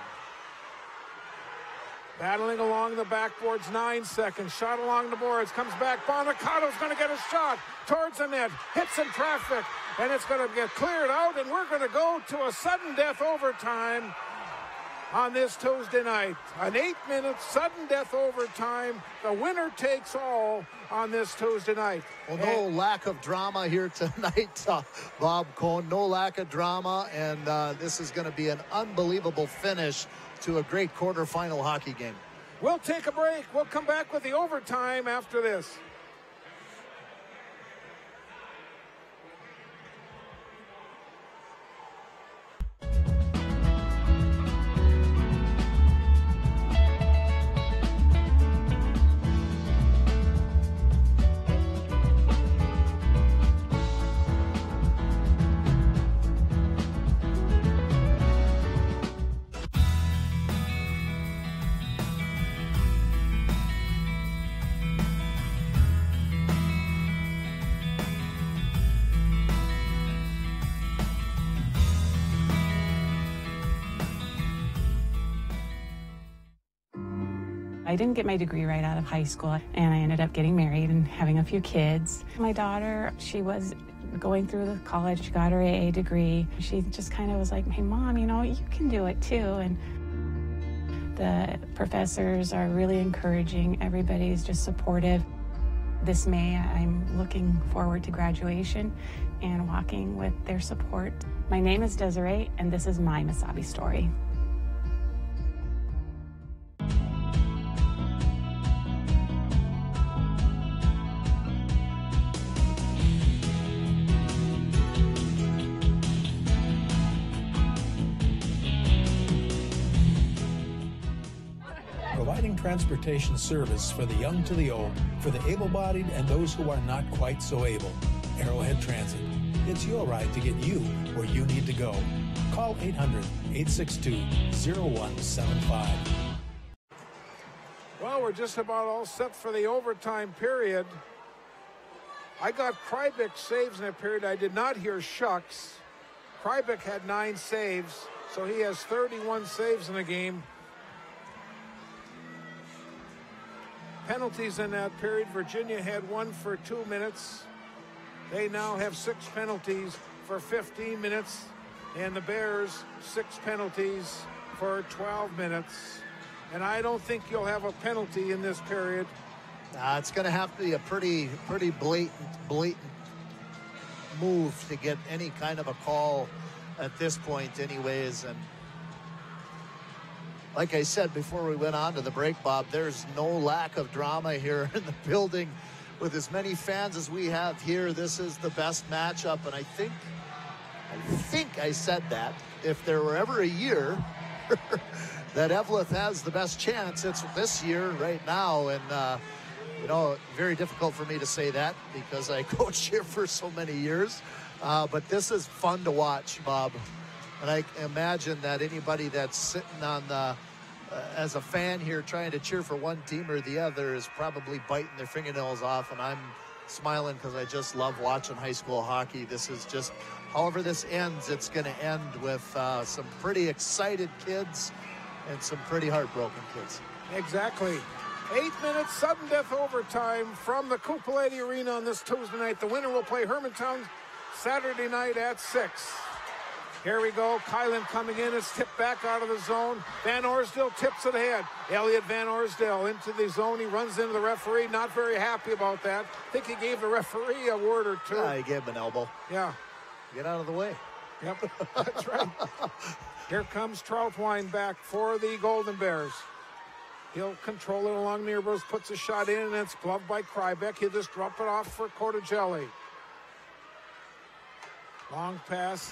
Battling along the backboards, 9 seconds. Shot along the boards, comes back. Bonacato's going to get a shot towards the net. Hits in traffic, and it's going to get cleared out, and we're going to go to a sudden death overtime on this Tuesday night. An 8-minute sudden death overtime. The winner takes all on this Tuesday night. Well, no lack of drama here tonight, Bob Cohn. No lack of drama, and this is going to be an unbelievable finish to a great quarterfinal hockey game. We'll take a break. We'll come back with the overtime after this. I didn't get my degree right out of high school, and I ended up getting married and having a few kids. My daughter, she was going through the college, she got her AA degree. She just kind of was like, hey, Mom, you know, you can do it too. And the professors are really encouraging. Everybody's just supportive. This May, I'm looking forward to graduation and walking with their support. My name is Desiree, and this is my Mesabi story. Providing transportation service for the young to the old, for the able-bodied and those who are not quite so able. Arrowhead Transit. It's your ride to get you where you need to go. Call 800-862-0175. Well, we're just about all set for the overtime period. I got Krybik saves in that period. I did not hear Shucks. Krybik had 9 saves, so he has 31 saves in the game. Penalties in that period. Virginia had 1 for 2 minutes. They now have 6 penalties for 15 minutes. And the Bears, 6 penalties for 12 minutes. And I don't think you'll have a penalty in this period. It's going to have to be a pretty blatant move to get any kind of a call at this point anyways. And like I said before we went on to the break, Bob, there's no lack of drama here in the building. With as many fans as we have here, this is the best matchup. And I think I think I said that. If there were ever a year that Eveleth has the best chance, it's this year right now. And, you know, very difficult for me to say that because I coached here for so many years. But this is fun to watch, Bob. And I imagine that anybody that's sitting on the, as a fan here trying to cheer for one team or the other is probably biting their fingernails off. And I'm smiling because I just love watching high school hockey. This is just, however this ends, it's going to end with some pretty excited kids and some pretty heartbroken kids. Exactly. 8 minutes, sudden death overtime from the Kupaleti Arena on this Tuesday night. The winner will play Hermantown Saturday night at 6. Here we go. Kylan coming in. It's tipped back out of the zone. Van Orsdale tips it ahead. Elliot Van Orsdale into the zone. He runs into the referee. Not very happy about that. I think he gave the referee a word or two. Yeah, he gave him an elbow. Yeah. Get out of the way. Yep, that's right. Here comes Troutwine back for the Golden Bears. He'll control it along near Bruce, puts a shot in, and it's gloved by Krybeck. He'll just drop it off for Cordigelli. Long pass.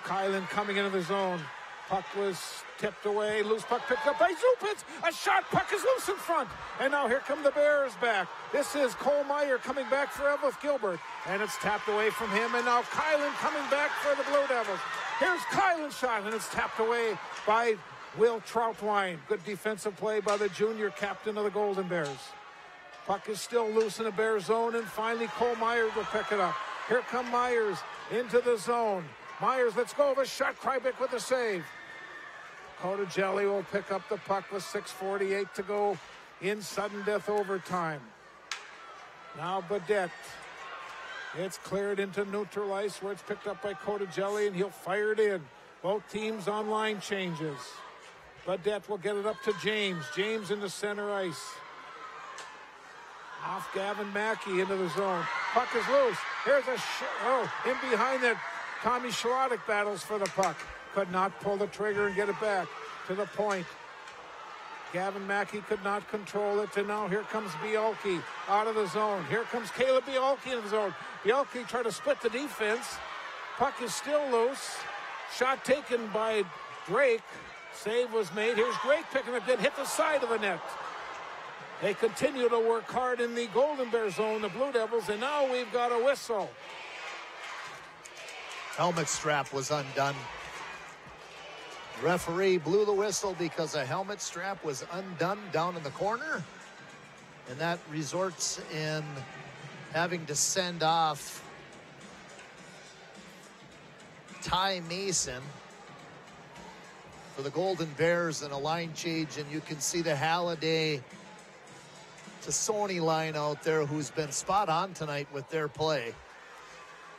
Kylan coming into the zone. Puck was tipped away. Loose puck picked up by Zupitz. A shot. Puck is loose in front. And now here come the Bears back. This is Cole Meyer coming back for Eveleth Gilbert. And it's tapped away from him. And now Kylan coming back for the Blue Devils. Here's Kylan's shot, and it's tapped away by Will Troutwine. Good defensive play by the junior captain of the Golden Bears. Puck is still loose in the Bear zone, and finally Cole Myers will pick it up. Here come Myers into the zone. Myers, let's go with a shot. Krybeck with a save. Cordigelli will pick up the puck with 6:48 to go in sudden death overtime. Now Badette. It's cleared into neutral ice where it's picked up by Cordigelli, and he'll fire it in. Both teams on line changes. Badette will get it up to James. James into center ice. Off Gavin Mackey into the zone. Puck is loose. Here's a in behind that. Tommy Schlotic battles for the puck. Could not pull the trigger and get it back to the point. Gavin Mackey could not control it, and now here comes Bielke out of the zone. Here comes Caleb Bielke in the zone. Bielke tried to split the defense. Puck is still loose. Shot taken by Drake. Save was made. Here's Drake picking it, then hit the side of the net. They continue to work hard in the Golden Bear zone, the Blue Devils, and now we've got a whistle. Helmet strap was undone. Referee blew the whistle because a helmet strap was undone down in the corner. And that results in having to send off Ty Mason for the Golden Bears in a line change. And you can see the Halliday to Sony line out there, who's been spot on tonight with their play.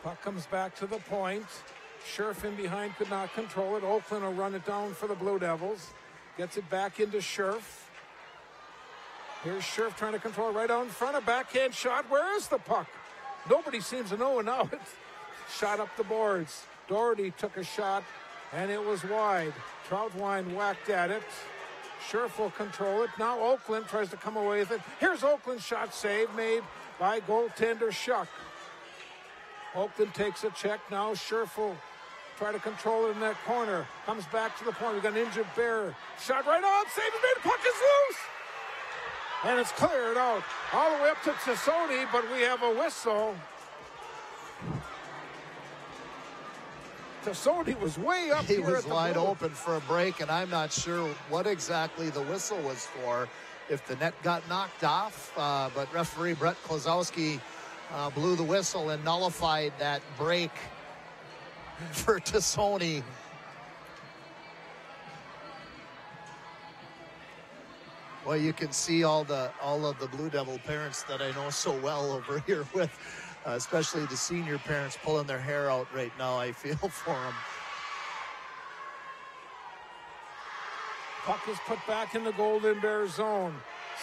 Puck comes back to the point. Scherf in behind could not control it. Oakland will run it down for the Blue Devils. Gets it back into Scherf. Here's Scherf trying to control it right out in front. A backhand shot. Where is the puck? Nobody seems to know, and now it's shot up the boards. Doherty took a shot, and it was wide. Troutwine whacked at it. Scherf will control it. Now Oakland tries to come away with it. Here's Oakland's shot save made by goaltender Schuck. Oakland takes a check. Now Scherf will try to control it in that corner. Comes back to the point. We've got an injured Bear. Shot right on. Save is made. Puck is loose. And it's cleared out all the way up to Tassoni, but we have a whistle. Tassoni was way up here. He was wide open for a break, and I'm not sure what exactly the whistle was for, if the net got knocked off. But referee Brett Klosowski blew the whistle and nullified that break for Tassoni. Well, you can see all of the Blue Devil parents that I know so well over here with, especially the senior parents pulling their hair out right now. I feel for them. Puck is put back in the Golden Bear zone.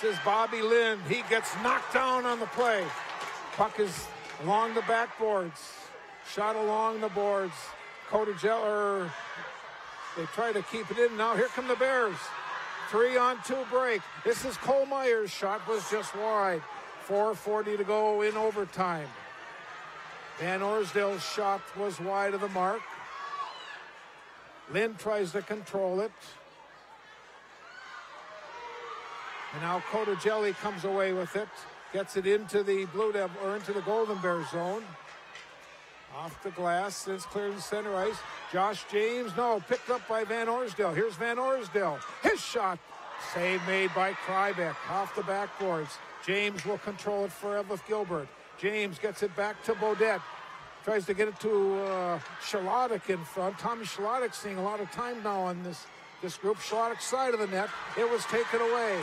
This is Bobby Lind. He gets knocked down on the play. Puck is along the backboards. Shot along the boards. Cordigelli, they try to keep it in. Now here come the Bears. 3-on-2 break. This is Cole Myers' shot was just wide. 4:40 to go in overtime. Van Orsdale's shot was wide of the mark. Lynn tries to control it. And now Jelly comes away with it. Gets it into the Blue Devil, or into the Golden Bear zone. Off the glass, then it's cleared in center ice. Josh James, no, picked up by Van Orsdale. Here's Van Orsdale. His shot. Save made by Krybeck off the backboards. James will control it for Eveleth Gilbert. James gets it back to Beaudet. Tries to get it to Shalodic in front. Tommy Shalodic seeing a lot of time now on this group. Shalodic's side of the net. It was taken away.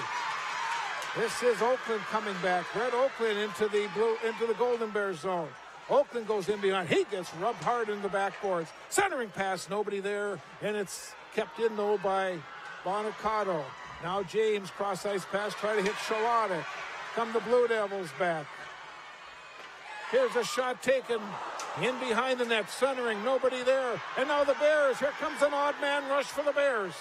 This is Oakland coming back. Red Oakland into the Golden Bear zone. Oakland goes in behind. He gets rubbed hard in the backboards. Centering pass, nobody there, and it's kept in though by Bonicato. Now James, cross ice pass, try to hit Shalodic. Come the Blue Devils back. Here's a shot taken in behind the net, centering, nobody there. And now the Bears, here comes an odd man rush for the Bears.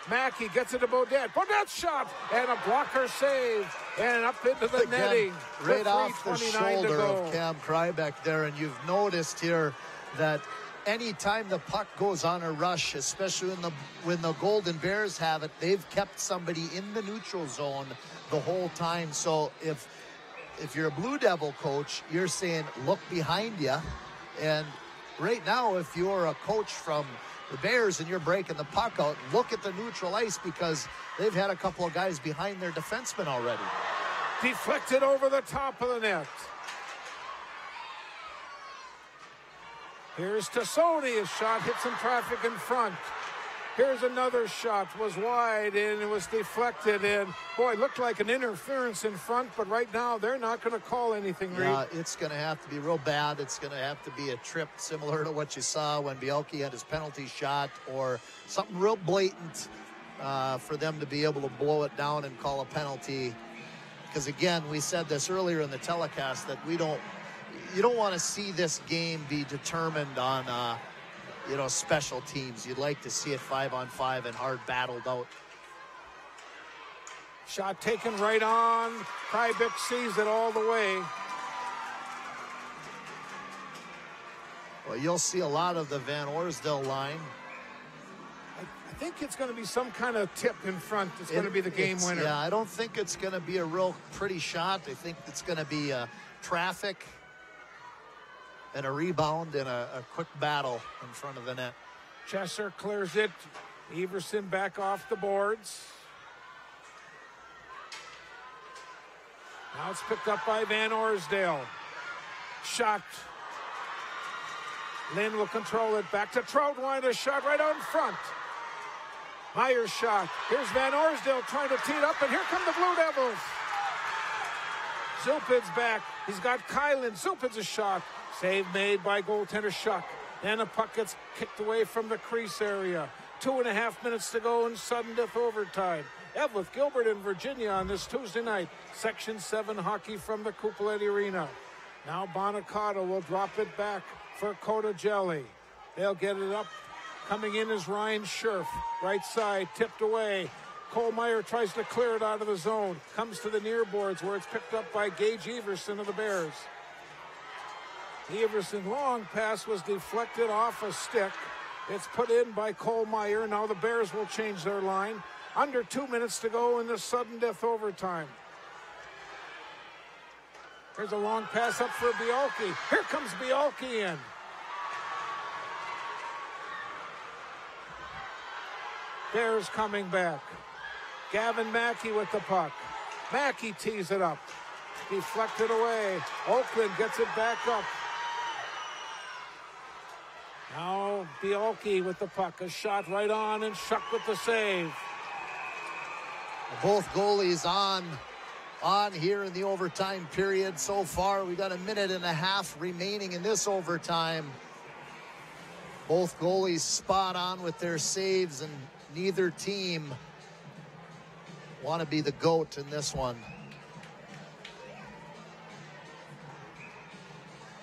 Mackey gets it to Beaudet. Beaudet's shot and a blocker save and up into the netting. Right off the shoulder of Cam Krybeck there, and you've noticed here that anytime the puck goes on a rush, especially when the Golden Bears have it, they've kept somebody in the neutral zone the whole time. So if you're a Blue Devil coach, you're saying look behind you. And right now, if you're a coach from the Bears and you're breaking the puck out, look at the neutral ice, because they've had a couple of guys behind their defensemen already. Deflected over the top of the net. Here's Tassoni. His shot hit some traffic in front. Here's another shot, was wide and it was deflected, and boy, it looked like an interference in front, but right now they're not going to call anything. Yeah, it's going to have to be real bad. It's going to have to be a trip similar to what you saw when Bielke had his penalty shot, or something real blatant for them to be able to blow it down and call a penalty. Because again, we said this earlier in the telecast that you don't want to see this game be determined on special teams. You'd like to see it 5-on-5 and hard battled out. Shot taken right on. Krybeck sees it all the way. Well, you'll see a lot of the Van Orsdale line. I think it's going to be some kind of tip in front. It's going to be the game winner. Yeah, I don't think it's going to be a real pretty shot. I think it's going to be traffic and a rebound and a quick battle in front of the net. Chesser clears it. Everson back off the boards. Now it's picked up by Van Orsdale. Shot. Lynn will control it. Back to Troutwine. A shot right out in front. Meyer's shot. Here's Van Orsdale trying to tee it up, and here come the Blue Devils. Zupin's back. He's got Kylan. Zupin's a shot. Save made by goaltender Shuck. Then a puck gets kicked away from the crease area. 2.5 minutes to go in sudden death overtime. Eveleth, Gilbert, and Virginia on this Tuesday night. Section 7 hockey from the Cupoletti Arena. Now Bonicato will drop it back for Jelly. They'll get it up. Coming in is Ryan Scherf. Right side, tipped away. Cole Meyer tries to clear it out of the zone. Comes to the near boards where it's picked up by Gage Everson of the Bears. Everson long pass was deflected off a stick. It's put in by Cole Meyer. Now the Bears will change their line. Under 2 minutes to go in the sudden death overtime. Here's a long pass up for Bielke. Here comes Bielke in. Bears coming back. Gavin Mackey with the puck. Mackey tees it up. Deflected away. Oakland gets it back up. Now Bielke with the puck. A shot right on, and Shuck with the save. Both goalies on here in the overtime period so far. We got 1.5 minutes remaining in this overtime. Both goalies spot on with their saves, and neither team want to be the GOAT in this one.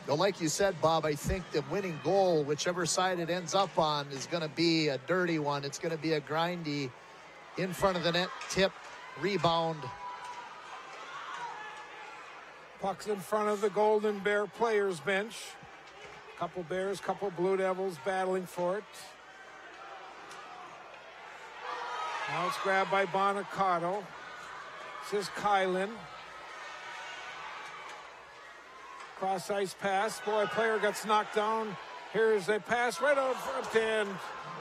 But like you said, Bob, I think the winning goal, whichever side it ends up on, is going to be a dirty one. It's going to be a grindy, in front of the net, tip, rebound. Puck's in front of the Golden Bear players bench. Couple Bears, couple Blue Devils battling for it. Now it's grabbed by Bonacato. This is Kylan. Cross ice pass. Boy, player gets knocked down. Here's a pass right out front, and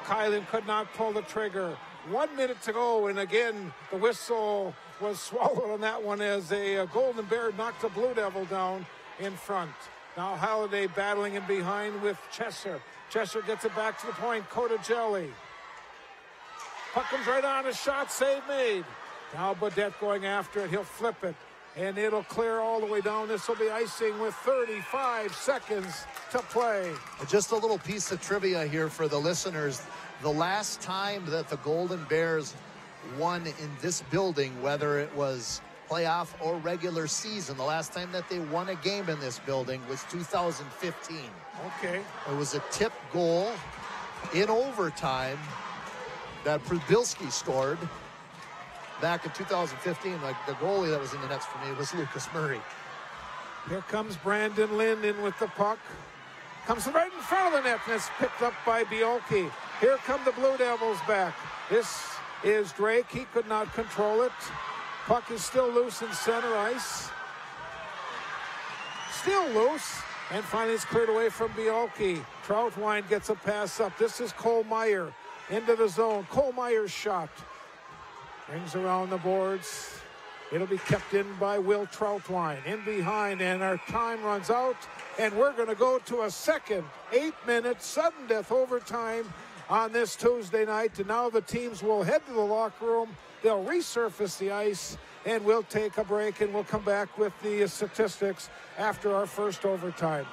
Kylan could not pull the trigger. 1 minute to go, and again, the whistle was swallowed on that one as a Golden Bear knocked a Blue Devil down in front. Now Halliday battling in behind with Chesser. Chesser gets it back to the point. Cotagelli. Puck comes right on, a shot, save made. Now Bodette going after it. He'll flip it, and it'll clear all the way down. This will be icing with 35 seconds to play. Just a little piece of trivia here for the listeners. The last time that the Golden Bears won in this building, whether it was playoff or regular season, the last time that they won a game in this building was 2015. Okay. It was a tip goal in overtime that Przybylski scored back in 2015. Like, the goalie that was in the nets for me was Lucas Murray. Here comes Brandon Lind in with the puck. Comes right in front of the net, and it's picked up by Biolki. Here come the Blue Devils back. This is Drake. He could not control it. Puck is still loose in center ice. Still loose. And finally it's cleared away from Biolki. Troutwine gets a pass up. This is Cole Meyer into the zone. Cole Meyer's shot. Rings around the boards. It'll be kept in by Will Troutwine. In behind, and our time runs out. And we're going to go to a second 8-minute sudden death overtime on this Tuesday night. And now the teams will head to the locker room. They'll resurface the ice, and we'll take a break, and we'll come back with the statistics after our first overtime.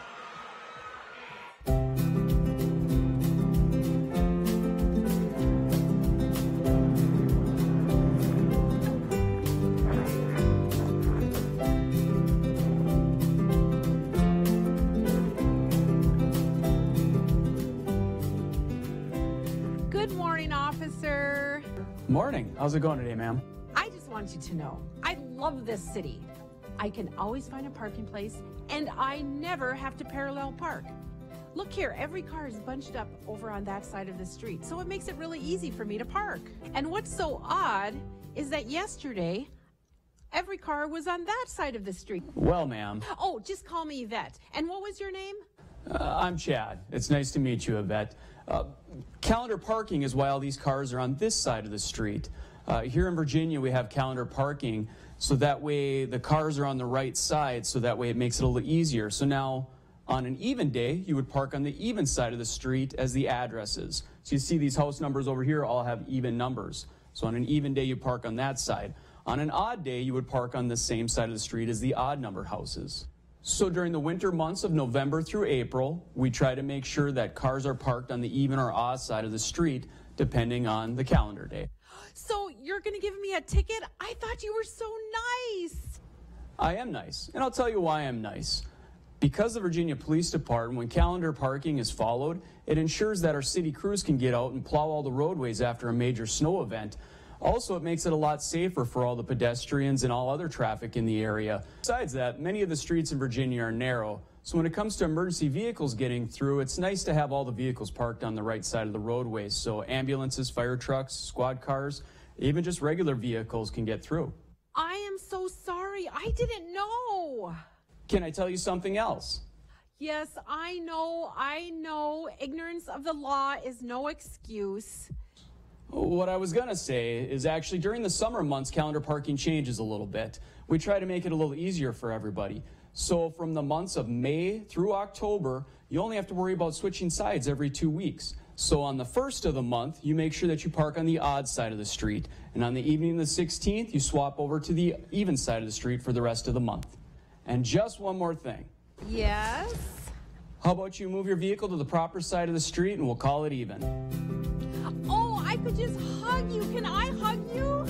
Good morning, officer. Morning. How's it going today, ma'am? I just want you to know, I love this city. I can always find a parking place, and I never have to parallel park. Look here, every car is bunched up over on that side of the street, so it makes it really easy for me to park. And what's so odd is that yesterday, every car was on that side of the street. Well, ma'am. Oh, just call me Yvette. And what was your name? I'm Chad. It's nice to meet you, Yvette. Calendar parking is why all these cars are on this side of the street. Here in Virginia, we have calendar parking, so that way the cars are on the right side, so that way it makes it a little easier. So now, on an even day, you would park on the even side of the street as the addresses. So you see these house numbers over here all have even numbers. So on an even day, you park on that side. On an odd day, you would park on the same side of the street as the odd number houses. So during the winter months of November through April, we try to make sure that cars are parked on the even or odd side of the street, depending on the calendar day. So you're going to give me a ticket? I thought you were so nice. I am nice, and I'll tell you why I'm nice. Because the Virginia Police Department, when calendar parking is followed, it ensures that our city crews can get out and plow all the roadways after a major snow event. Also, it makes it a lot safer for all the pedestrians and all other traffic in the area. Besides that, many of the streets in Virginia are narrow, so when it comes to emergency vehicles getting through, it's nice to have all the vehicles parked on the right side of the roadways, so ambulances, fire trucks, squad cars, even just regular vehicles can get through. I am so sorry. I didn't know. Can I tell you something else? Yes, I know. Ignorance of the law is no excuse. What I was going to say is actually during the summer months, calendar parking changes a little bit. We try to make it a little easier for everybody. So from the months of May through October, you only have to worry about switching sides every 2 weeks. So on the first of the month, you make sure that you park on the odd side of the street. And on the evening of the 16th, you swap over to the even side of the street for the rest of the month. And just one more thing. Yes? How about you move your vehicle to the proper side of the street and we'll call it even. Oh, I could just hug you. Can I hug you?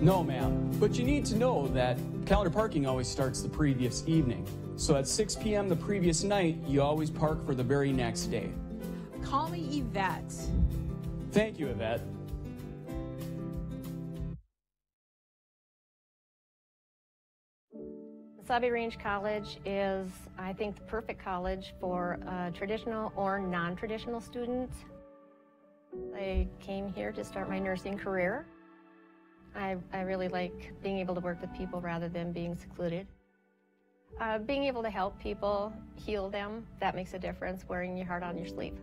No, ma'am. But you need to know that calendar parking always starts the previous evening. So at 6 p.m. the previous night, you always park for the very next day. Call me Yvette. Thank you, Yvette. Mesabi Range College is, I think, the perfect college for traditional or non-traditional students. I came here to start my nursing career. I really like being able to work with people rather than being secluded. Being able to help people, heal them, that makes a difference, wearing your heart on your sleeve.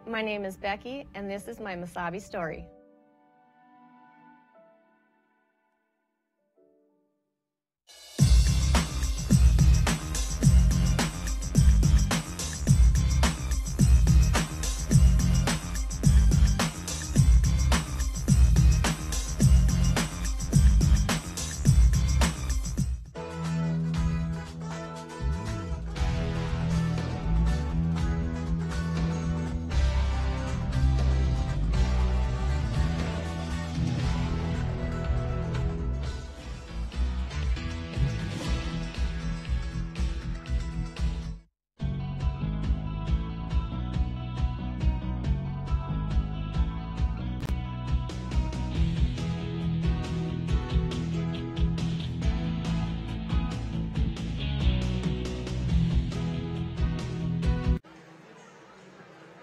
My name is Becky, and this is my Mesabi story.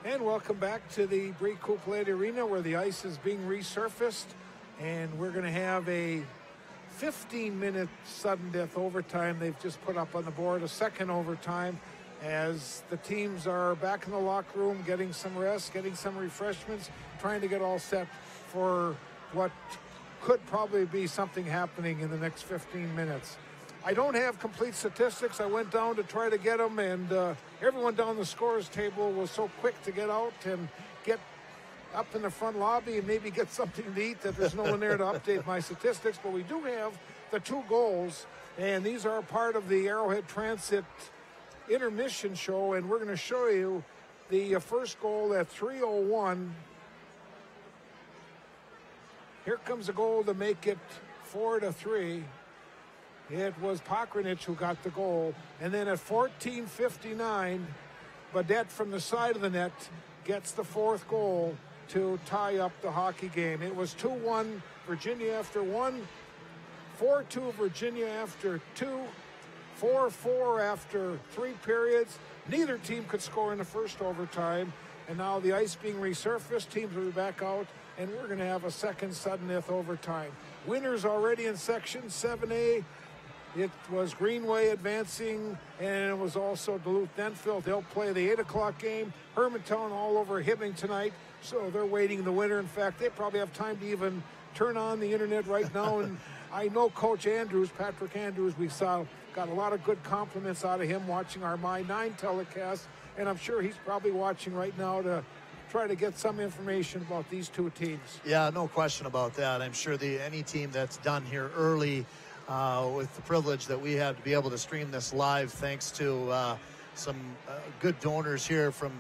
And welcome back to the Brie Coupe Arena, where the ice is being resurfaced, and we're going to have a 15-minute sudden death overtime. They've just put up on the board a second overtime as the teams are back in the locker room, getting some rest, getting some refreshments, trying to get all set for what could probably be something happening in the next 15 minutes. I don't have complete statistics. I went down to try to get them, and everyone down the scorers table was so quick to get out and get up in the front lobby and maybe get something to eat that there's no one there to update my statistics. But we do have the 2 goals, and these are part of the Arrowhead Transit intermission show, and we're going to show you the first goal at 3:01. Here comes a goal to make it 4-3. It was Pokranich who got the goal. And then at 14:59, Badette from the side of the net gets the 4th goal to tie up the hockey game. It was 2-1 Virginia after 1, 4-2 Virginia after 2, 4-4 after 3 periods. Neither team could score in the first overtime. And now the ice being resurfaced, teams will be back out, and we're going to have a second sudden death overtime. Winners already in Section 7A. It was Greenway advancing, and it was also Duluth-Denfeld. They'll play the 8 o'clock game. Hermantown all over Hibbing tonight, so they're waiting the winner. In fact, they probably have time to even turn on the internet right now. And I know Coach Andrews, Patrick Andrews, we saw, got a lot of good compliments out of him watching our My 9 telecast, and I'm sure he's probably watching right now to try to get some information about these 2 teams. Yeah, no question about that. I'm sure any team that's done here early, with the privilege that we have to be able to stream this live, thanks to some good donors here from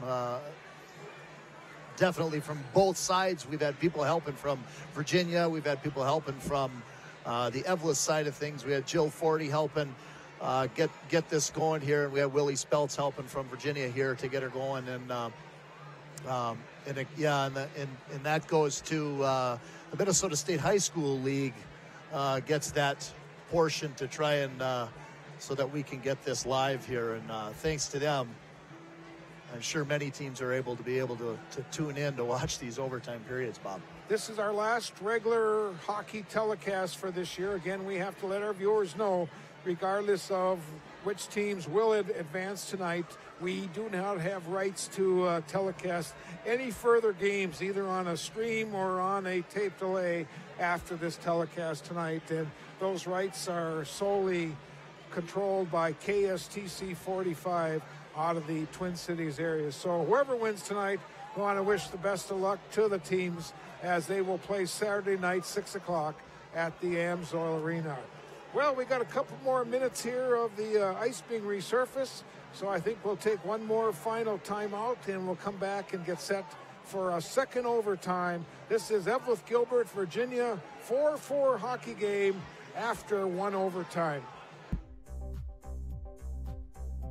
definitely from both sides. We've had people helping from Virginia. We've had people helping from the Eveleth side of things. We had Jill Forty helping get this going here, and we had Willie Speltz helping from Virginia here to get her going. And that goes to the Minnesota State High School League. Gets that portion to try and so that we can get this live here, and thanks to them, I'm sure many teams are able to tune in to watch these overtime periods, Bob. This is our last regular hockey telecast for this year. Again, we have to let our viewers know, regardless of which teams will advance tonight, we do not have rights to telecast any further games, either on a stream or on a tape delay after this telecast tonight. And those rights are solely controlled by KSTC 45 out of the Twin Cities area. So whoever wins tonight, we want to wish the best of luck to the teams as they will play Saturday night, 6 o'clock at the Amsoil Arena. Well, we got a couple more minutes here of the ice being resurfaced, so I think we'll take one more final timeout, and we'll come back and get set for a second overtime. This is Eveleth Gilbert, Virginia, 4-4 hockey game after 1 overtime.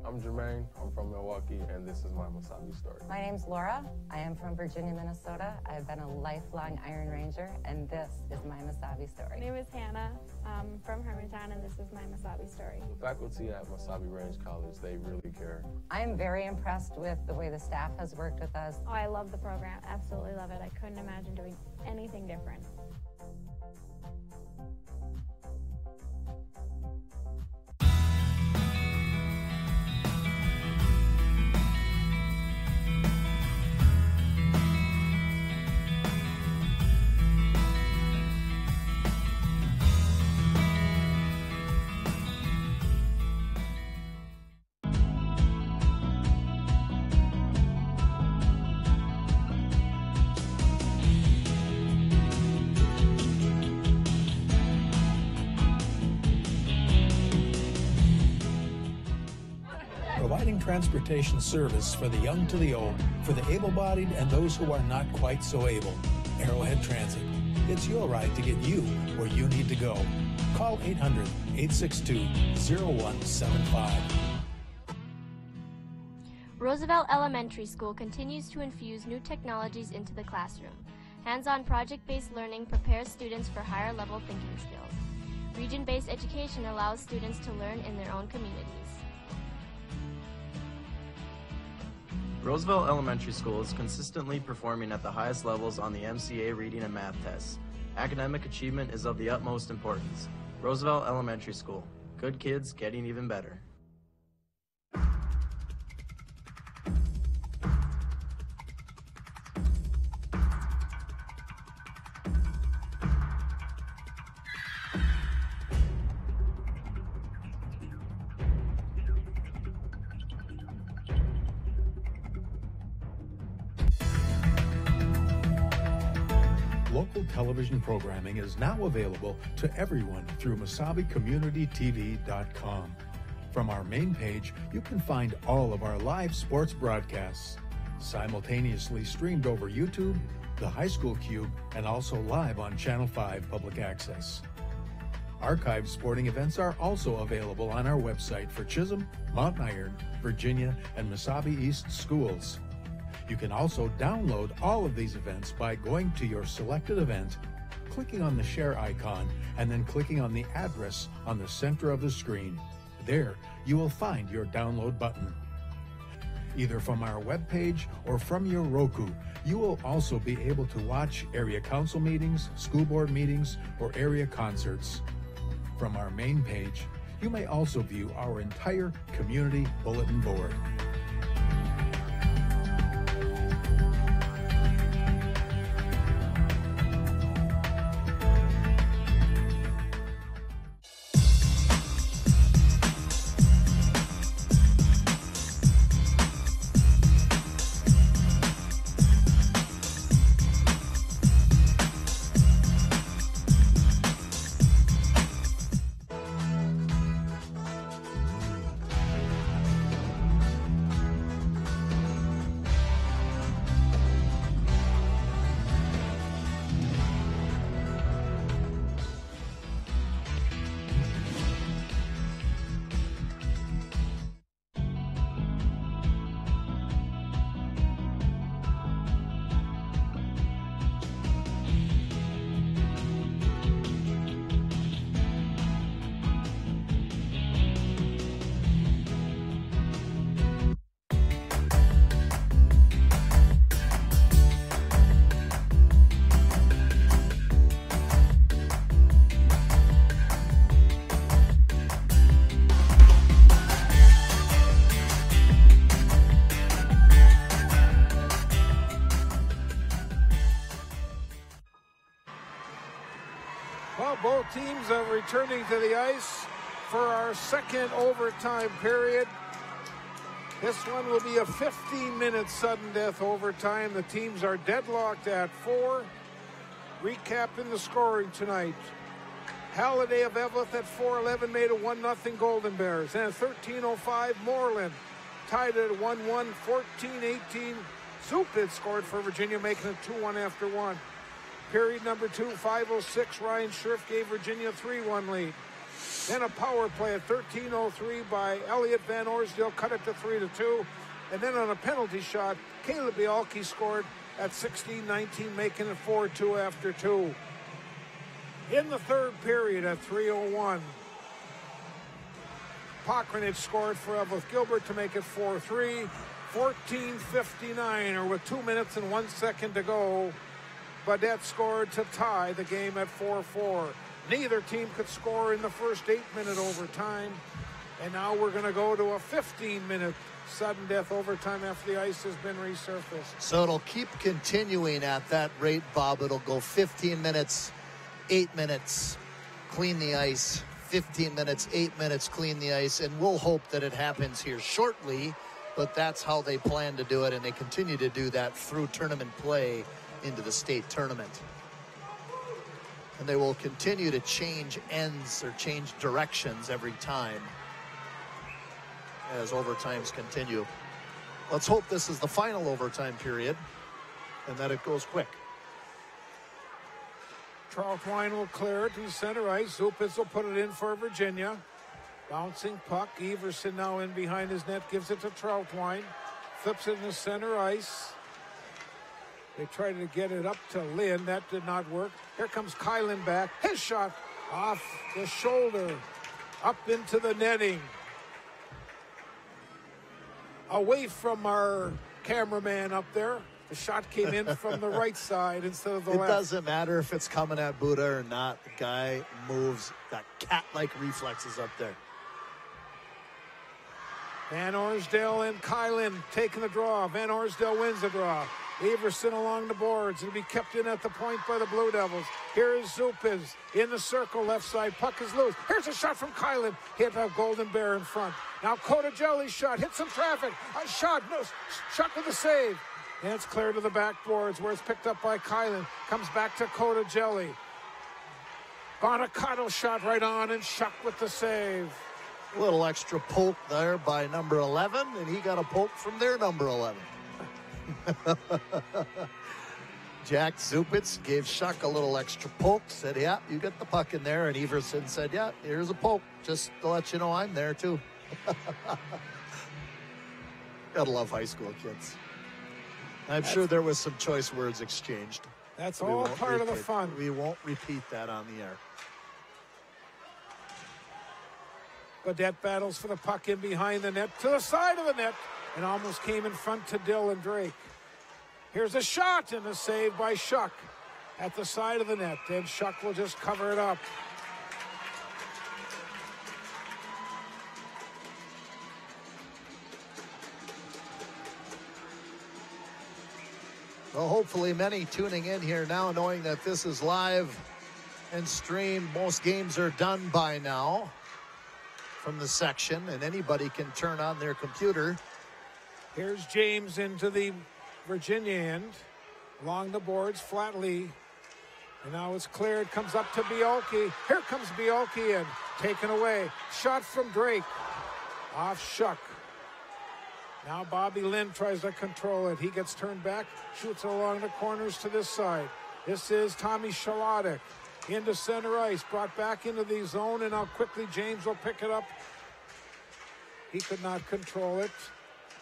I'm Jermaine, I'm from Milwaukee, and this is my Mesabi story. My name's Laura. I am from Virginia, Minnesota. I've been a lifelong Iron Ranger, and this is my Mesabi story. My name is Hannah. I'm from Hermantown, and this is my Mesabi story. The faculty at Mesabi Range College, they really care. I'm very impressed with the way the staff has worked with us. Oh, I love the program. Absolutely love it. I couldn't imagine doing anything different. providing transportation service for the young to the old, for the able-bodied and those who are not quite so able. Arrowhead Transit. It's your ride to get you where you need to go. Call 800-862-0175. Roosevelt Elementary School continues to infuse new technologies into the classroom. Hands-on project-based learning prepares students for higher-level thinking skills. Region-based education allows students to learn in their own communities. Roosevelt Elementary School is consistently performing at the highest levels on the MCA reading and math tests. Academic achievement is of the utmost importance. Roosevelt Elementary School. Good kids getting even better. Local television programming is now available to everyone through MasabiCommunityTV.com. From our main page, you can find all of our live sports broadcasts, simultaneously streamed over YouTube, the High School Cube, and also live on Channel 5 Public Access. Archived sporting events are also available on our website for Chisholm, Mount Iron, Virginia, and Mesabi East schools. You can also download all of these events by going to your selected event, clicking on the share icon, and then clicking on the address on the center of the screen. There, you will find your download button. Either from our webpage or from your Roku, you will also be able to watch area council meetings, school board meetings, or area concerts. From our main page, you may also view our entire community bulletin board. Well, both teams are returning to the ice for our second overtime period. This one will be a 15-minute sudden death overtime. The teams are deadlocked at 4. Recapping the scoring tonight. Halliday of Eveleth at 4:11 made a 1-0 Golden Bears. And at 13:05, Moreland tied it at 1-1, 14-18. Zupid scored for Virginia, making it 2-1 after 1. Period number 2, 5:06, Ryan Scherf gave Virginia a 3-1 lead. Then a power play at 13:03 by Elliot Van Orsdale, cut it to 3-2. And then on a penalty shot, Caleb Bialke scored at 16:19, making it 4-2 after 2. In the third period at 3:01, Pockranich scored for Eveleth Gilbert to make it 4-3. 14:59, or with 2 minutes and 1 second to go, Badette scored to tie the game at 4-4. Neither team could score in the first 8-minute overtime. And now we're going to go to a 15-minute sudden death overtime after the ice has been resurfaced. So it'll keep continuing at that rate, Bob. It'll go 15 minutes, 8 minutes, clean the ice, 15 minutes, 8 minutes, clean the ice. And we'll hope that it happens here shortly, but that's how they plan to do it. And they continue to do that through tournament play into the state tournament. And they will continue to change ends or change directions every time. as overtimes continue. Let's hope this is the final overtime period and that it goes quick. Troutwine will clear it to center ice. Zupis will put it in for Virginia. Bouncing puck. Everson now in behind his net, gives it to Troutwine. Flips it into center ice. They tried to get it up to Lynn. That did not work. Here comes Kylan back. His shot off the shoulder. Up into the netting. Away from our cameraman up there. The shot came in from the right side instead of the left. It doesn't matter if it's coming at Buddha or not. The guy moves. Got cat-like reflexes up there. Van Orsdale and Kylan taking the draw. Van Orsdale wins the draw. Everson along the boards. It'll be kept in at the point by the Blue Devils. Here is Zupis in the circle, left side. Puck is loose. Here's a shot from Kylan. Hit a Golden Bear in front. Now Coda Jelly's shot. Hit some traffic. A shot. No, shot with the save. And it's clear to the backboards where it's picked up by Kylan. Comes back to Coda Jelly. Bonacato shot right on and Shuck with the save. A little extra poke there by number 11, and he got a poke from their number 11. Jack Zupitz gave Shuck a little extra poke, said, yeah, you get the puck in there. And Everson said, yeah, here's a poke, just to let you know I'm there too. Gotta love high school kids. I'm sure there was some choice words exchanged. That's all part of the fun. We won't repeat that on the air. Gaudette battles for the puck in behind the net, to the side of the net, and almost came in front to Dylan Drake. Here's a shot and a save by Shuck at the side of the net. And Shuck will just cover it up. Well, hopefully many tuning in here now knowing that this is live and streamed. Most games are done by now from the section, and anybody can turn on their computer. Here's James into the Virginia end. Along the boards, Flatley. And now it's cleared, comes up to Bielke. Here comes Bielke in, taken away. Shot from Drake. Off Shuck. Now Bobby Lynn tries to control it. He gets turned back, shoots it along the corners to this side. This is Tommy Shalodic into center ice, brought back into the zone, and now quickly James will pick it up. He could not control it.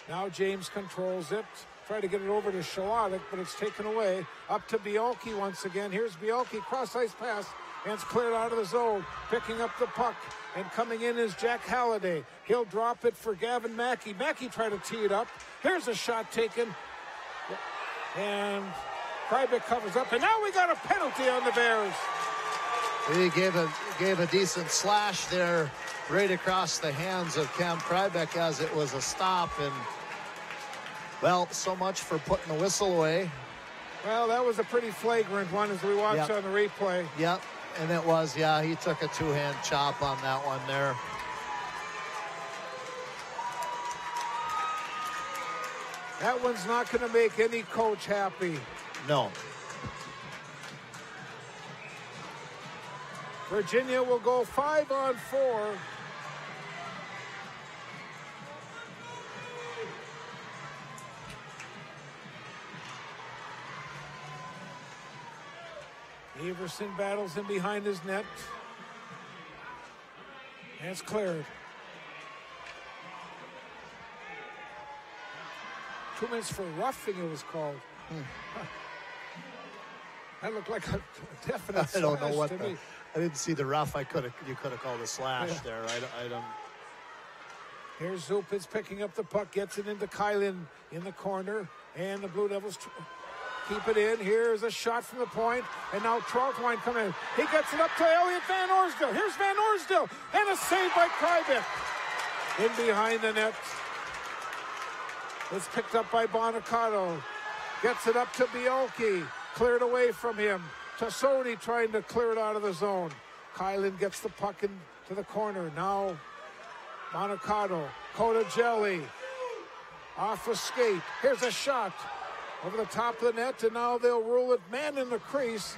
Now James controls it. Try to get it over to Shalodic, but it's taken away. Up to Bielke once again. Here's Bielke, cross-ice pass, and it's cleared out of the zone. Picking up the puck, and coming in is Jack Halliday. He'll drop it for Gavin Mackey. Mackey tried to tee it up. Here's a shot taken. And Krybeck covers up, and now we got a penalty on the Bears. He gave a decent slash there right across the hands of Cam Krybeck as it was a stop. And, well, so much for putting the whistle away. Well, that was a pretty flagrant one as we watched on the replay. Yep, and it was, yeah, he took a two-hand chop on that one there. That one's not going to make any coach happy. No. Virginia will go 5-on-4. Everson battles in behind his net. And it's cleared. 2 minutes for roughing, it was called. That looked like a definite I don't know what to me. I didn't see the rough. You could have called a slash there. I don't. Here's Zupis picking up the puck, gets it into Kylan in the corner, and the Blue Devils keep it in. Here's a shot from the point, and now Troutwine coming in. He gets it up to Elliot Van Orsdale. Here's Van Orsdale, and a save by Krybeck. In behind the net. It's picked up by Bonacato. Gets it up to Bielke. Cleared away from him. Tassoni trying to clear it out of the zone. Kylan gets the puck into the corner. Now Bonacato. Coda Jelly. Off a skate. Here's a shot. Over the top of the net, and now they'll rule it man in the crease.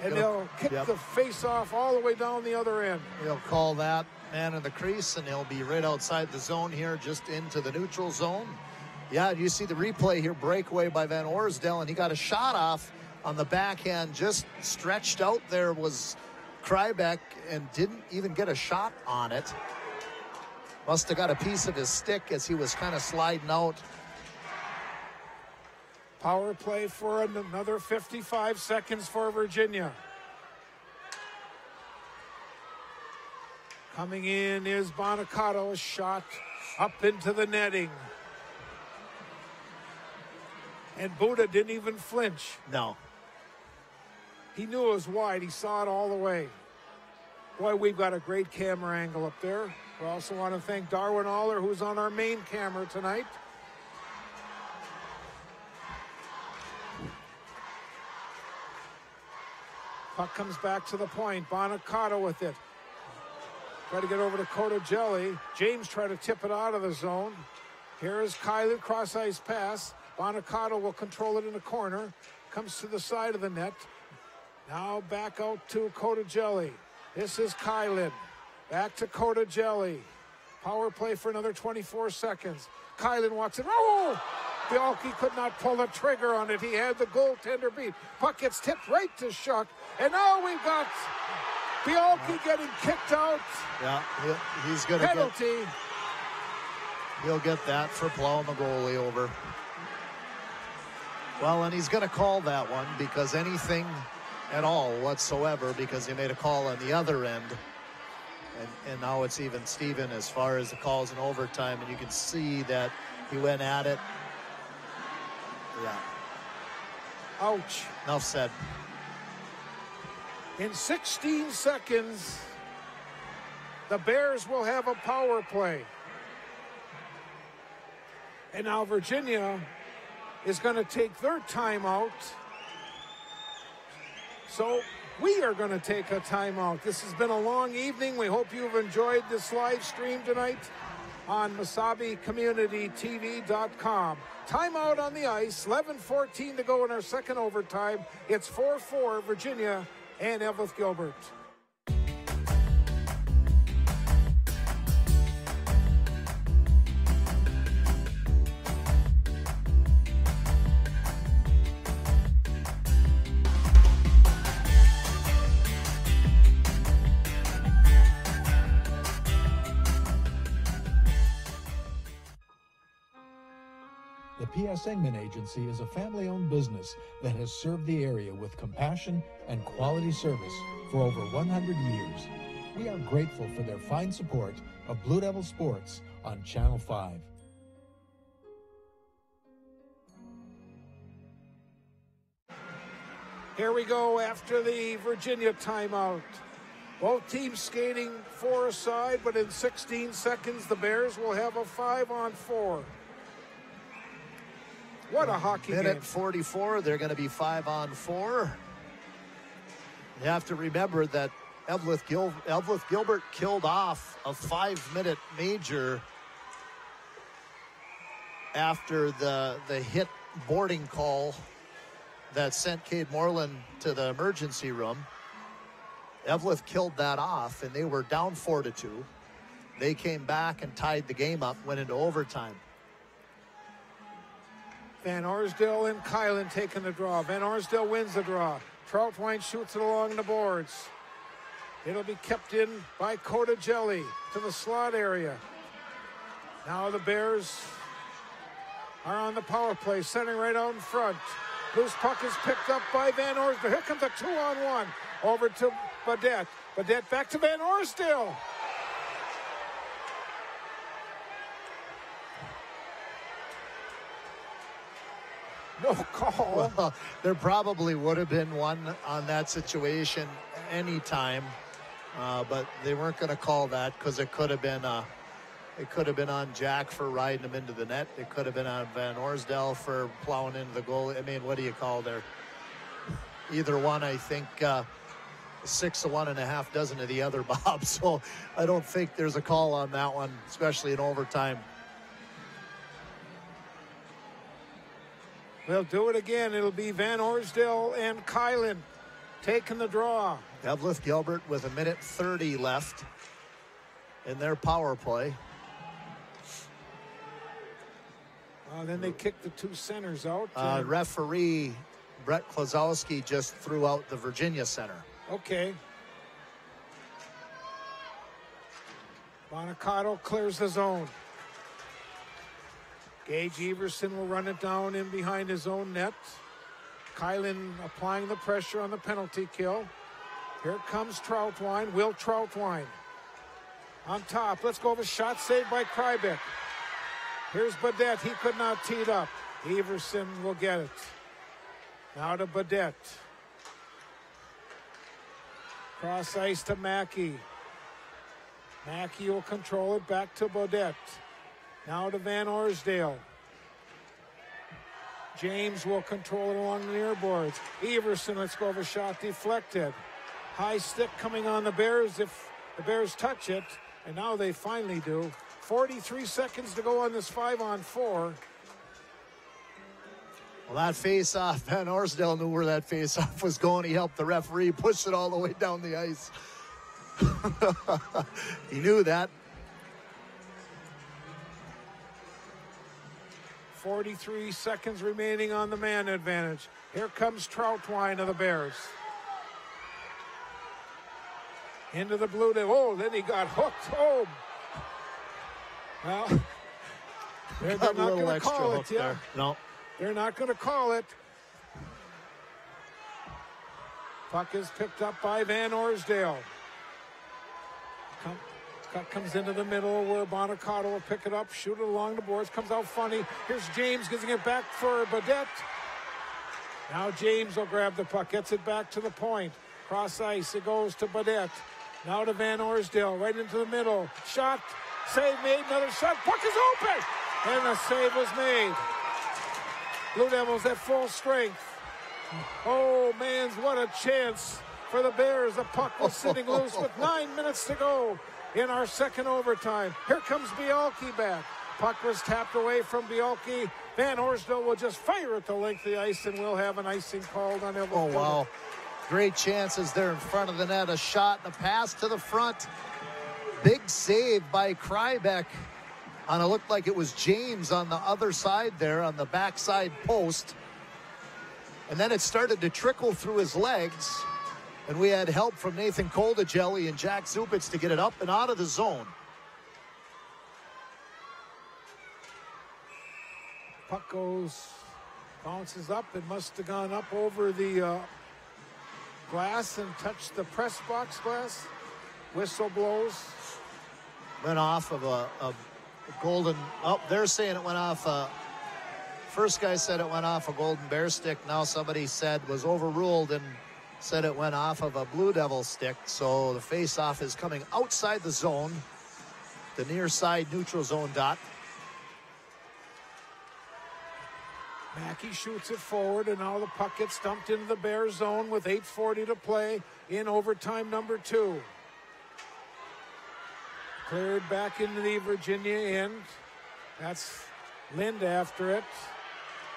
And they'll kick the face off all the way down the other end. They'll call that man in the crease, and he'll be right outside the zone here, just into the neutral zone. Yeah, you see the replay here, breakaway by Van Orsdale, and he got a shot off on the backhand, just stretched out there was Krybeck and didn't even get a shot on it. Must have got a piece of his stick as he was kind of sliding out. Power play for another 55 seconds for Virginia. Coming in is Bonacato, a shot up into the netting. And Buddha didn't even flinch. No. He knew it was wide. He saw it all the way. Boy, we've got a great camera angle up there. We also want to thank Darwin Aller, who's on our main camera tonight. Puck comes back to the point. Bonacato with it. Try to get over to Cotogelli. James tried to tip it out of the zone. Here is Kylan, cross-ice pass. Bonacato will control it in the corner. Comes to the side of the net. Now back out to Cotogelli. This is Kylan. Back to Cotogelli. Power play for another 24 seconds. Kylan walks it. Oh! Bialke could not pull the trigger on it. He had the goaltender beat. Puck gets tipped right to Schuck. And now we've got Bialke getting kicked out. Yeah, he's going to penalty. He'll get that for plowing the goalie over. Well, and he's going to call that one because anything at all whatsoever, because he made a call on the other end. And now it's even Steven as far as the calls in overtime, and you can see that he went at it. Yeah. Ouch. Enough said. In 16 seconds, the Bears will have a power play. And now Virginia is going to take their timeout. So we are going to take a timeout. This has been a long evening. We hope you've enjoyed this live stream tonight on MasabiCommunityTV.com. Timeout on the ice, 11:14 to go in our second overtime. It's 4-4 Virginia and Eveleth Gilbert. The P.S. Engman Agency is a family-owned business that has served the area with compassion and quality service for over 100 years. We are grateful for their fine support of Blue Devil Sports on Channel 5. Here we go after the Virginia timeout. Both teams skating 4 aside, but in 16 seconds, the Bears will have a 5-on-4. What a hockey game. Minute 44, they're going to be 5-on-4. You have to remember that Eveleth Gilbert killed off a 5-minute major after the hit boarding call that sent Cade Moreland to the emergency room. Eveleth killed that off, and they were down 4-2. They came back and tied the game up, went into overtime. Van Orsdale and Kylan taking the draw. Van Orsdale wins the draw. Troutwine shoots it along the boards. It'll be kept in by Cotogelli to the slot area. Now the Bears are on the power play, centering right out in front. Loose puck is picked up by Van Orsdale. Here comes a 2-on-1 over to Badette. Badette back to Van Orsdale. No call. Well, there probably would have been one on that situation anytime, but they weren't going to call that because it could have been on Jack for riding him into the net. It could have been on Van Orsdale for plowing into the goal. I mean, what do you call there? Either one, I think 6 of one and a half dozen of the other, Bob. So I don't think there's a call on that one, especially in overtime. They'll do it again. It'll be Van Orsdale and Kylan taking the draw. Eveleth Gilbert with 1:30 left. in their power play. Then they kicked the two centers out. Referee Brett Klazowski just threw out the Virginia center. Okay. Bonacato clears the zone. Gage Everson will run it down in behind his own net. Kylan applying the pressure on the penalty kill. Here comes Troutwine, Will Troutwine. On top, let's go with a shot saved by Krybeck. Here's Badette, he could not tee it up. Everson will get it. Now to Badette. Cross ice to Mackey. Mackey will control it back to Badette. Now to Van Orsdale. James will control it along the near boards. Everson, let's go over shot deflected. High stick coming on the Bears if the Bears touch it. And now they finally do. 43 seconds to go on this 5-on-4. Well, that face-off, Van Orsdale knew where that face-off was going. He helped the referee push it all the way down the ice. He knew that. 43 seconds remaining on the man advantage. Here comes Troutwine of the Bears. Into the blue. Oh, then he got hooked. Oh. Well, they're not going to call it. Yeah. No. They're not going to call it. Puck is picked up by Van Orsdale. Puck comes into the middle where Bonacato will pick it up, shoot it along the boards, comes out funny. Here's James getting it back for Badette. Now James will grab the puck, gets it back to the point. Cross ice, it goes to Badette. Now to Van Orsdale, right into the middle. Shot, save made, another shot, puck is open! And the save was made. Blue Devils at full strength. Oh, man, what a chance for the Bears. The puck was sitting loose with 9 minutes to go in our second overtime. Here comes Bialke back. Puck was tapped away from Bialke. Van Orsdale will just fire at the length of the ice, and we'll have an icing called on Eveleth. Oh, wow. Great chances there in front of the net. A shot and a pass to the front. Big save by Krybeck. And it looked like it was James on the other side there on the backside post. And then it started to trickle through his legs. And we had help from Nathan Koldajelli and Jack Zupitz to get it up and out of the zone. Puck bounces up. It must have gone up over the glass and touched the press box glass. Whistle blows. Went off of a golden, they're saying it went off, first guy said it went off a Golden Bear stick. Now somebody said was overruled and said it went off of a Blue Devil stick. So the face-off is coming outside the zone, the near side neutral zone dot. Mackey shoots it forward, and now the puck gets dumped into the Bear zone with 8:40 to play in overtime number 2. Cleared back into the Virginia end. That's Lind after it.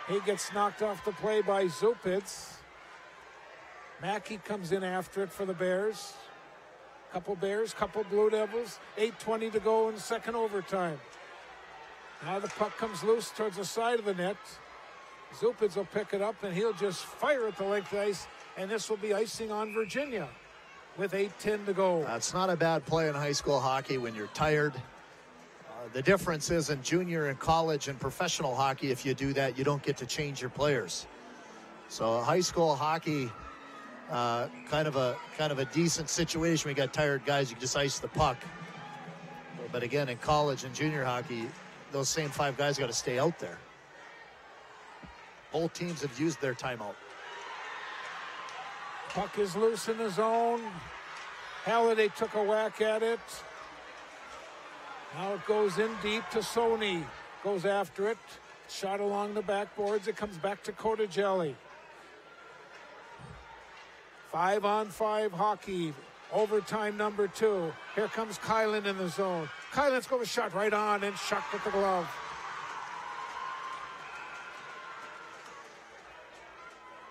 He gets knocked off the play by Zupitz. Mackey comes in after it for the Bears. Couple Bears, couple Blue Devils. 8:20 to go in second overtime. Now the puck comes loose towards the side of the net. Zupitz will pick it up, and he'll just fire at the length of ice, and this will be icing on Virginia with 8:10 to go. That's not a bad play in high school hockey when you're tired. The difference is in junior and college and professional hockey, if you do that, you don't get to change your players. So high school hockey, kind of a decent situation. We got tired guys, you can just ice the puck. But again, in college and junior hockey, those same 5 guys got to stay out there. Both teams have used their timeout. Puck is loose in the zone. Halliday took a whack at it. Now it goes in deep to Sony. Goes after it. Shot along the backboards. It comes back to Koldajelli. 5-on-5 hockey. Overtime number 2. Here comes Kylan in the zone. Kylan's going to shot right on and shot with the glove.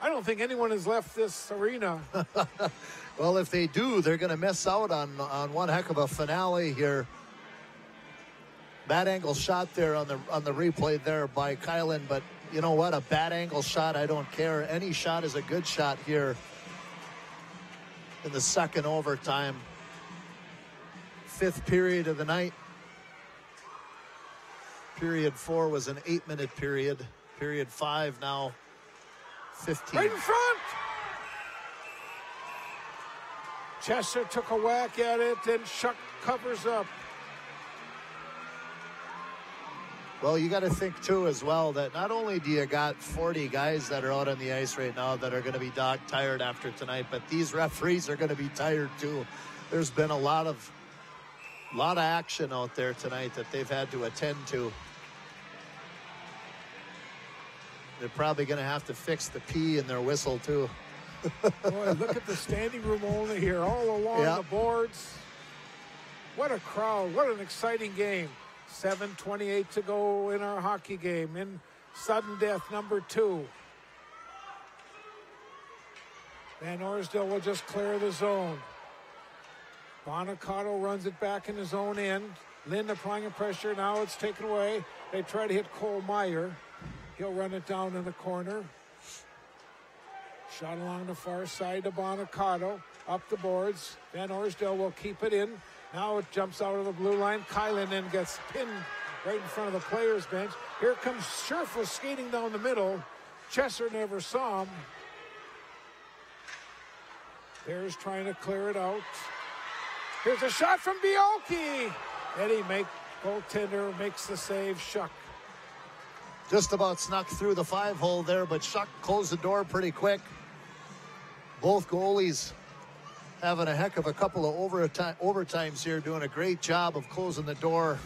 I don't think anyone has left this arena. Well, if they do, they're going to miss out on one heck of a finale here Bad angle shot there on the replay there by Kylan, but you know what? A bad angle shot, I don't care. Any shot is a good shot here in the second overtime. 5th period of the night. Period 4 was an 8-minute period. Period 5 now 15. Right in front! Chesser took a whack at it, and Shuck covers up. Well, you got to think, too, as well, that not only do you got 40 guys that are out on the ice right now that are going to be dog-tired after tonight, but these referees are going to be tired, too. There's been a lot of action out there tonight that they've had to attend to. They're probably going to have to fix the P in their whistle, too. Boy, look at the standing room only here, all along the boards. What a crowd. What an exciting game. 7:28 to go in our hockey game in sudden death number 2. Van Orsdale will just clear the zone. Bonacato runs it back in his own end. Lind applying a pressure. Now it's taken away. They try to hit Cole Meyer. He'll run it down in the corner. Shot along the far side to Bonacato. Up the boards. Van Orsdale will keep it in. Now it jumps out of the blue line. Kylan then gets pinned right in front of the players' bench. Here comes Scherf skating down the middle. Chesser never saw him. Bears trying to clear it out. Here's a shot from Bialke. Eddie goaltender makes the save. Shuck. Just about snuck through the 5-hole there, but Shuck closed the door pretty quick. Both goalies having a heck of a couple of overtimes here, doing a great job of closing the door.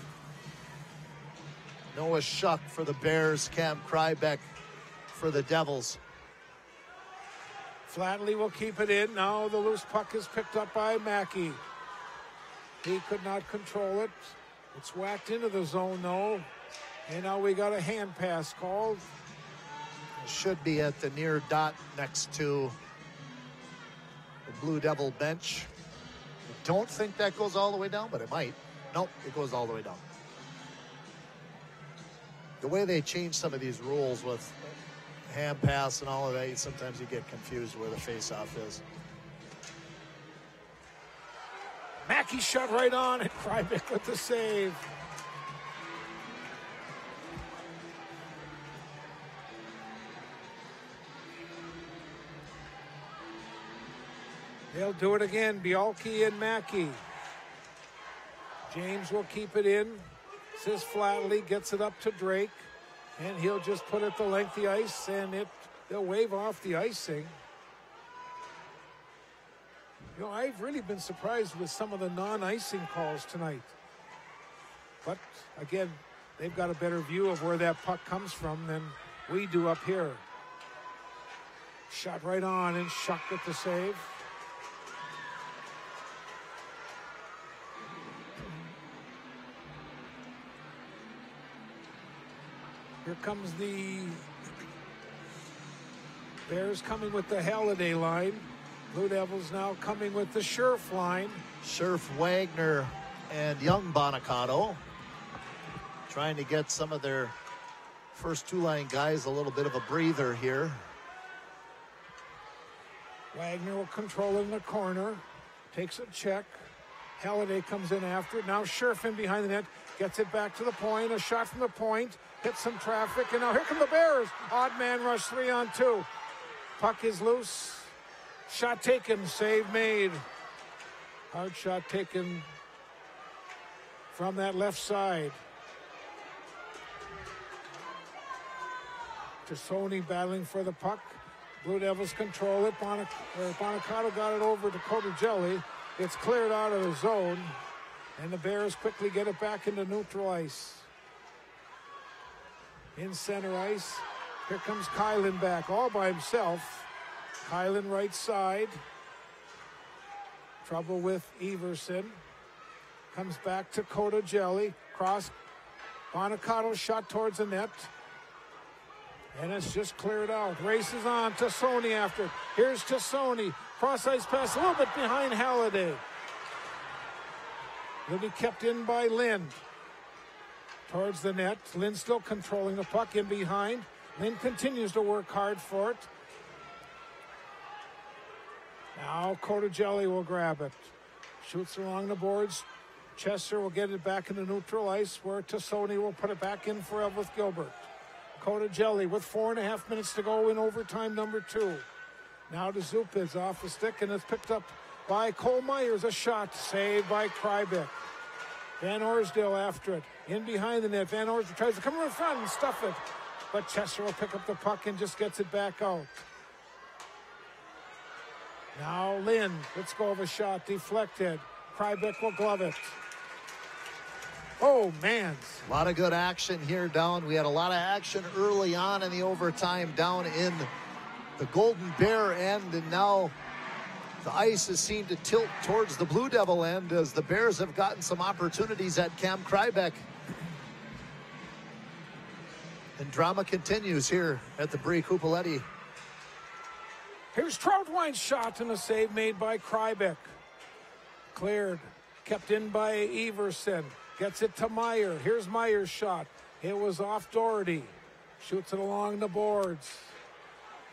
Noah Shuck for the Bears, Cam Krybeck for the Devils. Flatley will keep it in. Now the loose puck is picked up by Mackey. He could not control it. It's whacked into the zone, though. And now we got a hand pass called. It should be at the near dot next to the Blue Devil bench. I don't think that goes all the way down, but it might. Nope, it goes all the way down. The way they change some of these rules with hand pass and all of that, sometimes you get confused where the face-off is. Mackey shot right on, and Krybeck with the save. They'll do it again, Bialke and Mackey. James will keep it in. Says Flatley, gets it up to Drake, and he'll just put it the length of the ice, and they'll wave off the icing. You know, I've really been surprised with some of the non-icing calls tonight. But, again, they've got a better view of where that puck comes from than we do up here. Shot right on, and Shuck with the save. Here comes the Bears coming with the Halliday line. Blue Devils now coming with the Scherf line. Scherf, Wagner, and young Bonacato trying to get some of their first two-line guys a little bit of a breather here. Wagner will control it in the corner. Takes a check. Halliday comes in after it. Now Scherf in behind the net. Gets it back to the point. A shot from the point. Hits some traffic. And now here come the Bears. Odd man rush 3-on-2. Puck is loose. Shot taken. Save made. Hard shot taken from that left side. Tassoni battling for the puck. Blue Devils control it. Bonacato got it over to Cotagelli. It's cleared out of the zone. And the Bears quickly get it back into neutral ice. In center ice. Here comes Kylan back all by himself. Kylan right side. Trouble with Everson. Comes back to Cotagelli. Cross. Bonacato shot towards the net. And it's just cleared out. Races on. Tassoni after it. Here's Tassoni. Cross-ice pass a little bit behind Halliday. He'll be kept in by Lind. towards the net. Lynn still controlling the puck in behind. Lynn continues to work hard for it. Now Cotagelli will grab it. Shoots along the boards. Chester will get it back into neutral ice, where Tassoni will put it back in for Eveleth Gilbert. Cotagelli with 4.5 minutes to go in overtime number 2. Now to Zupic off the stick, and it's picked up by Cole Myers. A shot saved by Krybeck. Van Orsdale after it. In behind the net. Van Orsdale tries to come in front and stuff it. But Chester will pick up the puck and just gets it back out. Now Lynn, let's go of a shot, deflected. Krybeck will glove it. Oh, man. A lot of good action here down. We had a lot of action early on in the overtime down in the Golden Bear end, and now the ice has seemed to tilt towards the Blue Devil end as the Bears have gotten some opportunities at Cam Krybeck. And drama continues here at the Brie Cupoletti. Here's Troutwine's shot and a save made by Krybeck. Cleared, kept in by Everson. Gets it to Meyer. Here's Meyer's shot. It was off Doherty. Shoots it along the boards.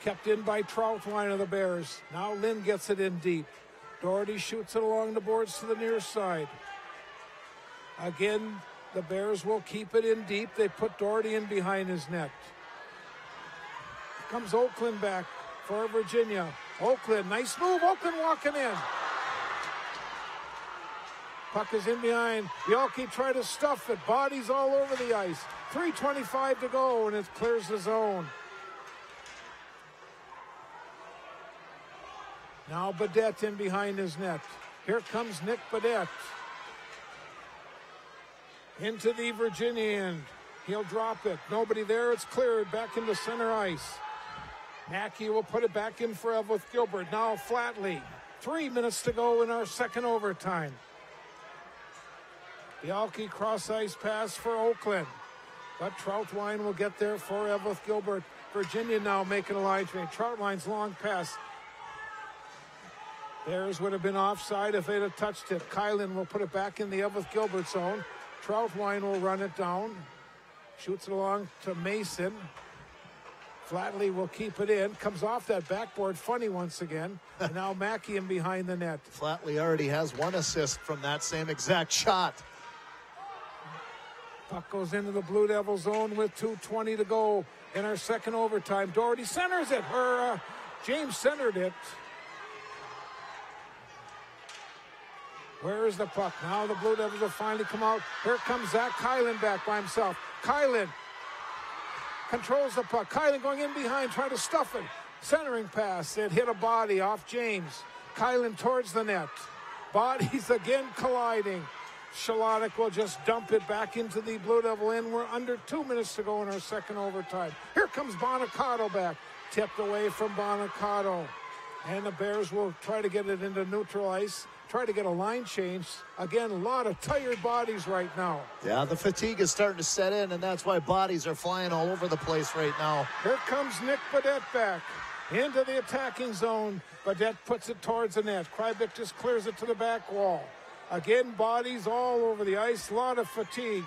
Kept in by Troutwine of the Bears. Now Lynn gets it in deep. Doherty shoots it along the boards to the near side. Again, the Bears will keep it in deep. They put Doherty in behind his net. Comes Oakland back for Virginia. Oakland, nice move. Oakland walking in. Puck is in behind. Bialke tried to stuff it. Bodies all over the ice. 3:25 to go, and it clears the zone. Now Badette in behind his net. Here comes Nick Badette. Into the Virginia end. He'll drop it. Nobody there. It's cleared back into center ice. Mackey will put it back in for Eveleth Gilbert. Now Flatley. 3 minutes to go in our second overtime. Bialke cross-ice pass for Oakland. But Troutwine will get there for Eveleth Gilbert. Virginia now making a line change. Troutwine's long pass. Bears would have been offside if they'd have touched it. Kylan will put it back in the Eveleth Gilbert zone. Troutwine will run it down. Shoots it along to Mason. Flatley will keep it in. Comes off that backboard funny once again. And now Mackey in behind the net. Flatley already has 1 assist from that same exact shot. Puck goes into the Blue Devil zone with 2:20 to go in our second overtime. Doherty centers it. James centered it. Where is the puck? Now the Blue Devils will finally come out. Here comes Zach Kylan back by himself. Kylan controls the puck. Kylan going in behind, trying to stuff it. Centering pass. It hit a body off James. Kylan towards the net. Bodies again colliding. Shalodic will just dump it back into the Blue Devil end. We're under 2 minutes to go in our second overtime. Here comes Bonacato back. Tipped away from Bonacato. And the Bears will try to get it into neutral ice. Try to get a line change. Again, a lot of tired bodies right now. Yeah, the fatigue is starting to set in, and that's why bodies are flying all over the place right now. Here comes Nick Badette back into the attacking zone. Badette puts it towards the net. Krybeck just clears it to the back wall. Again, bodies all over the ice. A lot of fatigue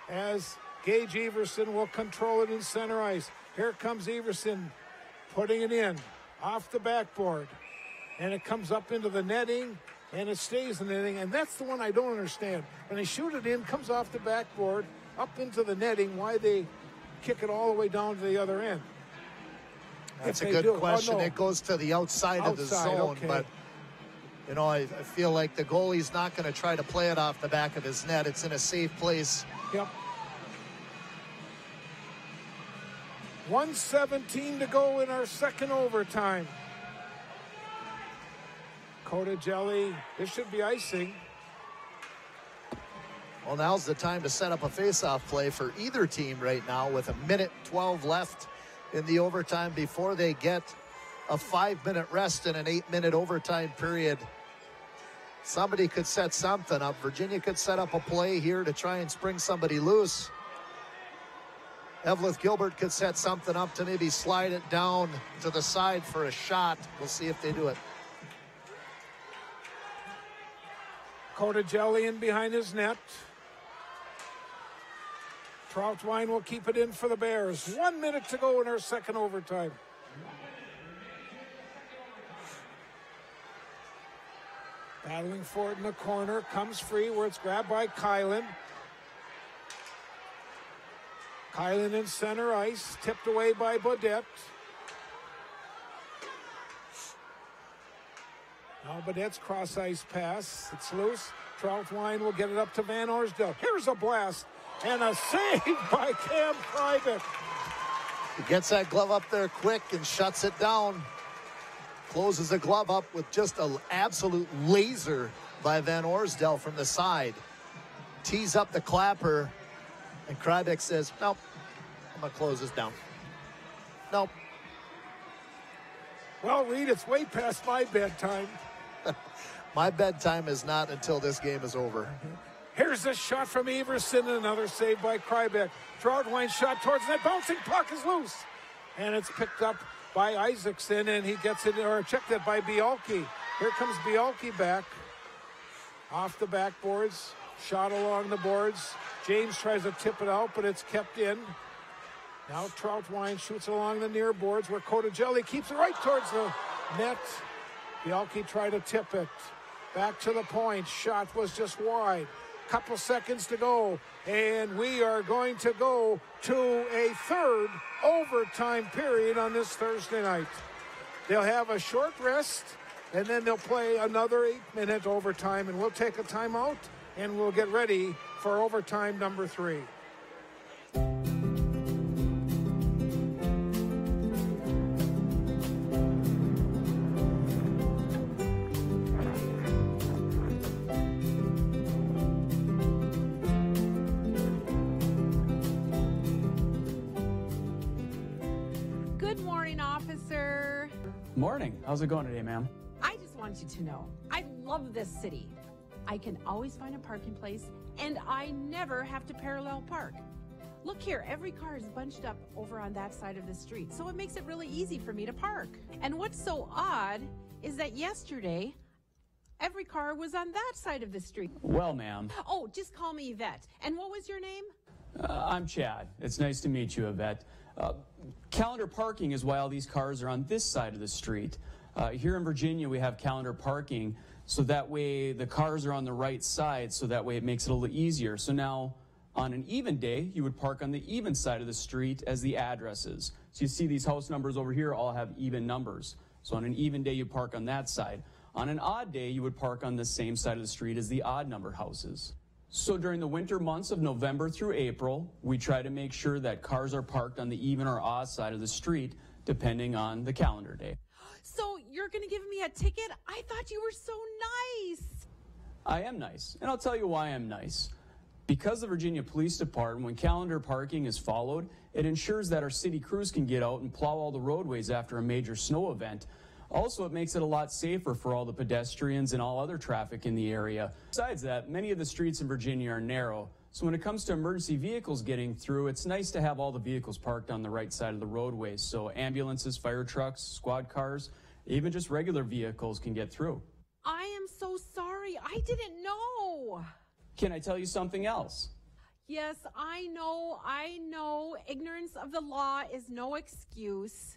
as Gage Everson will control it in center ice. Here comes Everson putting it in off the backboard. And it comes up into the netting, and it stays in the netting. And that's the one I don't understand. When they shoot it in, comes off the backboard, up into the netting, why they kick it all the way down to the other end. That's a good question. Oh, no. It goes to the outside of the zone, okay. But you know, I feel like the goalie's not going to try to play it off the back of his net. It's in a safe place. Yep. 1:17 to go in our second overtime. Cotagelli, this should be icing. Well, now's the time to set up a face-off play for either team right now with 1:12 left in the overtime before they get a 5-minute rest in an 8-minute overtime period. Somebody could set something up. Virginia could set up a play here to try and spring somebody loose. Eveleth Gilbert could set something up to maybe slide it down to the side for a shot. We'll see if they do it. Cotagelli in behind his net. Troutwine will keep it in for the Bears. 1 minute to go in our second overtime. Battling for it in the corner. Comes free where it's grabbed by Kylan. Kylan in center ice. Tipped away by Baudette. Now Baudette's cross ice pass. It's loose. Troutwine will get it up to Van Orsdale. Here's a blast. And a save by Cam Private. He gets that glove up there quick and shuts it down. Closes the glove up with just an absolute laser by Van Orsdale from the side. Tees up the clapper, and Krybek says, nope, I'm going to close this down. Nope. Well, Reed, it's way past my bedtime. My bedtime is not until this game is over. Here's a shot from Everson, another save by Krybek. Troutwine shot towards that bouncing puck is loose. And it's picked up by Isaacson, and he gets it, or checked it by Bialke. Here comes Bialke back. Off the backboards, shot along the boards. James tries to tip it out, but it's kept in. Now Troutwine shoots along the near boards where Cotagelli keeps it right towards the net. Bialke tried to tip it. Back to the point. Shot was just wide. Couple seconds to go, and we are going to go to a third overtime period on this Thursday night. They'll have a short rest, and then they'll play another 8-minute overtime, and we'll take a timeout, and we'll get ready for overtime number 3. Morning. How's it going today, ma'am? I just want you to know, I love this city. I can always find a parking place, and I never have to parallel park. Look here, every car is bunched up over on that side of the street, so it makes it really easy for me to park. And what's so odd is that yesterday, every car was on that side of the street. Well, ma'am. Oh, just call me Yvette. And what was your name? I'm Chad. It's nice to meet you, Yvette. Calendar parking is why all these cars are on this side of the street. Here in Virginia, we have calendar parking, so that way the cars are on the right side, so that way it makes it a little easier. So now, on an even day, you would park on the even side of the street as the addresses. So you see these house numbers over here all have even numbers. So on an even day, you park on that side. On an odd day, you would park on the same side of the street as the odd number houses. So during the winter months of November through April, we try to make sure that cars are parked on the even or odd side of the street, depending on the calendar day. So you're going to give me a ticket? I thought you were so nice. I am nice, and I'll tell you why I'm nice. Because the Virginia Police Department, when calendar parking is followed, it ensures that our city crews can get out and plow all the roadways after a major snow event. Also, it makes it a lot safer for all the pedestrians and all other traffic in the area. Besides that, many of the streets in Virginia are narrow, so when it comes to emergency vehicles getting through, it's nice to have all the vehicles parked on the right side of the roadways, so ambulances, fire trucks, squad cars, even just regular vehicles can get through. I am so sorry. I didn't know. Can I tell you something else? Yes, I know. Ignorance of the law is no excuse.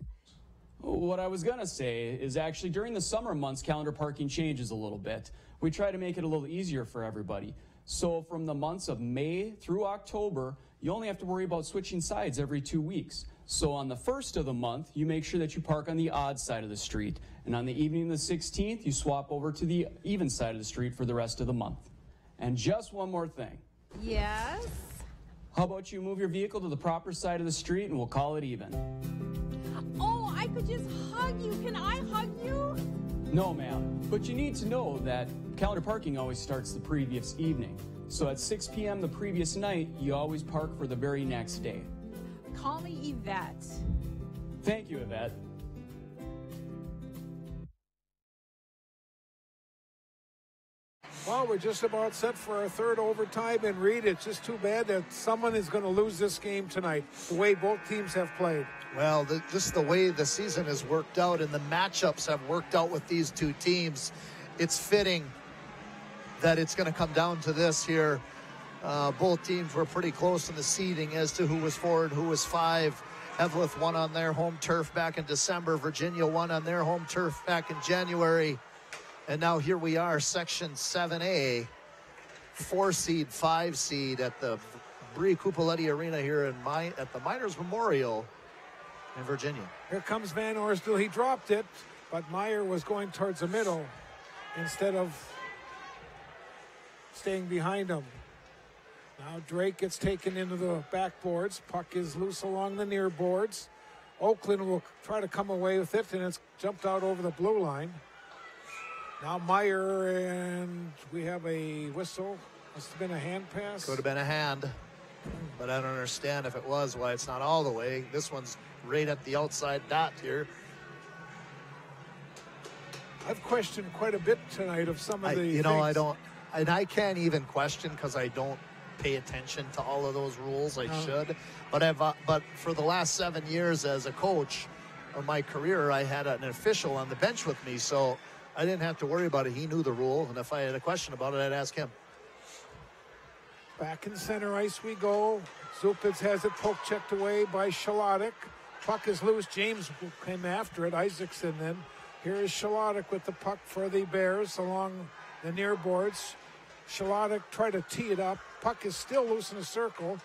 What I was going to say is actually during the summer months, calendar parking changes a little bit. We try to make it a little easier for everybody. So from the months of May through October, you only have to worry about switching sides every 2 weeks. So on the first of the month, you make sure that you park on the odd side of the street. And on the evening of the 16th, you swap over to the even side of the street for the rest of the month. And just one more thing. Yes? How about you move your vehicle to the proper side of the street and we'll call it even. Oh, I could just hug you. Can I hug you? No, ma'am. But you need to know that calendar parking always starts the previous evening. So at 6 p.m. the previous night, you always park for the very next day. Call me Yvette. Thank you, Yvette. Well, we're just about set for our third overtime, and Reed, it's just too bad that someone is going to lose this game tonight, the way both teams have played. Well, just the way the season has worked out and the matchups have worked out with these two teams, it's fitting that it's going to come down to this here. Both teams were pretty close in the seeding as to who was 4 and who was 5. Eveleth won on their home turf back in December. Virginia won on their home turf back in January. And now here we are, Section 7A, 4 seed, 5 seed at the Brie Cupoletti Arena here at the Miners Memorial in Virginia. Here comes Van Orsdale. He dropped it, but Meyer was going towards the middle instead of staying behind him. Now Drake gets taken into the backboards. Puck is loose along the near boards. Oakland will try to come away with it, and it's jumped out over the blue line. Now Meyer, and we have a whistle. Must have been a hand pass. Could have been a hand, but I don't understand if it was, why it's not all the way. This one's right at the outside dot here. I've questioned quite a bit tonight of some of the things. I can't even question because I don't pay attention to all of those rules. I should, but for the last 7 years as a coach of my career, I had an official on the bench with me, so I didn't have to worry about it. He knew the rule, and if I had a question about it, I'd ask him. Back in center ice we go. Zupitz has it poke checked away by Shalotic. Puck is loose. James came after it. Isaacson then. Here is Shalotic with the puck for the Bears along the near boards. Shalotic tried to tee it up. Puck is still loose in a circle.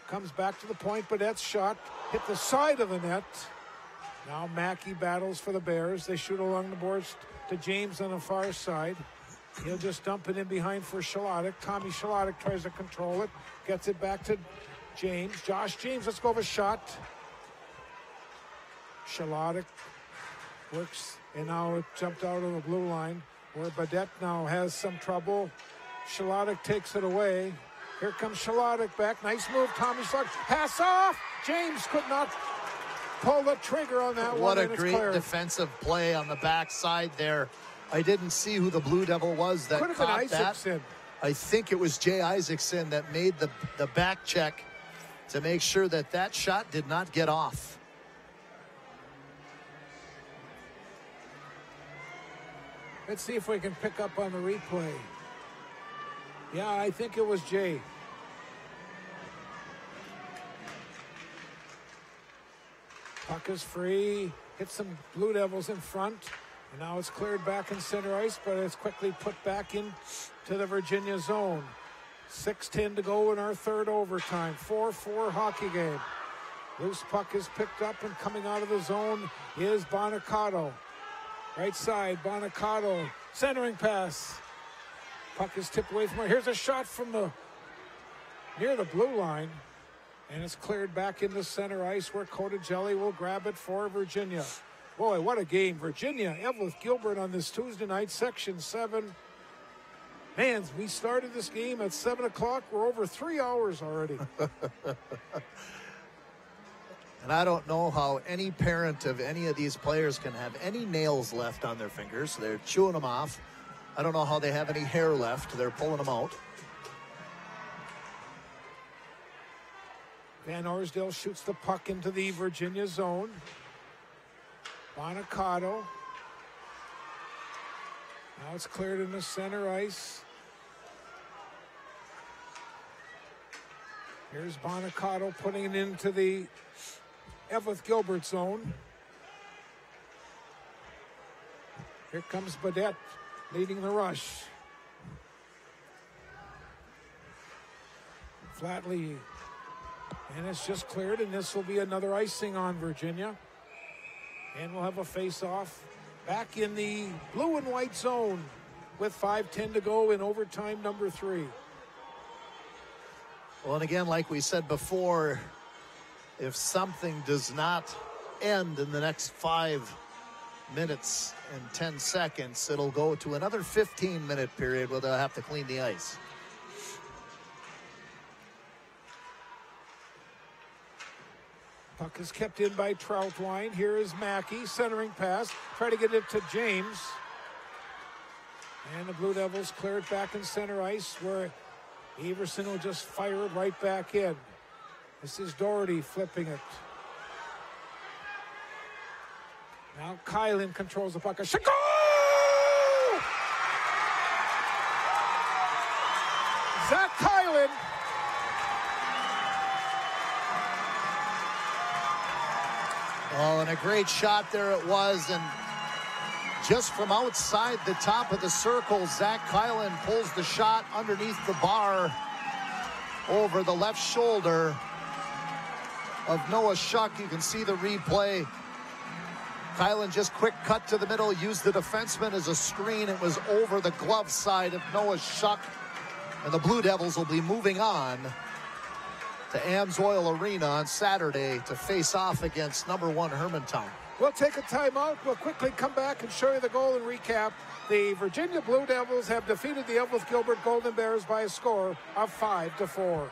Comes back to the point, but that's shot. Hit the side of the net. Now Mackey battles for the Bears. They shoot along the boards to James on the far side. He'll just dump it in behind for Shalotic. Tommy Shalotic tries to control it. Gets it back to James. Josh James, let's go with a shot. Shalotic works, and now it jumped out of the blue line, where Badette now has some trouble. Shalotic takes it away. Here comes Shalotic back. Nice move, Tommy Shalotic. Pass off! James could not pull the trigger on that one. What a great defensive play on the backside there. I didn't see who the Blue Devil was that caught that. I think it was Jay Isaacson that made the back check to make sure that that shot did not get off. Let's see if we can pick up on the replay. Yeah, I think it was Jay. Puck is free. Hit some Blue Devils in front. And now it's cleared back in center ice, but it's quickly put back in to the Virginia zone. 6:10 to go in our third overtime. 4-4 hockey game. Loose puck is picked up, and coming out of the zone is Bonacato. Right side, Bonacato. Centering pass. Puck is tipped away from her. Here's a shot from near the blue line. And it's cleared back into center ice where Cotagelli will grab it for Virginia. Boy, what a game. Virginia, Eveleth, Gilbert on this Tuesday night, Section 7. Man, we started this game at 7 o'clock. We're over 3 hours already. And I don't know how any parent of any of these players can have any nails left on their fingers. They're chewing them off. I don't know how they have any hair left. They're pulling them out. Van Orsdale shoots the puck into the Virginia zone. Bonacato. Now it's cleared into center ice. Here's Bonacato putting it into the Eveleth Gilbert zone. Here comes Badette leading the rush. Flatley. And it's just cleared, and this will be another icing on Virginia. And we'll have a face-off back in the blue and white zone with 5:10 to go in overtime number 3. Well, and again, like we said before, if something does not end in the next 5 minutes and 10 seconds, it'll go to another 15-minute period where they'll have to clean the ice. Puck is kept in by Troutwine. Here is Mackey, centering pass. Try to get it to James. And the Blue Devils clear it back in center ice where Everson will just fire it right back in. This is Doherty flipping it. Now Kylan controls the puck. A shot. Goal! Zach Kylan Well, and a great shot there it was, and just from outside the top of the circle, Zach Kylan pulls the shot underneath the bar over the left shoulder of Noah Shuck. You can see the replay. Kylan just quick cut to the middle, used the defenseman as a screen. It was over the glove side of Noah Shuck. And the Blue Devils will be moving on to Amsoil Arena on Saturday to face off against number 1 Hermantown. We'll take a timeout. We'll quickly come back and show you the goal and recap. The Virginia Blue Devils have defeated the Eveleth Gilbert Golden Bears by a score of 5-4.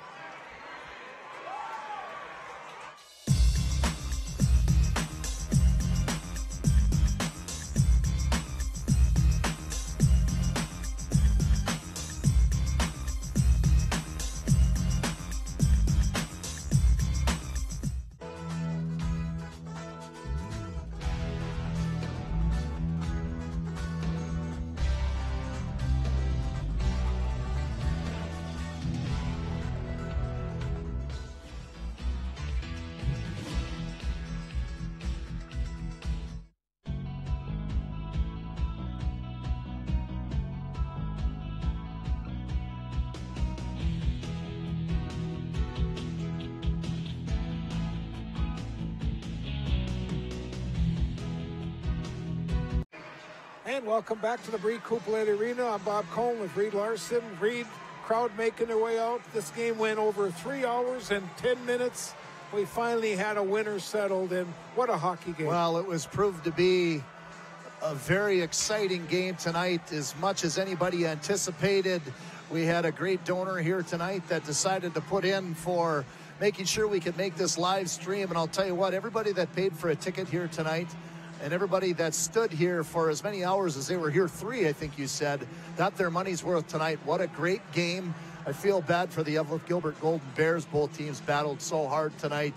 And welcome back to the Bree Couplet Arena. I'm Bob Cohn with Reed Larson. Reed, crowd making their way out. This game went over 3 hours and 10 minutes. We finally had a winner settled, and what a hockey game. Well, it was proved to be a very exciting game tonight, as much as anybody anticipated. We had a great donor here tonight that decided to put in for making sure we could make this live stream. And I'll tell you what, everybody that paid for a ticket here tonight and everybody that stood here for as many hours as they were here, 3, I think you said, got their money's worth tonight. What a great game. I feel bad for the Eveleth Gilbert Golden Bears. Both teams battled so hard tonight,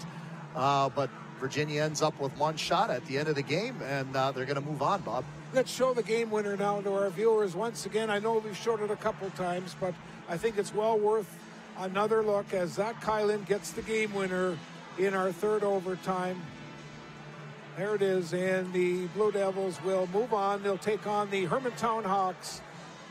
but Virginia ends up with 1 shot at the end of the game, and they're going to move on, Bob. Let's show the game winner now to our viewers once again. I know we've showed it a couple times, but I think it's well worth another look as Zach Kylan gets the game winner in our 3rd overtime. There it is, and the Blue Devils will move on. They'll take on the Hermantown Hawks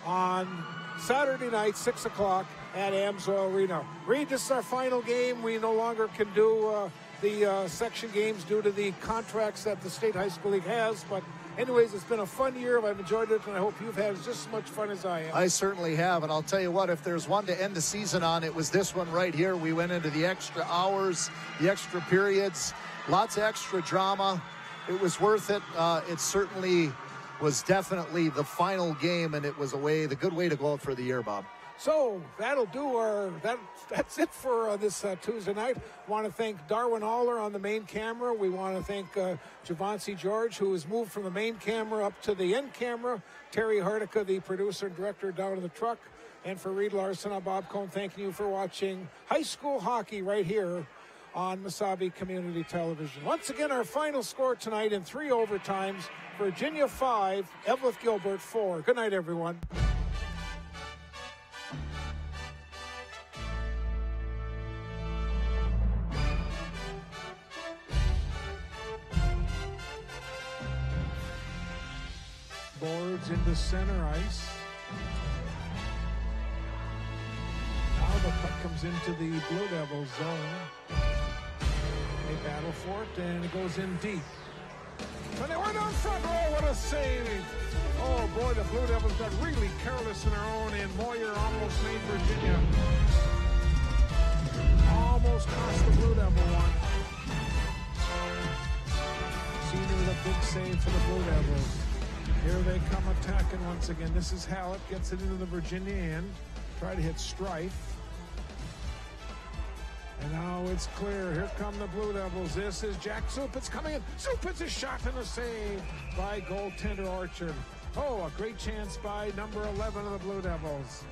on Saturday night, 6 o'clock at Amsoil Arena. Reed, this is our final game. We no longer can do the section games due to the contracts that the State High School League has, but anyways, it's been a fun year. I've enjoyed it, and I hope you've had just as much fun as I have. I certainly have, and I'll tell you what, if there's one to end the season on, it was this one right here. We went into the extra hours, the extra periods, lots of extra drama. It was worth it. It certainly was definitely the final game, and it was the good way to go out for the year, Bob. So that'll do that's it for this Tuesday night. Want to thank Darwin Aller on the main camera. We want to thank Javancy George, who has moved from the main camera up to the end camera. Terry Hardica, the producer and director, down in the truck. And for Reed Larson, I'm Bob Cohn, thanking you for watching high school hockey right here on Mesabi Community Television. Once again, our final score tonight in 3 overtimes, Virginia 5, Eveleth Gilbert 4. Good night, everyone. Boards into center ice. Now the puck comes into the Blue Devils zone. They battle for it, and it goes in deep. But they were down front row. What a save. Oh, boy, the Blue Devils got really careless in their own, and Moyer almost made Virginia. Almost cost the Blue Devil one. Senior with a big save for the Blue Devils. Here they come attacking once again. This is Hallett, gets it into the Virginia end. Try to hit Strife. And now it's clear. Here come the Blue Devils. This is Jack Supitz coming in. Supitz is shot and a save by goaltender Orchard. Oh, a great chance by number 11 of the Blue Devils.